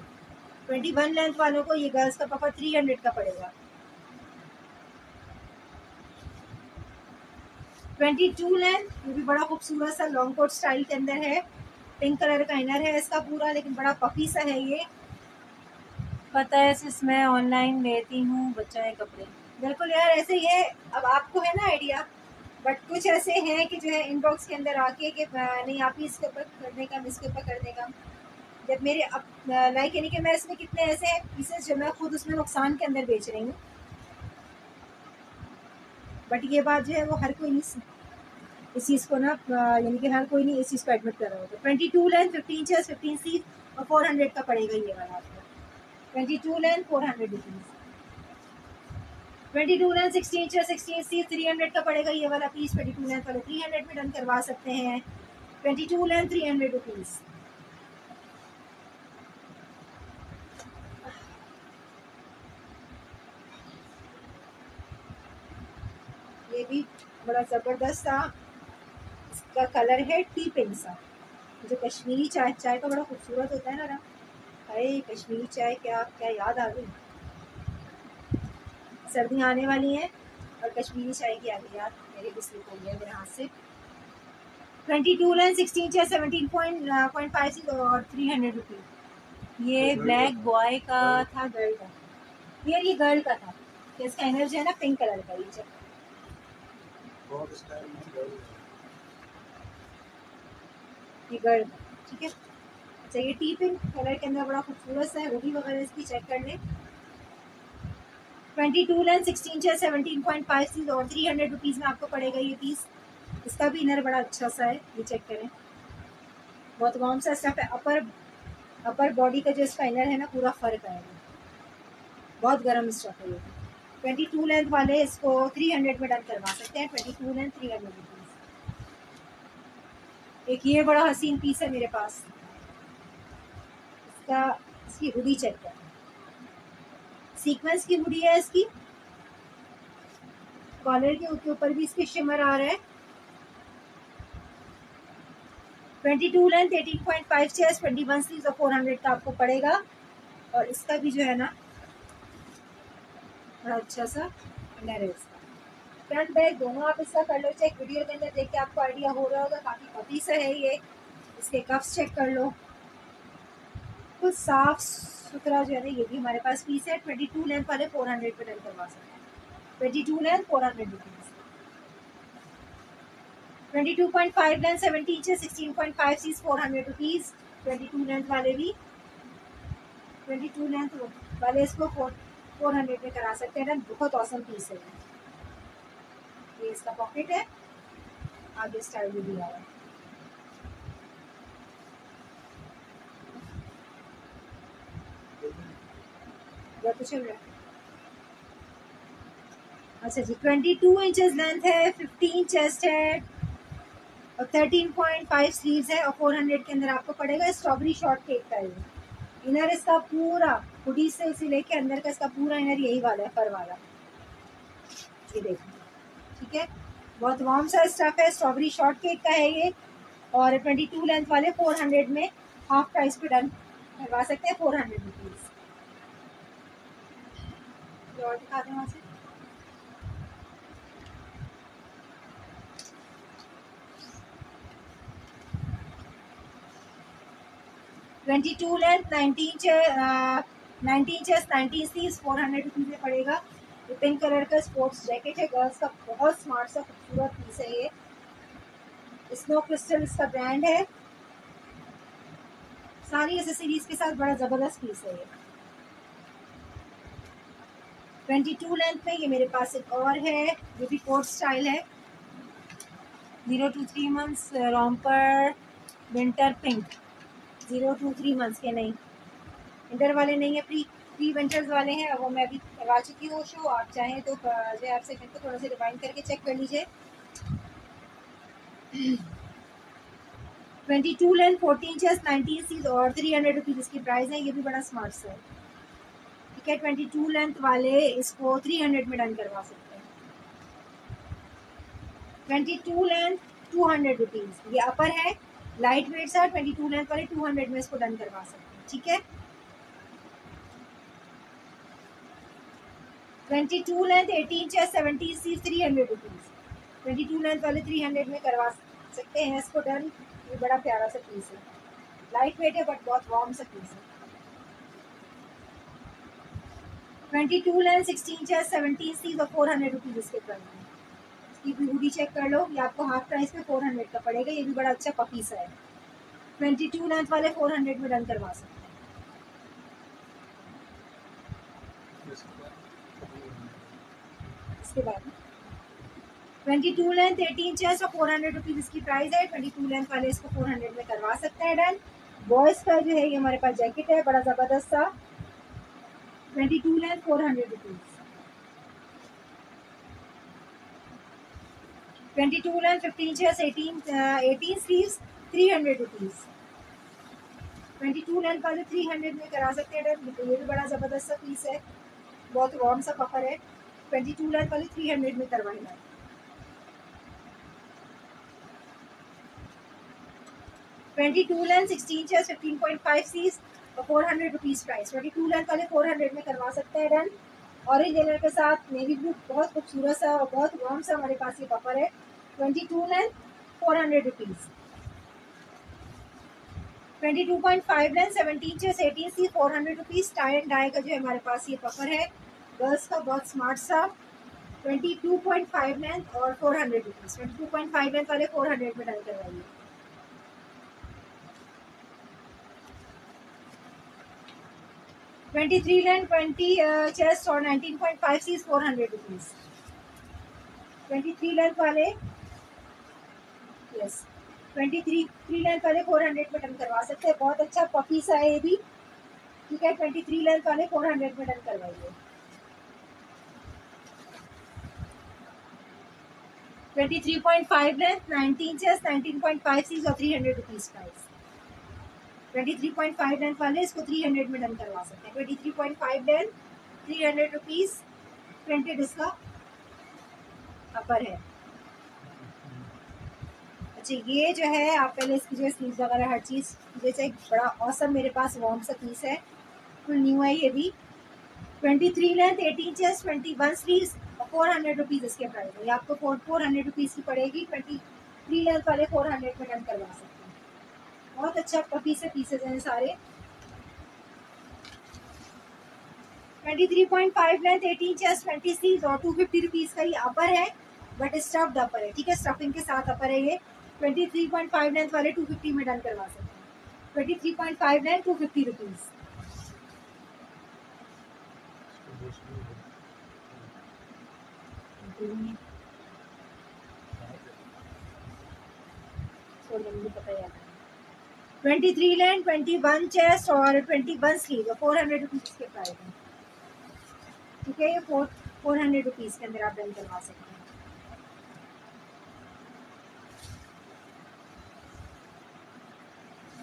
21 लेंथ वालों को ये गर्ल्स का पफर 300 का पड़ेगा। 22 लेंथ, ये भी बड़ा खूबसूरत सा लॉन्ग कोट स्टाइल के अंदर है। पिंक कलर का इनर है इसका पूरा, लेकिन बड़ा पफी सा है ये। पता है सिर्फ मैं ऑनलाइन लेती हूँ बच्चा कपड़े। बिल्कुल यार ऐसे ही है, अब आपको है ना आइडिया। बट कुछ ऐसे हैं कि जो है इनबॉक्स के अंदर आके कि नहीं आप ही इसके ऊपर करने का, इसके ऊपर करने का। जब मेरे अब लाइक यानी कि मैं इसमें कितने ऐसे पीसेस जो मैं खुद उसमें नुकसान के अंदर बेच रही हूँ। बट ये बात जो है वो हर कोई नहीं इस चीज़ को ना, यानी कि हर कोई नहीं इस चीज़ को एडमिट कर रहा होगा। 22 लेंथ 15 चेस्ट 15 सी और 400 का पड़ेगा ये वाला आपको। 22 लेंथ 400 रुपीज़। 22 लेंथ 16 चेस्ट 16 सी 300 का पड़ेगा ये वाला पीस। 22 लेंथ वाले 300 में डन करवा सकते हैं। 22 लेंथ 300 रुपीज़। ये भी बड़ा ज़बरदस्त था। इसका कलर है टी पिंक सा, जो कश्मीरी चाय का बड़ा खूबसूरत होता है ना। अरे कश्मीरी चाय क्या क्या याद आ गई। सर्दियाँ आने वाली हैं और कश्मीरी चाय की आ गई याद, मेरे भी स्लिप हो गया मेरे हाथ से। 22 लेंथ 16 चाय 17.5 और 300 रुपीज़। ये ब्लैक बॉय का था, गर्ल का यार, ये गर्ल का था। इसका इनर जो है ना पिंक कलर का, ये गर्ल का। ठीक है। अच्छा ये टी पिंक कलर के अंदर बड़ा खूबसूरत सा है, हुडी वगैरह इसकी चेक कर लें। 22 लेंथ 16 चाय 17.5 और 300 रुपीज़ में आपको पड़ेगा ये पीस। इसका भी इनर बड़ा अच्छा सा है, ये चेक करें। बहुत वार्म सा स्टफ है। अपर बॉडी का जो इसका इनर है ना पूरा फर्क आएगा, बहुत गर्म स्टफ है ये। 22 लेंथ वाले इसको 300 में डन करवा सकते हैं। 22 लेंथ 300 रुपीज़। एक ये बड़ा हसीन पीस है मेरे पास, इसका इसकी हुडी चेक करें। सीक्वेंस की हुडी है इसकी, कॉलर के ऊपर भी इसके शिमर आ रहा है। 22 लेंथ 18.5 चेस्ट 21 स्लीव्स और 400 का आपको पड़ेगा। और इसका भी जो है ना बड़ा अच्छा सा इनर है इसका। फ्रंट बैक दोनों आप इसका कर लो चेक, वीडियो के अंदर देख के आपको आइडिया हो रहा होगा, काफ़ी पतली सा है ये। इसके कफ्स चेक कर लो, कुछ साफ सुथरा जो है ना। ये भी हमारे पास पीस है। 22 लेंथ वाले 400 पे डन करवा सकते हैं। 22 लेंथ 400 रुपीज़। 22.5 लेंथ 17 इंच 16.5 सीज 400 रुपीज़। 22 लेंथ वाले भी 22 लेंथ वाले इसको 400 में करा सकते हैं ना। बहुत औसम पीस है ये। इसका पॉकेट है, आगे स्टाइल भी दिया है। तो चल रहा है। अच्छा जी 22 इंचेस लेंथ है, 15 चेस्ट है और 13.5 स्लीव्स है और 400 के अंदर आपको पड़ेगा। स्ट्रॉबेरी शॉर्ट केक का ये इनर, इसका पूरा हुडी से लेके अंदर का इसका पूरा इनर यही वाला है, फर वाला। ये देखो ठीक है, बहुत वार्म सा स्टफ है। स्ट्रॉबेरी शॉर्ट केक का है ये। और 22 लेंथ वाले 400 में हाफ प्राइस पे डन करवा सकते हैं। 400 रुपीज़। और दिखा दें वहाँ से। Twenty two length 19 chest 19 sleeves 400 rupees में पड़ेगा। ये पिंक कलर का स्पोर्ट्स जैकेट है गर्ल्स का, बहुत स्मार्ट सा खूबसूरत पीस है ये। स्नो क्रिस्टल इसका ब्रांड है। सारी एसेसरीज के साथ बड़ा ज़बरदस्त पीस है ये। 22 लेंथ में ये मेरे पास एक और है, ये भी कोट स्टाइल है। 0 to 3 months romper winter pink 0 to 3 months के नहीं, विंटर वाले नहीं है, प्री विंटर्स वाले हैं। वो मैं अभी करवा चुकी हूँ शो। आप चाहें तो जो आप सेकंड को थोड़ा सा रिवाइंड करके चेक कर लीजिए। 22 लेंथ 14 चेस्ट 19 सीज और 300 रुपीज़ इसकी प्राइस है। ये भी बड़ा स्मार्ट सा है, ठीक है। 22 लेंथ वाले इसको 300 में डन करवा सकते हैं। 22 लेंथ 200 रुपीज़, ये अपर है, लाइट वेट सा। 22 लेंथ वाले 200 में इसको डन करवा सकते हैं, ठीक है। 22 लेंथ 18 चेस्ट 17 सीज 300 रुपीज़। 22 लेंथ वाले 300 में करवा सकते हैं इसको डन। ये बड़ा प्यारा सा पीस है, लाइट वेट है बट बहुत वार्म सा पीस है। 22 लेंथ 16 चेस्ट 17 सीज और 400 रुपीज़ इसके प्राइस है। इसकी भी हुडी चेक कर लो, ये आपको हाफ प्राइस पे 400 का पड़ेगा। ये भी बड़ा अच्छा पपी सा है। 22 लेंथ वाले 400 में डन करवा सकते हैं। इसके बाद 22 लेंथ 18 चेस्ट और 400 रुपीज़ इसकी प्राइस है। 22 लेंथ वाले इसको 400 में करवा सकते हैं डन। बॉयज़ का जो है ये हमारे पास जैकेट है, बड़ा ज़बरदस्त सा। 22 length 400 rupees. 22 length 15 chest 18 sleeves 300 rupees. 22 length वाले 300 में करा सकते हैं डन। तो ये भी बड़ा ज़बरदस्त सा पीस है, बहुत वार्म सा कपड़ है। 22 लेंथ वाले 300 में करवाएंगे। 22 लेंथ 16 चेस्ट 15.5 सीज और 400 रुपीज़ प्राइस। 22 लेंथ वाले 400 में करवा सकते हैं डन। ऑरेंज कलर के साथ नेवी ब्लू, बहुत खूबसूरत सा और बहुत वार्म सा हमारे पास ये कपड़ है। 22 लेंथ 400 रुपीज़। 22.5 लेंथ 17 चेस्ट 18 सीज 400 रुपीज़। टाई एंड डाई का जो है हमारे पास ये कपड़ है, गर्ल्स का बहुत स्मार्ट सा। 22.5 लेंथ और 400 रुपीज़। 22.5 लेंथ वाले 400 में डन करवाइए। 23 लेंथ 20 चेस्ट और 19.5 सीज 400 रुपीज़। 23 लेंथ वाले यस 23 लेंथ वाले 400 में डन करवा सकते हैं। बहुत अच्छा पपी सा है ये भी, ठीक है। 23 लेंथ वाले 400 में डन करवाइए। 23.5 लेंथ 19 चेस्ट 19.5 सीज और 300 रुपीज़ प्राइस। 23.5 लेंथ वाले इसको 300 में डन करवा सकते हैं। 23.5 लेंथ 300 रुपीज़। प्रिंटेड इसका अपर है। अच्छा ये जो है आप पहले इसकी जो स्लीव्स वगैरह हर चीज़ जैसे बड़ा औसम मेरे पास वार्म सा पीस है, फुल न्यू है ये भी। 23 लेंथ 18 चेस्ट 21 स्लीव्स और 400 रुपीज़ इसके प्राइस है। ये आपको 400 रुपीज़ की पड़ेगी। 23 लेंथ वाले 400 में डन करवा सकते हैं। बहुत अच्छा पपी से पीसेज हैं सारे। 23.5 लेंथ 18 चेस्ट 20 स्लीव्स और 250 रुपीज़ का ही अपर है, बट स्टफ्ड अपर है, ठीक है। स्टफिंग के साथ अपर है ये। 23.5 लेंथ वाले 250 में डन करवा सकते हैं। 23.5 लेंथ 250 रुपीज़। पता है 23 लेंथ 21 चेस्ट और 21 स्लीव और 400 रुपीज़ के प्राइस है, ठीक है। ये 400 रुपीज़ के अंदर आप डन करवा सकते हैं।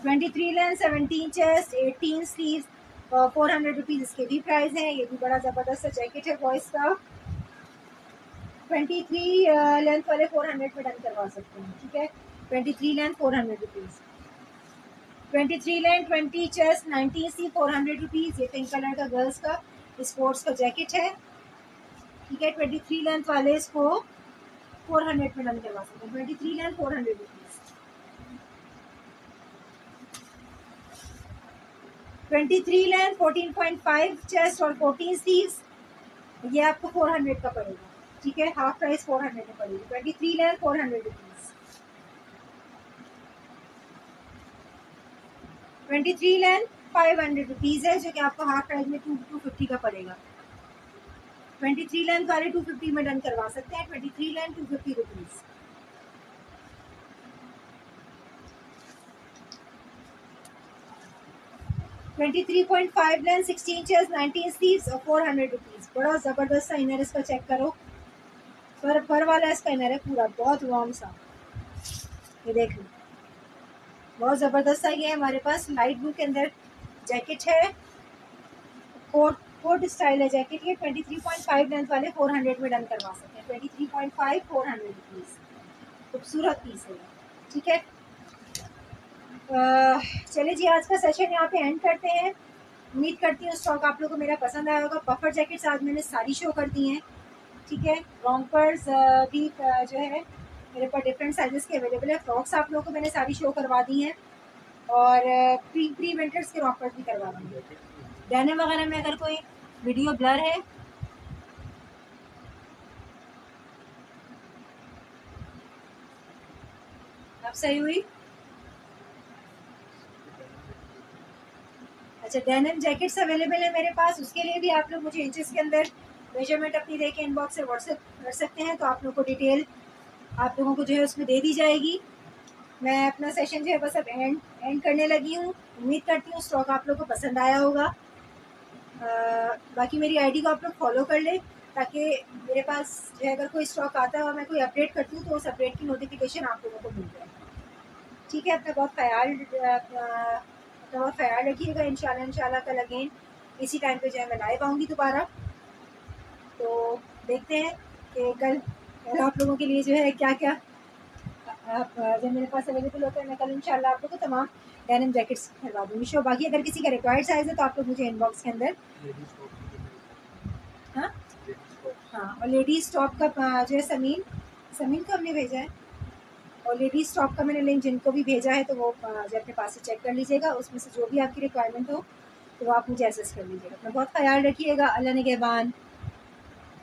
23 लेंथ 17 चेस्ट 18 स्लीव्स और 400 रुपीज़ इसके भी प्राइस हैं। ये भी बड़ा ज़बरदस्त जैकेट है बॉयज़ का। 23 लेंथ वाले 400 में डन करवा सकते हैं, ठीक है। 23 लेंथ 400 रुपीज़। 23 लेंथ 20 चेस्ट 19 सी 400 रुपीज़। ये पिंक कलर का गर्ल्स का स्पोर्ट्स का जैकेट है, ठीक है। 23 लेंथ वाले इसको 400 में डन करवा सकते हैं। 23 लेंथ 400 रुपीज़। 23 लेंथ 14.5 चेस्ट और 14 स्लीव्स, ये आपको 400 का पड़ेगा, ठीक है। हाफ प्राइस 400 में पड़ेगी। 23 लेंथ 400 रुपीज़। 23 लेंथ 500 रुपीज़ है, जो कि आपको हाफ प्राइस में 250 का पड़ेगा। 23 लेंथ वाले 250 में डन करवा सकते हैं। 23 length 250 rupees. 23.5 length, 16 inches, 19 sleeves और 400 रुपीज़। बड़ा ज़बरदस्त सा इनर इसका, चेक करो। पर वाला इसका इनर है पूरा, बहुत वार्म सा। ये देख लो, बहुत ज़बरदस्त सा। ये है हमारे पास लाइट ब्लू के अंदर जैकेट है, कोट स्टाइल है जैकेट। ये 23.5 लेंथ वाले 400 में डन करवा सकते हैं। 23.5 400 रुपीज़, खूबसूरत पीस है, ठीक है। चलिए जी, आज का सेशन यहाँ पे एंड करते हैं। उम्मीद करती हूँ स्टॉक आप लोगों को मेरा पसंद आया होगा। पफर जैकेट्स आज मैंने सारी शो कर दी हैं, ठीक है। रॉम्पर्स भी जो है मेरे पास डिफरेंट साइजेस के अवेलेबल है। फ्रॉक्स आप लोगों को मैंने सारी शो करवा दी हैं, और प्री विंटर्स के रॉम्पर्स भी करवा दी हैं। डेनिम वगैरह में अगर कोई वीडियो ब्लर है, अब सही हुई? अच्छा, डेनिम जैकेट्स अवेलेबल है मेरे पास। उसके लिए भी आप लोग मुझे इंचेस के अंदर मेजरमेंट अपनी दे के इनबॉक्स से व्हाट्सएप कर सकते हैं, तो आप लोगों को डिटेल आप लोगों को जो है उसमें दे दी जाएगी। मैं अपना सेशन जो है बस अब एंड करने लगी हूँ। उम्मीद करती हूँ स्टॉक आप लोगों को पसंद आया होगा। बाकी मेरी आईडी को आप लोग फॉलो कर ले, ताकि मेरे पास जो है अगर कोई स्टॉक आता है और मैं कोई अपडेट करती हूँ तो उस अपडेट की नोटिफिकेशन आप लोगों को मिल जाए, ठीक है। अपना बहुत ख्याल रखिएगा। इंशाल्लाह कल अगेन इसी टाइम पे जो है मैं लाइव आऊँगी दोबारा। तो देखते हैं कि कल आप लोगों के लिए जो है क्या क्या आप जब मेरे पास अवेलेबल होता है, मैं कल इंशाल्लाह आप लोगों को तमाम डेनिम जैकेट्स करवा दूँगी शो। बाकी अगर किसी का रिक्वायर्ड साइज़ है तो आप लोग मुझे इनबॉक्स के अंदर, हाँ हाँ, और लेडीज़ टॉप का जो है समीन को हमने भेजा है, और लेडीज़ टॉप का मैंने लिंक जिनको भी भेजा है तो वो जो अपने पास से चेक कर लीजिएगा। उसमें से जो भी आपकी रिक्वायरमेंट हो तो वो आप मुझे एसेस कर लीजिएगा। अपना बहुत ख्याल रखिएगा। अल्लाह निगहबान।